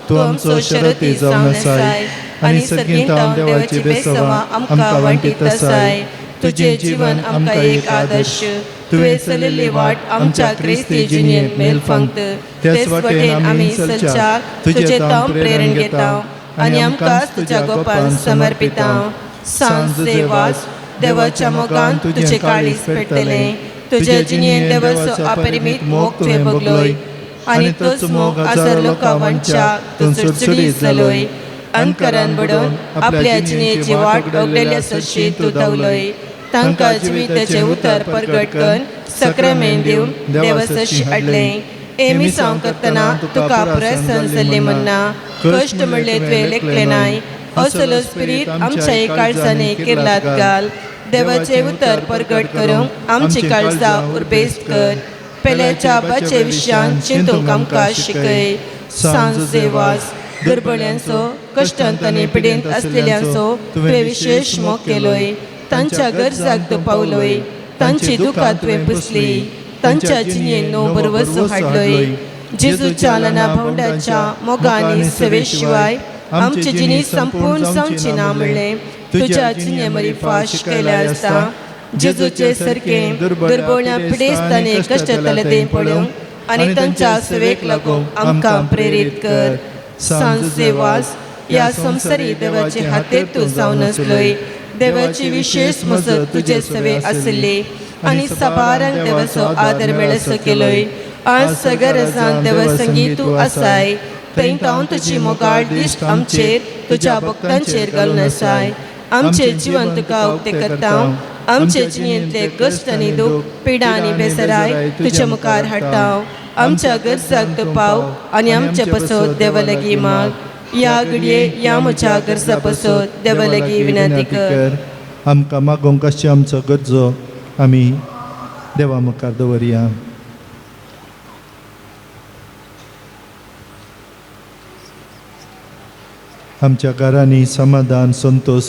तूं आमचो शरती जावन आसाय आनी सर्गींत हांव देवाची बेसवा आमकां वांटीत आसाय तुजें जीवन आमकां एक आदर्श तुवें चलिल्ली वाट आमच्या क्रिस्ती जिणेंत मेल फांगत तेच वाटेन आमी चलच्या तुजें तांव प्रेरण घेता आनी आमकांच तुज्या गोपान समर्पिता सांजुचे वाज देवाच्या मोगान तुजें काळीज पेटतलें तुजे जिणेंत देवाचो अपरिमीत मोग तुवें भोगलोय आनी तोच मोग आजार लोकां वांच्या तूं सुडसुडीत जालोय अनकरान बडोवन आपल्या जिणेची वाट ओगलेल्या सशी तूं धांवलोय तांकां जिविताचें उतर परगट करून सक्रामेंत दिवन देवासशी हाडलें एमी सांग करतना तुका प्रसन जाल्ली म्हणना कश्ट म्हणले तुवें लेखलें नाय असलो स्पिरीत आमच्या काळजांनी किर्लात घाल देवाचे उतर परगट करूंक आमची काळजां उर्बेस्त कर पेल्याच्या बाचे विशयान चिंतूंक आमकां शिकय सांजुचे वाज गरबड्यांचो कश्टांत आनी पिडेंत आसलेल्यांचो तुवें विशेश मोग केलोय तांच्या गरजाक तूं पावलोय तांची दुखां तुवें पुसली तांच्या जिणेंत नो बरवसो हाडलोय जेजूच्या ल्हाना भावंडाच्या मोगांनी सेवे शिवाय आमची जिणी संपूर्ण जावची ना म्हणलें तुज्या जिणे मरी फाश केल्या आसता जेजूचे सारकें दुर्बळ्या पिडेस्त आनी कश्टांतले तें पळोवंक आनी तांच्या सेवेक लागून आमकां प्रेरीत कर सांजुचे वाज ह्या संवसारी देवाचे हातीर तूं जावन आसलोय देवाची विशेष मजत तुजे सेवे आसली आनी साबाराक देवाचो आदर मेळसो केलोय आज सगळ्या देवा संगीत तूं आसाय थंय हांव तुजी मोगाळ दिश्ट आमचेर तुज्या भक्तांचेर घालून आसाय आमचे जिवन तुका उक्ते करता आमचे जिणेंतले कश्ट आनी दूख पिडा आनी बेसराय तुज्या मुखार हाडटा आमच्या गरजाक तूं पाव आनी आमचे पसत देवा लागीं माग या घडये या म्हज्या गरजा पसत देवा लागीं विनंती कर आमकां मागोवंक कशें आमचो गरजो आमी देवा मुखार दवरया आमच्या घरांनी समाधान संतोष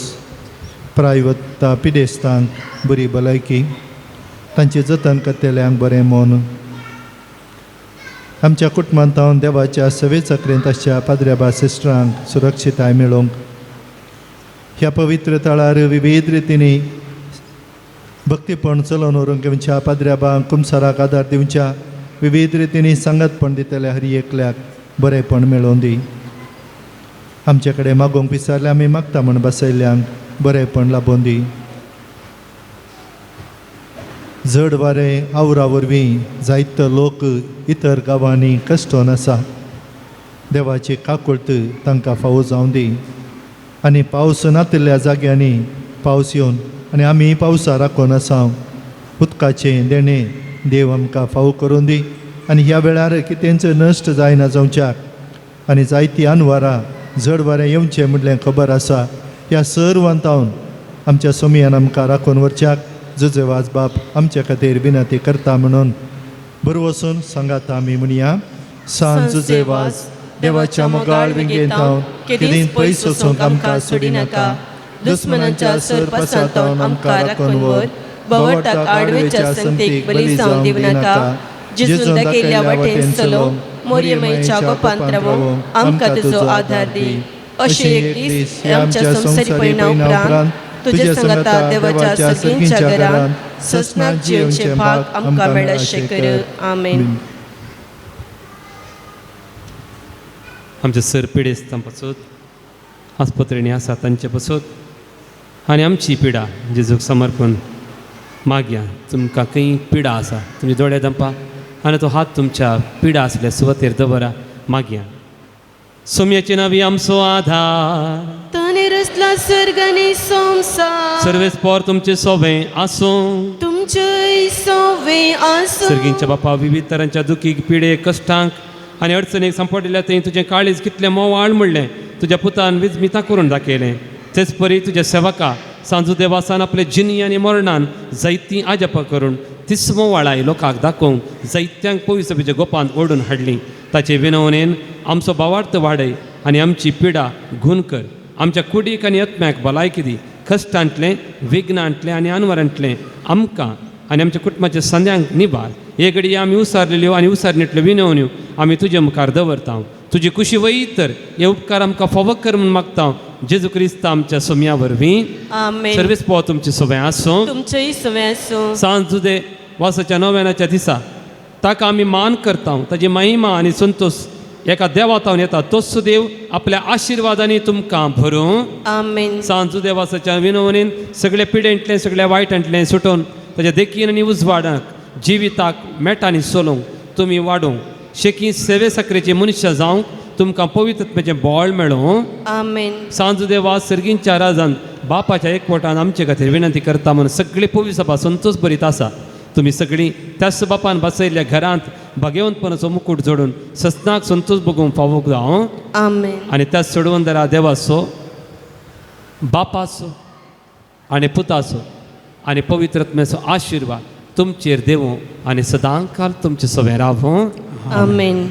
प्रायवत्ता पिडेस्तांक बरी भलायकी तांचे जतन करतल्यांक बरें मन आमच्या कुटुंबांत हांव देवाच्या सवे चक्रेंत आसच्या पाद्र्या सिस्टरांक सुरक्षिताय मेळोवंक ह्या पवित्र तळार विविध रितींनी भक्तीपण चलोवन व्हरूंक घेवच्या पाद्र्याबांक कुमसाराक आदार दिवच्या विविध रितींनी सांगतपण दितल्या हरी एकल्याक बरेंपण मेळोवन दी आमचे कडेन मागोवंक विचारले आमी मागता म्हण बसयल्ल्यांक बरेंपण लाबोवन दी जड वारें आवरा वरवीं जायतो लोक इतर गांवांनी कश्टोन आसा देवाची काकुळट तांकां फावो जावं दी आनी पावस नातिल्ल्या जाग्यांनी पावस येवन आनी आमी पावसा राखून आसा उदकाचें देणें देव आमकां फावो करून दी आनी ह्या वेळार कितेंच नश्ट जायना जावच्याक आनी जायतीं अनवरां जड वारें येवचें म्हणलें खबर आसा ह्या सर्वांत हांव आमच्या सोमयान आमकां राखून व्हरच्याक जुजे वाज बाप आमचे खातीर विनंती करता म्हणून बरो वचून सांगात आमी म्हणया सांजुजे वाज देवाच्या मोगाळ विंगेंत हांव केदींच पयस वचूंक आमकां सोडिनाका दुस्मनांच्या सरपासांत आमकां राखून व्हर बवटाक आडवेच्या संगतीक बली जावं दिवनाका जेजून दाखयल्ल्या वाटेन चलोवंक मोरयेमेच्या गोपांत रावोवंक आमकां तुजो आदार दी अशें एक दीस आमच्या संवसारी परिणाम उपरांत तुजे संगता देवाच्या सगळींच्या घरांत ससनाक जिवचे भाग आमकां मेळचे कर आमेन आमचे सरपिडेस्तां पासून आस्पत्रेनी आसा तांचे पासून आनी आमची पिडा जेजूक समर्पण मागया. तुमकां खंय पिडा आसा तुमचे दोळे दंपा आनी तो हात तुमच्या पिडा आसल्या सुवातेर दवरा. मागया. सोम्याची नवी आमचो आधार, ताणे रचला सर्ग आनी संवसार, सर्वेस्पोर तुमचे सोबे आसूं. तुमचे सोवे आसूं. सर्गींच्या बापा विविध तरांच्या दुखीक पिडेक कश्टांक आनी अडचणीक सांपडिल्ल्या थंय तुजें काळीज कितलें मोवाळ म्हणलें तुज्या पुतान विजमिता करून दाखयलें. तेच परी तुज्या सेवका सांजू देवासान आपले जिनी आनी मरणान जायतीं आजपां करून तिस्मो वाळाय लोकांक दाखोवंक जायत्यांक पवित्र सभेच्या गोपांत ओडून हाडलीं. ताचे विनवणेन आमचो भावार्थ वाडय आनी आमची पिडा घूण कर. आमच्या कुडीक आनी आत्म्याक भलायकी दी. कश्टांतलें विघ्नांतलें आनी अनवरांतलें आमकां आनी आमच्या कुटुंबाच्या संद्यांक निबार. हे घडये आमी उसारलेल्यो आनी उसारनेंतल्यो विनवण्यो आमी तुजे मुखार दवरता. तुजी कुशी वयत तर हे उपकार आमकां फावो कर म्हूण मागता. जेजू क्रिस्त आमच्या सोम्या वरवीं. आमेन. सर्वेस्पोर तुमचे सोबे आसूं. तुमचेय सवे आसूं. सांजुदे वासाच्या नव्यानाच्या दिसा ताका आमी मान करता. ताजी महिमा आनी संतोष एका देवातावन येता. तोच देव आपल्या आशिर्वादांनी तुमकां भरूं. आमेन. सांजुदे वासाच्या विनवणेन सगळे पिडेंतलें सगळ्या वायटांतलें सुटोवन ताच्या देखीन आनी उजवाडाक जिविताक मेटांनी सोलोवंक तुमी वाडूंक शेकी सेवे साकरेची मनशां जावंक तुमकां पवित्रत्म्याचें बळ मेळूं. आमेन. सांजुदे वास सर्गींच्या राजान बापाच्या एकवटान आमचे खातीर विनंती करता म्हणून सगळी पवित्र सभा संतोष भरीत आसा. तुमी सगळीं त्याच बापान बसयल्ल्या घरांत भाग्यवंतपणाचो मुकूट जोडून सस्नाक संतोष भोगूंक फावो जावं. आमेन. आनी त्याच सोडवून दरा देवाचो बापाचो आनी पुताचो आनी पवित्रत्म्याचो आशिर्वाद तुमचेर देवूं आनी सदांकाल तुमचे सोबे रावूं. आमेन.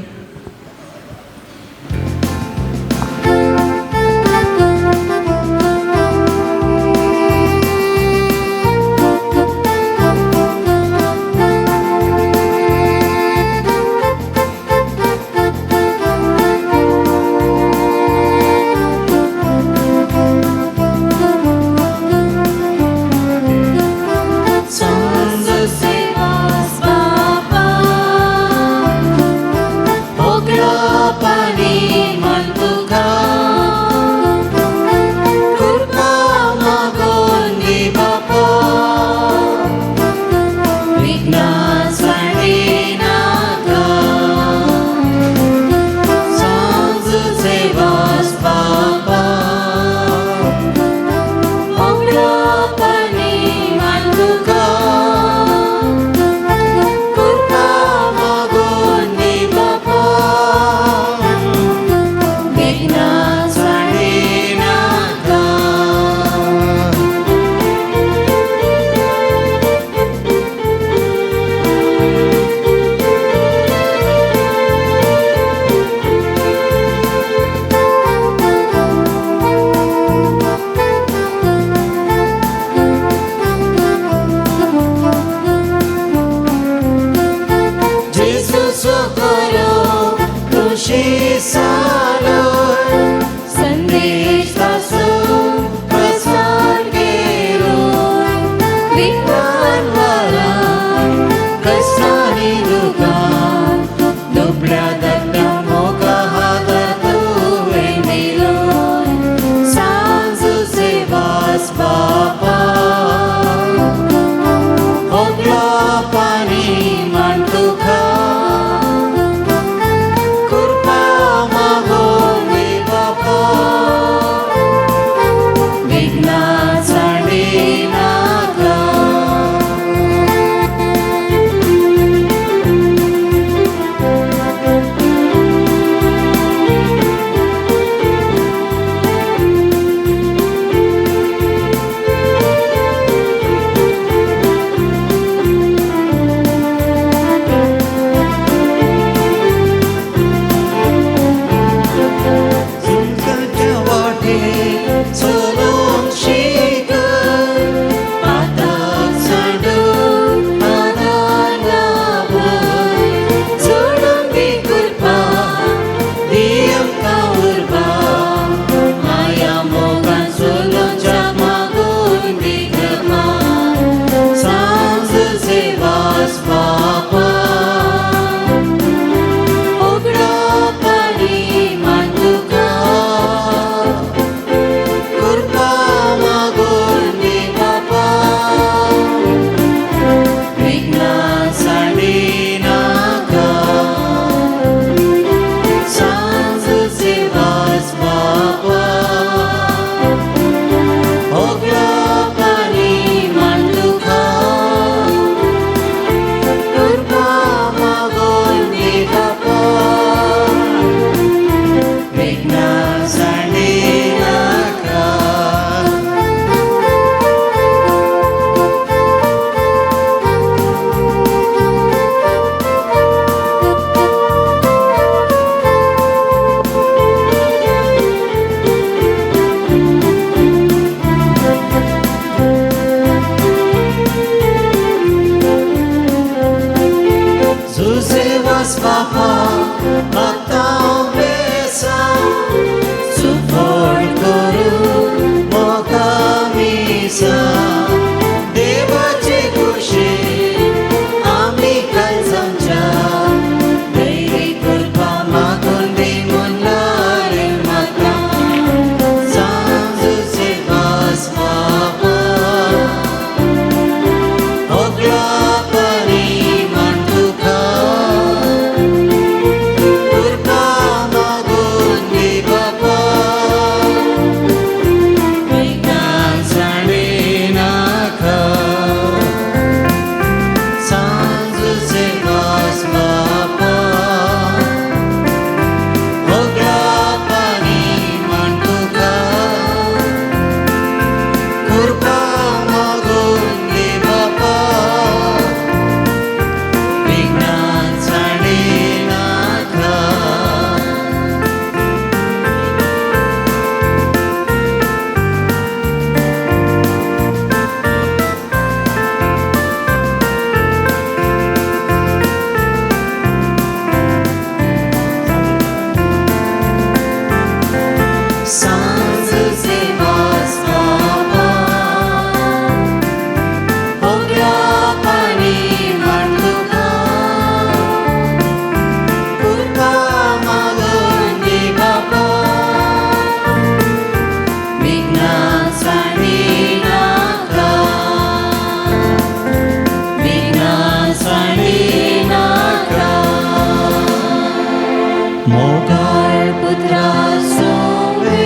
मोगाळ पुत्रा सोवे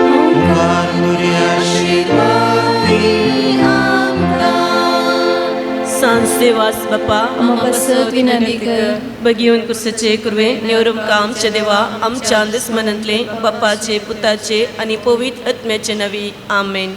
ओंकार बरी आशीर्वाद दी आमकां सांसेवास बापा आमकां सत विनंती कर बगीवन कुर्सचे कुरवे नेवरम आमचे देवा आमच्या दुस्मनांतले बापाचे पुताचे आणि पवित्र आत्म्याचे नवी आमेन.